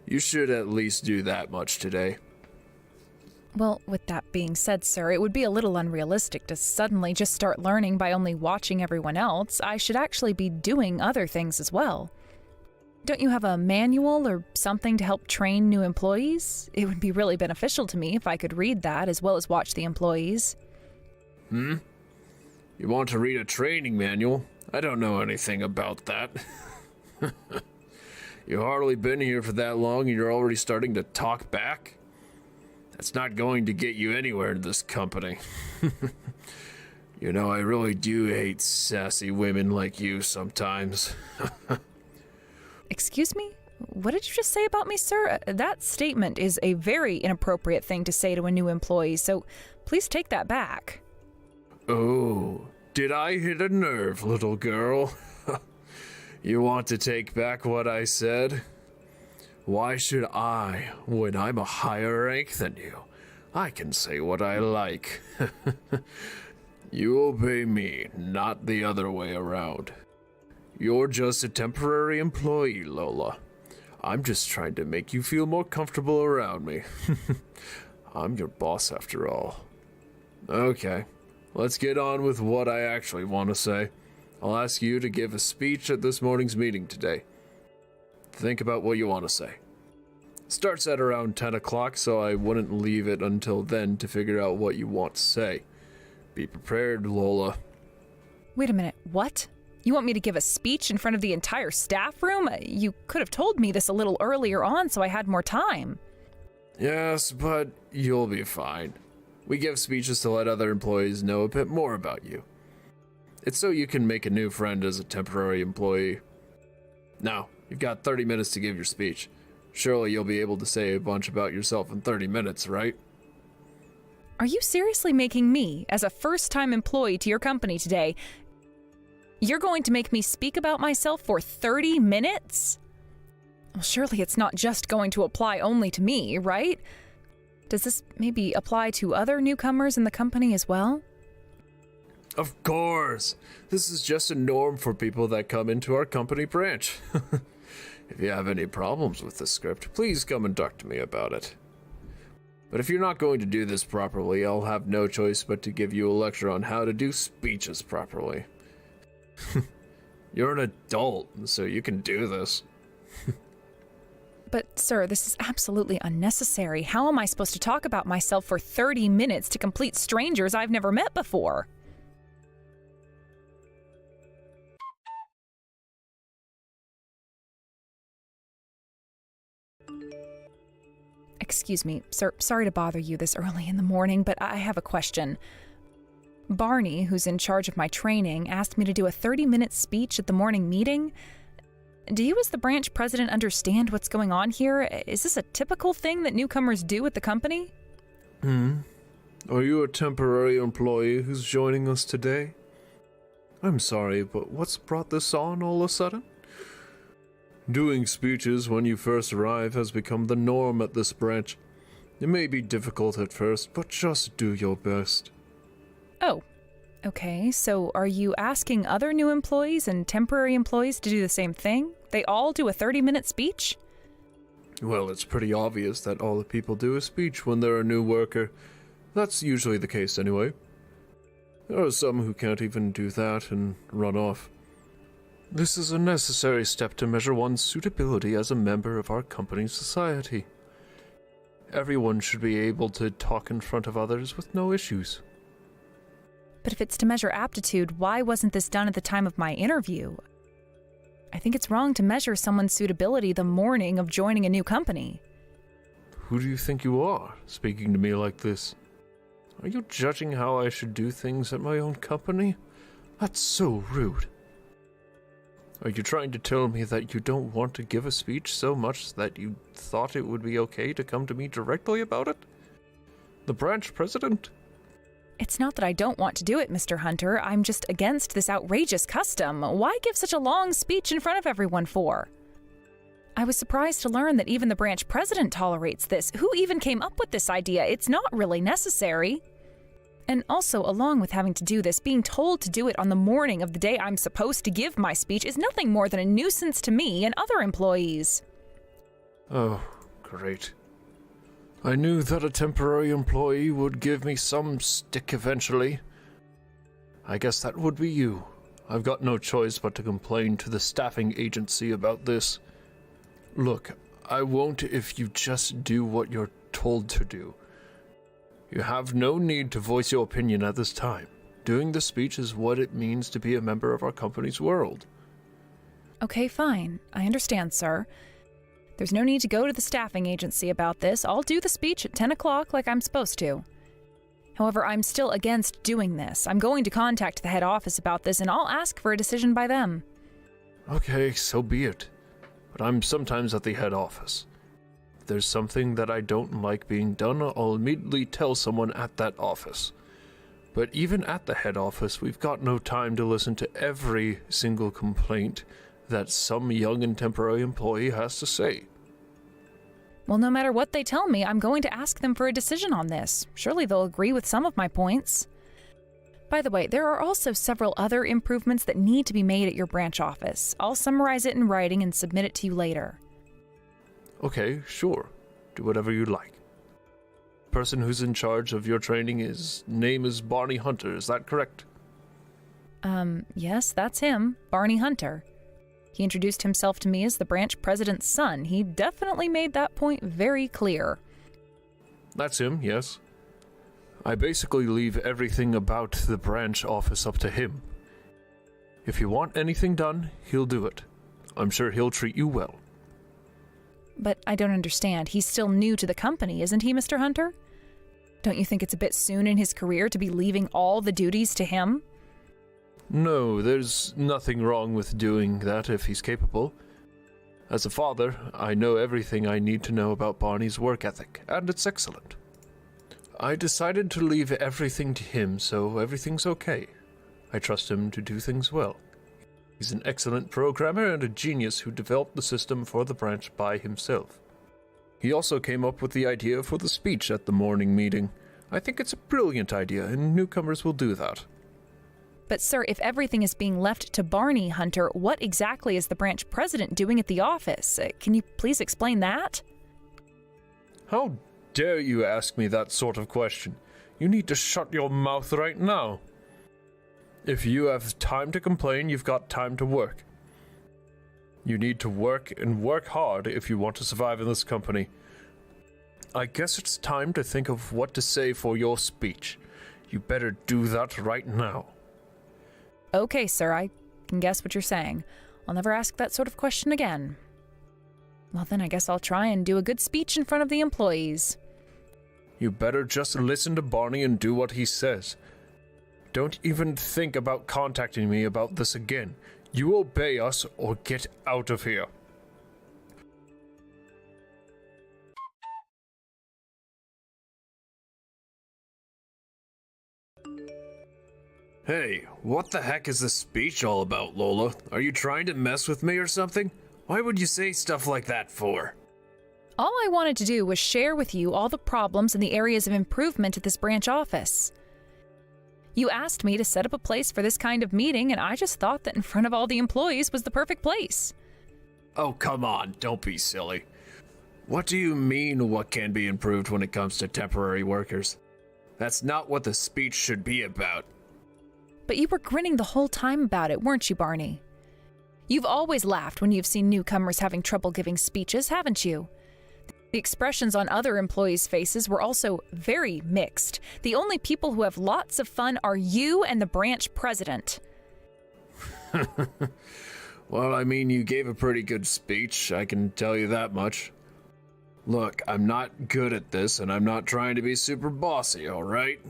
You should at least do that much today. Well, with that being said, sir, it would be a little unrealistic to suddenly just start learning by only watching everyone else. I should actually be doing other things as well. Don't you have a manual or something to help train new employees? It would be really beneficial to me if I could read that as well as watch the employees. You want to read a training manual? I don't know anything about that. You hardly been here for that long and you're already starting to talk back? That's not going to get you anywhere in this company. You know, I really do hate sassy women like you sometimes. Excuse me? What did you just say about me, sir? That statement is a very inappropriate thing to say to a new employee, so please take that back. Oh, did I hit a nerve, little girl? You want to take back what I said? Why should I, when I'm a higher rank than you? I can say what I like. You obey me, not the other way around. You're just a temporary employee, Lola. I'm just trying to make you feel more comfortable around me. I'm your boss after all. Okay, let's get on with what I actually want to say. I'll ask you to give a speech at this morning's meeting today. Think about what you want to say. Starts at around 10 o'clock, so I wouldn't leave it until then to figure out what you want to say. Be prepared, Lola. Wait a minute, what? You want me to give a speech in front of the entire staff room? You could have told me this a little earlier on so I had more time. Yes, but you'll be fine. We give speeches to let other employees know a bit more about you. It's so you can make a new friend as a temporary employee. Now, you've got 30 minutes to give your speech. Surely you'll be able to say a bunch about yourself in 30 minutes, right? Are you seriously making me, as a first-time employee to your company today, you're going to make me speak about myself for 30 minutes? Well, surely it's not just going to apply only to me, right? Does this maybe apply to other newcomers in the company as well? Of course! This is just a norm for people that come into our company branch. If you have any problems with the script, please come and talk to me about it. But if you're not going to do this properly, I'll have no choice but to give you a lecture on how to do speeches properly. You're an adult, so you can do this. But, sir, this is absolutely unnecessary. How am I supposed to talk about myself for 30 minutes to complete strangers I've never met before? Excuse me, sir, sorry to bother you this early in the morning, but I have a question. Barney, who's in charge of my training, asked me to do a 30-minute speech at the morning meeting. Do you as the branch president understand what's going on here? Is this a typical thing that newcomers do at the company? Are you a temporary employee who's joining us today? I'm sorry, but what's brought this on all of a sudden? Doing speeches when you first arrive has become the norm at this branch. It may be difficult at first, but just do your best. Oh, okay. So are you asking other new employees and temporary employees to do the same thing? They all do a 30-minute speech? Well, it's pretty obvious that all the people do a speech when they're a new worker. That's usually the case anyway. There are some who can't even do that and run off. This is a necessary step to measure one's suitability as a member of our company's society. Everyone should be able to talk in front of others with no issues. But if it's to measure aptitude, why wasn't this done at the time of my interview? I think it's wrong to measure someone's suitability the morning of joining a new company. Who do you think you are, speaking to me like this? Are you judging how I should do things at my own company? That's so rude. Are you trying to tell me that you don't want to give a speech so much that you thought it would be okay to come to me directly about it? The branch president? It's not that I don't want to do it, Mr. Hunter. I'm just against this outrageous custom. Why give such a long speech in front of everyone for? I was surprised to learn that even the branch president tolerates this. Who even came up with this idea? It's not really necessary. And also, along with having to do this, being told to do it on the morning of the day I'm supposed to give my speech is nothing more than a nuisance to me and other employees. Oh, great. I knew that a temporary employee would give me some stick eventually. I guess that would be you. I've got no choice but to complain to the staffing agency about this. Look, I won't if you just do what you're told to do. You have no need to voice your opinion at this time. Doing the speech is what it means to be a member of our company's world. Okay, fine. I understand, sir. There's no need to go to the staffing agency about this. I'll do the speech at 10 o'clock like I'm supposed to. However, I'm still against doing this. I'm going to contact the head office about this, and I'll ask for a decision by them. Okay, so be it. But I'm sometimes at the head office. If there's something that I don't like being done, I'll immediately tell someone at that office. But even at the head office, we've got no time to listen to every single complaint that some young and temporary employee has to say. Well, no matter what they tell me, I'm going to ask them for a decision on this. Surely they'll agree with some of my points. By the way, there are also several other improvements that need to be made at your branch office. I'll summarize it in writing and submit it to you later. Okay, sure. Do whatever you like. Person who's in charge of your training, his name is Barney Hunter, is that correct? Yes, that's him, Barney Hunter. He introduced himself to me as the branch president's son. He definitely made that point very clear. That's him, yes. I basically leave everything about the branch office up to him. If you want anything done, he'll do it. I'm sure he'll treat you well. But I don't understand. He's still new to the company, isn't he, Mr. Hunter? Don't you think it's a bit soon in his career to be leaving all the duties to him? No, there's nothing wrong with doing that if he's capable. As a father, I know everything I need to know about Barney's work ethic, and it's excellent. I decided to leave everything to him, so everything's okay. I trust him to do things well. He's an excellent programmer and a genius who developed the system for the branch by himself. He also came up with the idea for the speech at the morning meeting. I think it's a brilliant idea, and newcomers will do that. But sir, if everything is being left to Barney Hunter, what exactly is the branch president doing at the office? Can you please explain that? How dare you ask me that sort of question? You need to shut your mouth right now. If you have time to complain, you've got time to work. You need to work and work hard if you want to survive in this company. I guess it's time to think of what to say for your speech. You better do that right now. Okay, sir, I can guess what you're saying. I'll never ask that sort of question again. Well, then I guess I'll try and do a good speech in front of the employees. You better just listen to Barney and do what he says. Don't even think about contacting me about this again. You obey us or get out of here. Hey, what the heck is this speech all about, Lola? Are you trying to mess with me or something? Why would you say stuff like that for? All I wanted to do was share with you all the problems and the areas of improvement at this branch office. You asked me to set up a place for this kind of meeting, and I just thought that in front of all the employees was the perfect place. Oh, come on, don't be silly. What do you mean what can be improved when it comes to temporary workers? That's not what the speech should be about. But you were grinning the whole time about it, weren't you, Barney? You've always laughed when you've seen newcomers having trouble giving speeches, haven't you? The expressions on other employees' faces were also very mixed. The only people who have lots of fun are you and the branch president. Well, I mean, you gave a pretty good speech, I can tell you that much. Look, I'm not good at this, and I'm not trying to be super bossy, all right?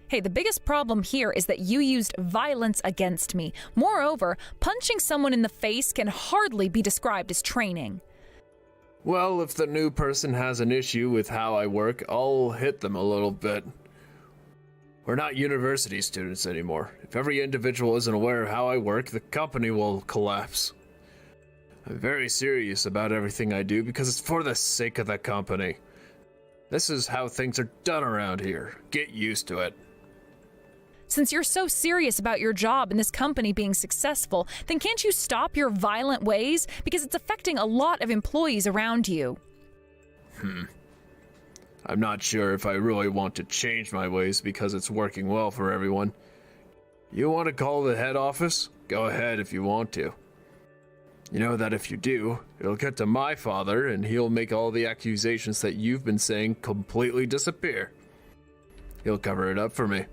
Hey, the biggest problem here is that you used violence against me. Moreover, punching someone in the face can hardly be described as training. Well, if the new person has an issue with how I work, I'll hit them a little bit. We're not university students anymore. If every individual isn't aware of how I work, the company will collapse. I'm very serious about everything I do because it's for the sake of the company. This is how things are done around here. Get used to it. Since you're so serious about your job and this company being successful, then can't you stop your violent ways? Because it's affecting a lot of employees around you. I'm not sure if I really want to change my ways because it's working well for everyone. You want to call the head office? Go ahead if you want to. You know that if you do, it'll get to my father and he'll make all the accusations that you've been saying completely disappear. He'll cover it up for me.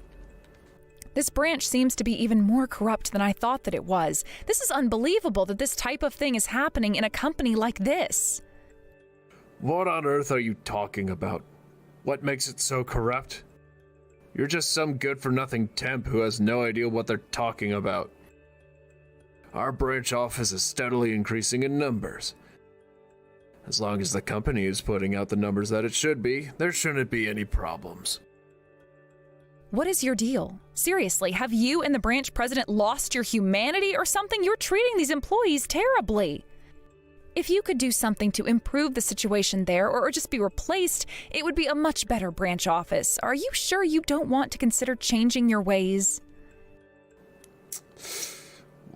This branch seems to be even more corrupt than I thought that it was. This is unbelievable that this type of thing is happening in a company like this. What on earth are you talking about? What makes it so corrupt? You're just some good-for-nothing temp who has no idea what they're talking about. Our branch office is steadily increasing in numbers. As long as the company is putting out the numbers that it should be, there shouldn't be any problems. What is your deal? Seriously, have you and the branch president lost your humanity or something? You're treating these employees terribly. If you could do something to improve the situation there or just be replaced, it would be a much better branch office. Are you sure you don't want to consider changing your ways?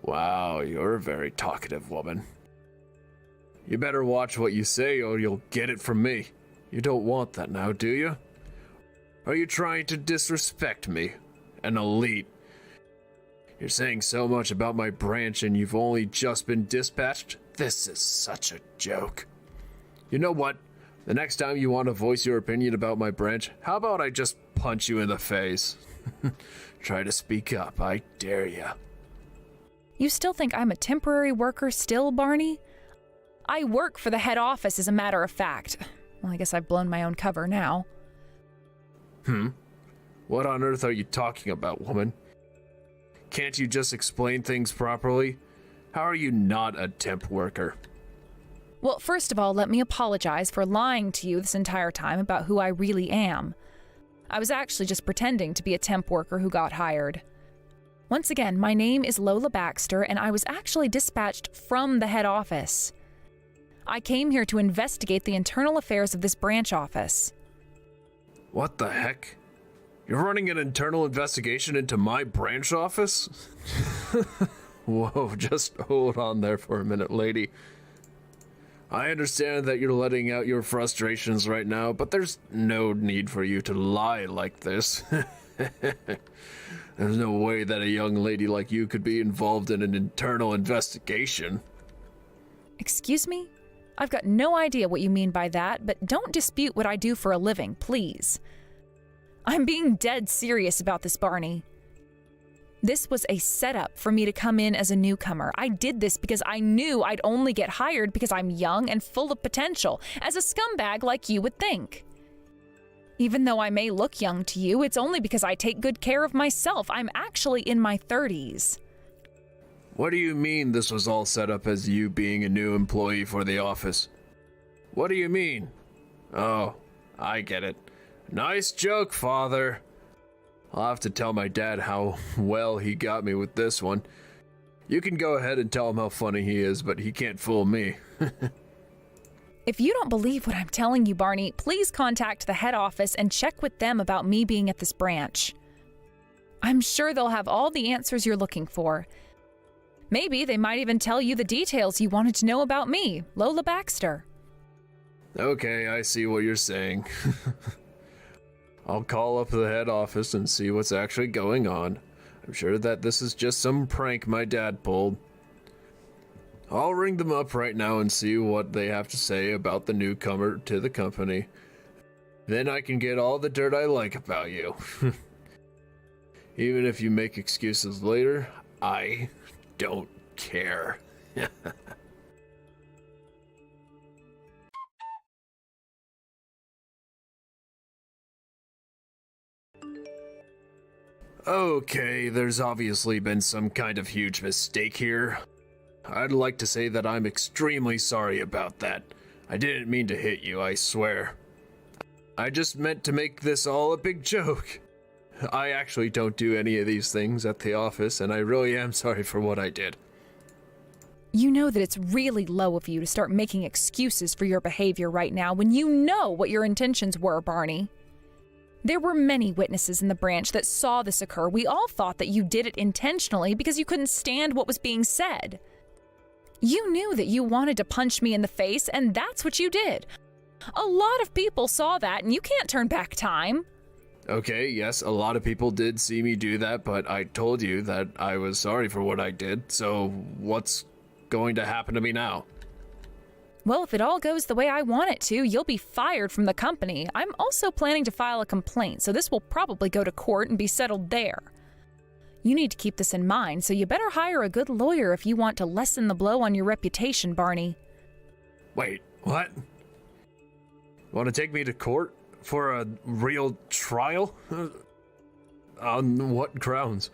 Wow, you're a very talkative woman. You better watch what you say or you'll get it from me. You don't want that now, do you? Are you trying to disrespect me? An elite? You're saying so much about my branch and you've only just been dispatched? This is such a joke. You know what? The next time you want to voice your opinion about my branch, how about I just punch you in the face? Try to speak up, I dare ya. You still think I'm a temporary worker still, Barney? I work for the head office, as a matter of fact. Well, I guess I've blown my own cover now. What on earth are you talking about, woman? Can't you just explain things properly? How are you not a temp worker? Well, first of all, let me apologize for lying to you this entire time about who I really am. I was actually just pretending to be a temp worker who got hired. Once again, my name is Lola Baxter, and I was actually dispatched from the head office. I came here to investigate the internal affairs of this branch office. What the heck? You're running an internal investigation into my branch office? Whoa, just hold on there for a minute, lady. I understand that you're letting out your frustrations right now, but there's no need for you to lie like this. There's no way that a young lady like you could be involved in an internal investigation. Excuse me? I've got no idea what you mean by that, but don't dispute what I do for a living, please. I'm being dead serious about this, Barney. This was a setup for me to come in as a newcomer. I did this because I knew I'd only get hired because I'm young and full of potential, as a scumbag like you would think. Even though I may look young to you, it's only because I take good care of myself. I'm actually in my 30s. What do you mean this was all set up as you being a new employee for the office? What do you mean? Oh, I get it. Nice joke, father. I'll have to tell my dad how well he got me with this one. You can go ahead and tell him how funny he is, but he can't fool me. If you don't believe what I'm telling you, Barney, please contact the head office and check with them about me being at this branch. I'm sure they'll have all the answers you're looking for. Maybe they might even tell you the details you wanted to know about me, Lola Baxter. Okay, I see what you're saying. I'll call up the head office and see what's actually going on. I'm sure that this is just some prank my dad pulled. I'll ring them up right now and see what they have to say about the newcomer to the company. Then I can get all the dirt I like about you. Even if you make excuses later, I don't care. Okay, there's obviously been some kind of huge mistake here. I'd like to say that I'm extremely sorry about that. I didn't mean to hit you, I swear. I just meant to make this all a big joke. I actually don't do any of these things at the office, and I really am sorry for what I did. You know that it's really low of you to start making excuses for your behavior right now when you know what your intentions were, Barney. There were many witnesses in the branch that saw this occur. We all thought that you did it intentionally because you couldn't stand what was being said. You knew that you wanted to punch me in the face, and that's what you did. A lot of people saw that, and you can't turn back time. Okay, yes, a lot of people did see me do that, but I told you that I was sorry for what I did, so what's going to happen to me now? Well, if it all goes the way I want it to, you'll be fired from the company. I'm also planning to file a complaint, so this will probably go to court and be settled there. You need to keep this in mind, so you better hire a good lawyer if you want to lessen the blow on your reputation, Barney. Wait, what? Want to take me to court for a real trial? On what grounds?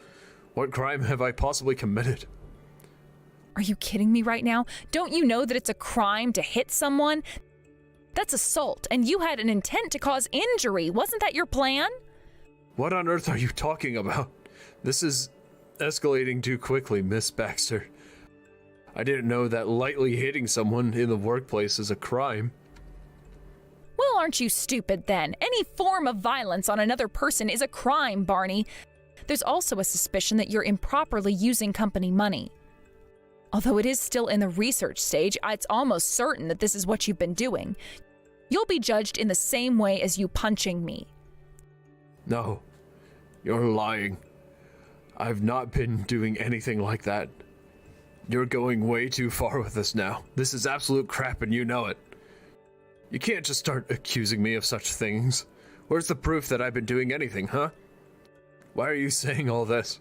What crime have I possibly committed? Are you kidding me right now? Don't you know that it's a crime to hit someone? That's assault, and you had an intent to cause injury. Wasn't that your plan? What on earth are you talking about? This is escalating too quickly, Miss Baxter. I didn't know that lightly hitting someone in the workplace is a crime. Well, aren't you stupid then? Any form of violence on another person is a crime, Barney. There's also a suspicion that you're improperly using company money. Although it is still in the research stage, it's almost certain that this is what you've been doing. You'll be judged in the same way as you punching me. No, you're lying. I've not been doing anything like that. You're going way too far with this now. This is absolute crap and you know it. You can't just start accusing me of such things. Where's the proof that I've been doing anything, huh? Why are you saying all this?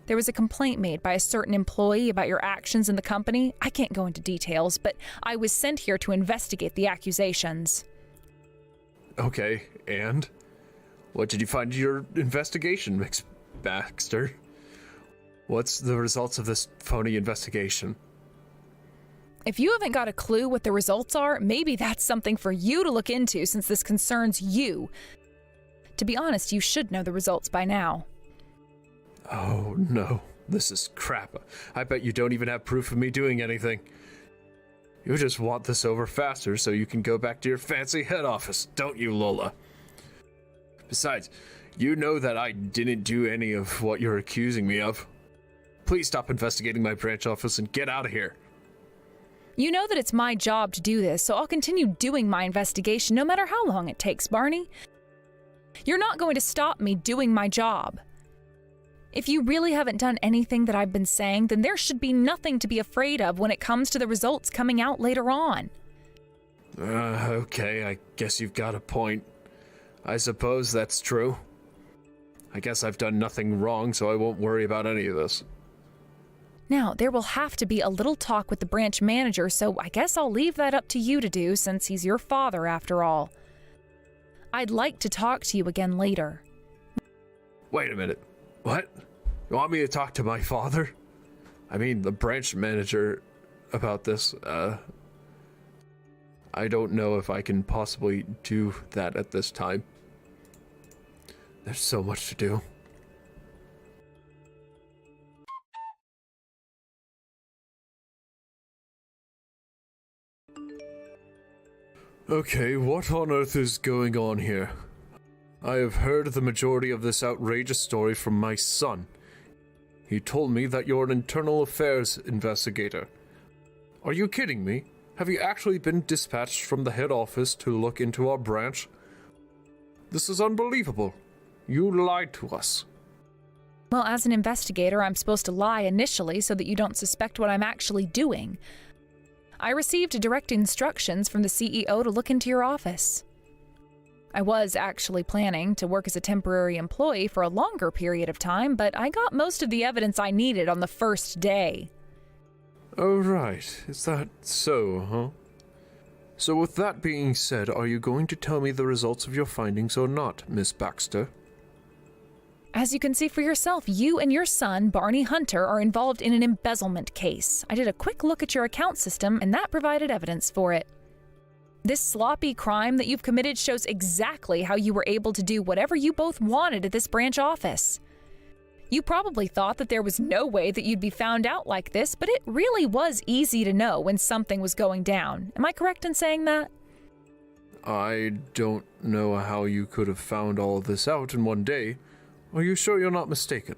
There was a complaint made by a certain employee about your actions in the company. I can't go into details, but I was sent here to investigate the accusations. Okay, and? What did you find in your investigation, Miss Baxter? What's the results of this phony investigation? If you haven't got a clue what the results are, maybe that's something for you to look into since this concerns you. To be honest, you should know the results by now. Oh no, this is crap. I bet you don't even have proof of me doing anything. You just want this over faster so you can go back to your fancy head office, don't you, Lola? Besides, you know that I didn't do any of what you're accusing me of. Please stop investigating my branch office and get out of here. You know that it's my job to do this, so I'll continue doing my investigation no matter how long it takes, Barney. You're not going to stop me doing my job. If you really haven't done anything that I've been saying, then there should be nothing to be afraid of when it comes to the results coming out later on. Okay, I guess you've got a point. I suppose that's true. I guess I've done nothing wrong, so I won't worry about any of this. Now, there will have to be a little talk with the branch manager, so I guess I'll leave that up to you to do since he's your father after all. I'd like to talk to you again later. Wait a minute. What? You want me to talk to my father? I mean, the branch manager about this, I don't know if I can possibly do that at this time. There's so much to do. Okay, what on earth is going on here? I have heard the majority of this outrageous story from my son. He told me that you're an internal affairs investigator. Are you kidding me? Have you actually been dispatched from the head office to look into our branch? This is unbelievable. You lied to us. Well, as an investigator, I'm supposed to lie initially so that you don't suspect what I'm actually doing. I received direct instructions from the CEO to look into your office. I was actually planning to work as a temporary employee for a longer period of time, but I got most of the evidence I needed on the first day. Oh, right. Is that so, huh? So with that being said, are you going to tell me the results of your findings or not, Miss Baxter? As you can see for yourself, you and your son, Barney Hunter, are involved in an embezzlement case. I did a quick look at your account system, and that provided evidence for it. This sloppy crime that you've committed shows exactly how you were able to do whatever you both wanted at this branch office. You probably thought that there was no way that you'd be found out like this, but it really was easy to know when something was going down. Am I correct in saying that? I don't know how you could have found all this out in one day. Are you sure you're not mistaken?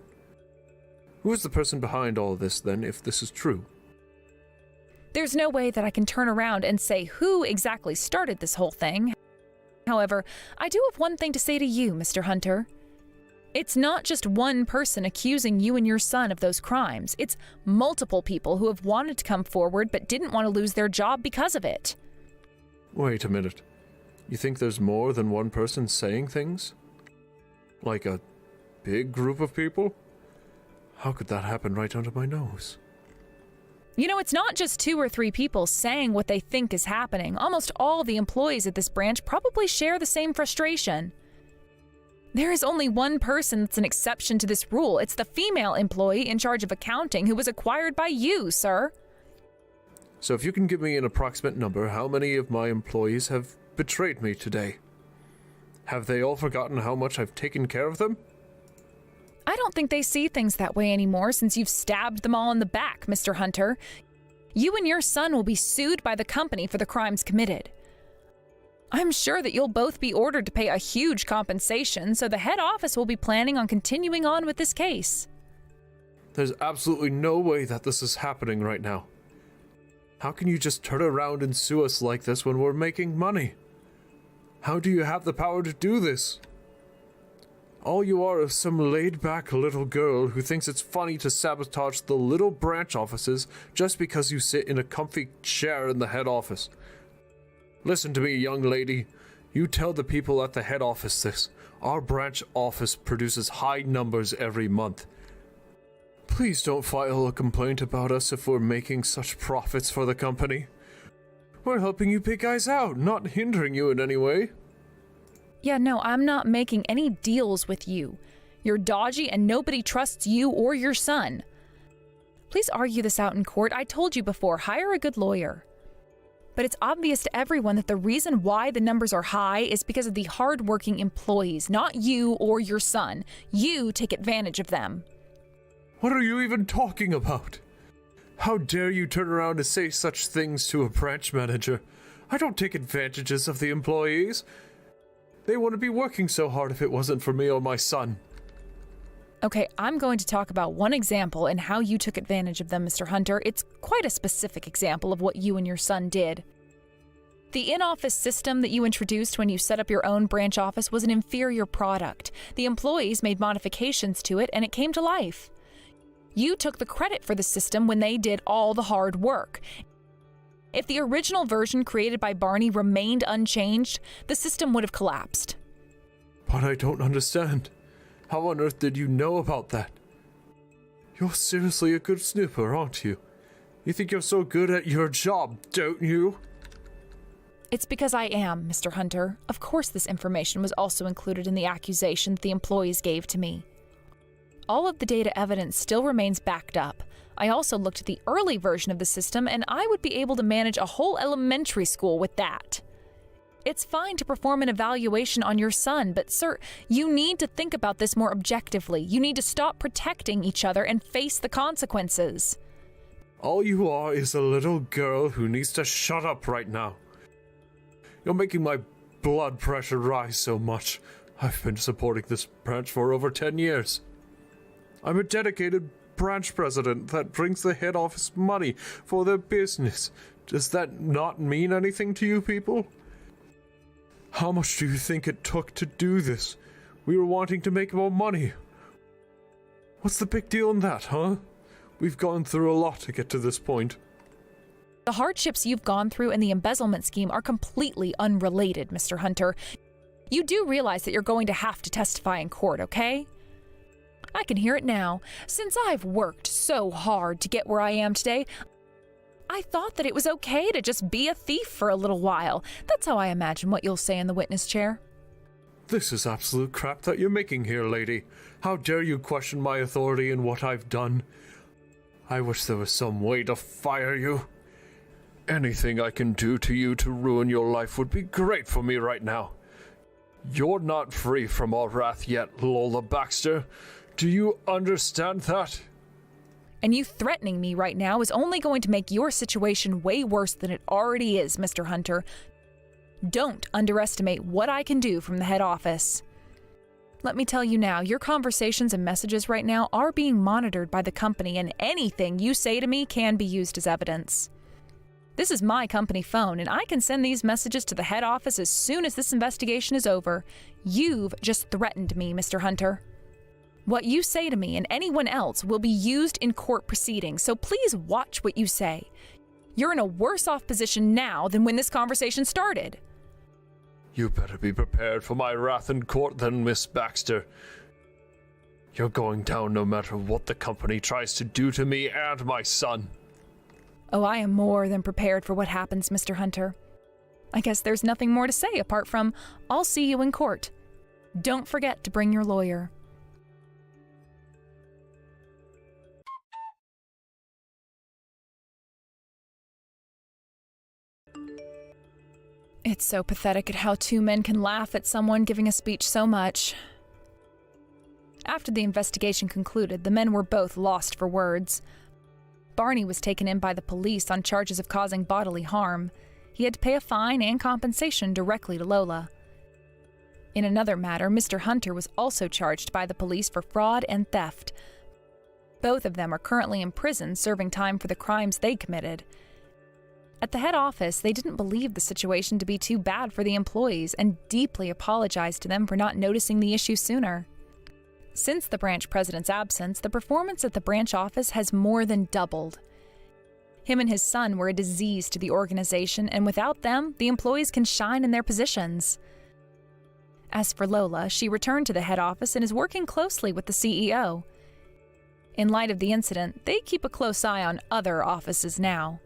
Who is the person behind all this, then, if this is true? There's no way that I can turn around and say who exactly started this whole thing. However, I do have one thing to say to you, Mr. Hunter. It's not just one person accusing you and your son of those crimes. It's multiple people who have wanted to come forward but didn't want to lose their job because of it. Wait a minute. You think there's more than one person saying things? Like a big group of people? How could that happen right under my nose? You know, it's not just 2 or 3 people saying what they think is happening. Almost all the employees at this branch probably share the same frustration. There is only one person that's an exception to this rule. It's the female employee in charge of accounting who was acquired by you, sir. So if you can give me an approximate number, how many of my employees have betrayed me today? Have they all forgotten how much I've taken care of them? I don't think they see things that way anymore since you've stabbed them all in the back, Mr. Hunter. You and your son will be sued by the company for the crimes committed. I'm sure that you'll both be ordered to pay a huge compensation, so the head office will be planning on continuing on with this case. There's absolutely no way that this is happening right now. How can you just turn around and sue us like this when we're making money? How do you have the power to do this? All you are is some laid-back little girl who thinks it's funny to sabotage the little branch offices just because you sit in a comfy chair in the head office. Listen to me, young lady. You tell the people at the head office this. Our branch office produces high numbers every month. Please don't file a complaint about us if we're making such profits for the company. We're helping you big guys out, not hindering you in any way. Yeah, no, I'm not making any deals with you. You're dodgy and nobody trusts you or your son. Please argue this out in court. I told you before, hire a good lawyer. But it's obvious to everyone that the reason why the numbers are high is because of the hard-working employees, not you or your son. You take advantage of them. What are you even talking about? How dare you turn around and say such things to a branch manager? I don't take advantages of the employees. They wouldn't be working so hard if it wasn't for me or my son. Okay, I'm going to talk about one example and how you took advantage of them, Mr. Hunter. It's quite a specific example of what you and your son did. The in-office system that you introduced when you set up your own branch office was an inferior product. The employees made modifications to it and it came to life. You took the credit for the system when they did all the hard work. If the original version created by Barney remained unchanged, the system would have collapsed. But I don't understand. How on earth did you know about that? You're seriously a good snooper, aren't you? You think you're so good at your job, don't you? It's because I am, Mr. Hunter. Of course this information was also included in the accusation that the employees gave to me. All of the data evidence still remains backed up. I also looked at the early version of the system, and I would be able to manage a whole elementary school with that. It's fine to perform an evaluation on your son, but sir, you need to think about this more objectively. You need to stop protecting each other and face the consequences. All you are is a little girl who needs to shut up right now. You're making my blood pressure rise so much. I've been supporting this branch for over 10 years. I'm a dedicated branch president that brings the head office money for their business. Does that not mean anything to you people? How much do you think it took to do this? We were wanting to make more money. What's the big deal in that, huh? We've gone through a lot to get to this point. The hardships you've gone through and the embezzlement scheme are completely unrelated, Mr. Hunter. You do realize that you're going to have to testify in court, okay? I can hear it now. Since I've worked so hard to get where I am today, I thought that it was okay to just be a thief for a little while. That's how I imagine what you'll say in the witness chair. This is absolute crap that you're making here, lady. How dare you question my authority and what I've done? I wish there was some way to fire you. Anything I can do to you to ruin your life would be great for me right now. You're not free from our wrath yet, Lola Baxter. Do you understand that? And you threatening me right now is only going to make your situation way worse than it already is, Mr. Hunter. Don't underestimate what I can do from the head office. Let me tell you now, your conversations and messages right now are being monitored by the company, and anything you say to me can be used as evidence. This is my company phone, and I can send these messages to the head office as soon as this investigation is over. You've just threatened me, Mr. Hunter. What you say to me and anyone else will be used in court proceedings, so please watch what you say. You're in a worse off position now than when this conversation started. You better be prepared for my wrath in court then, Miss Baxter. You're going down no matter what the company tries to do to me and my son. Oh, I am more than prepared for what happens, Mr. Hunter. I guess there's nothing more to say apart from, I'll see you in court. Don't forget to bring your lawyer. It's so pathetic at how two men can laugh at someone giving a speech so much. After the investigation concluded, the men were both lost for words. Barney was taken in by the police on charges of causing bodily harm. He had to pay a fine and compensation directly to Lola. In another matter, Mr. Hunter was also charged by the police for fraud and theft. Both of them are currently in prison serving time for the crimes they committed. At the head office, they didn't believe the situation to be too bad for the employees and deeply apologized to them for not noticing the issue sooner. Since the branch president's absence, the performance at the branch office has more than doubled. Him and his son were a disease to the organization, and without them, the employees can shine in their positions. As for Lola, she returned to the head office and is working closely with the CEO. In light of the incident, they keep a close eye on other offices now.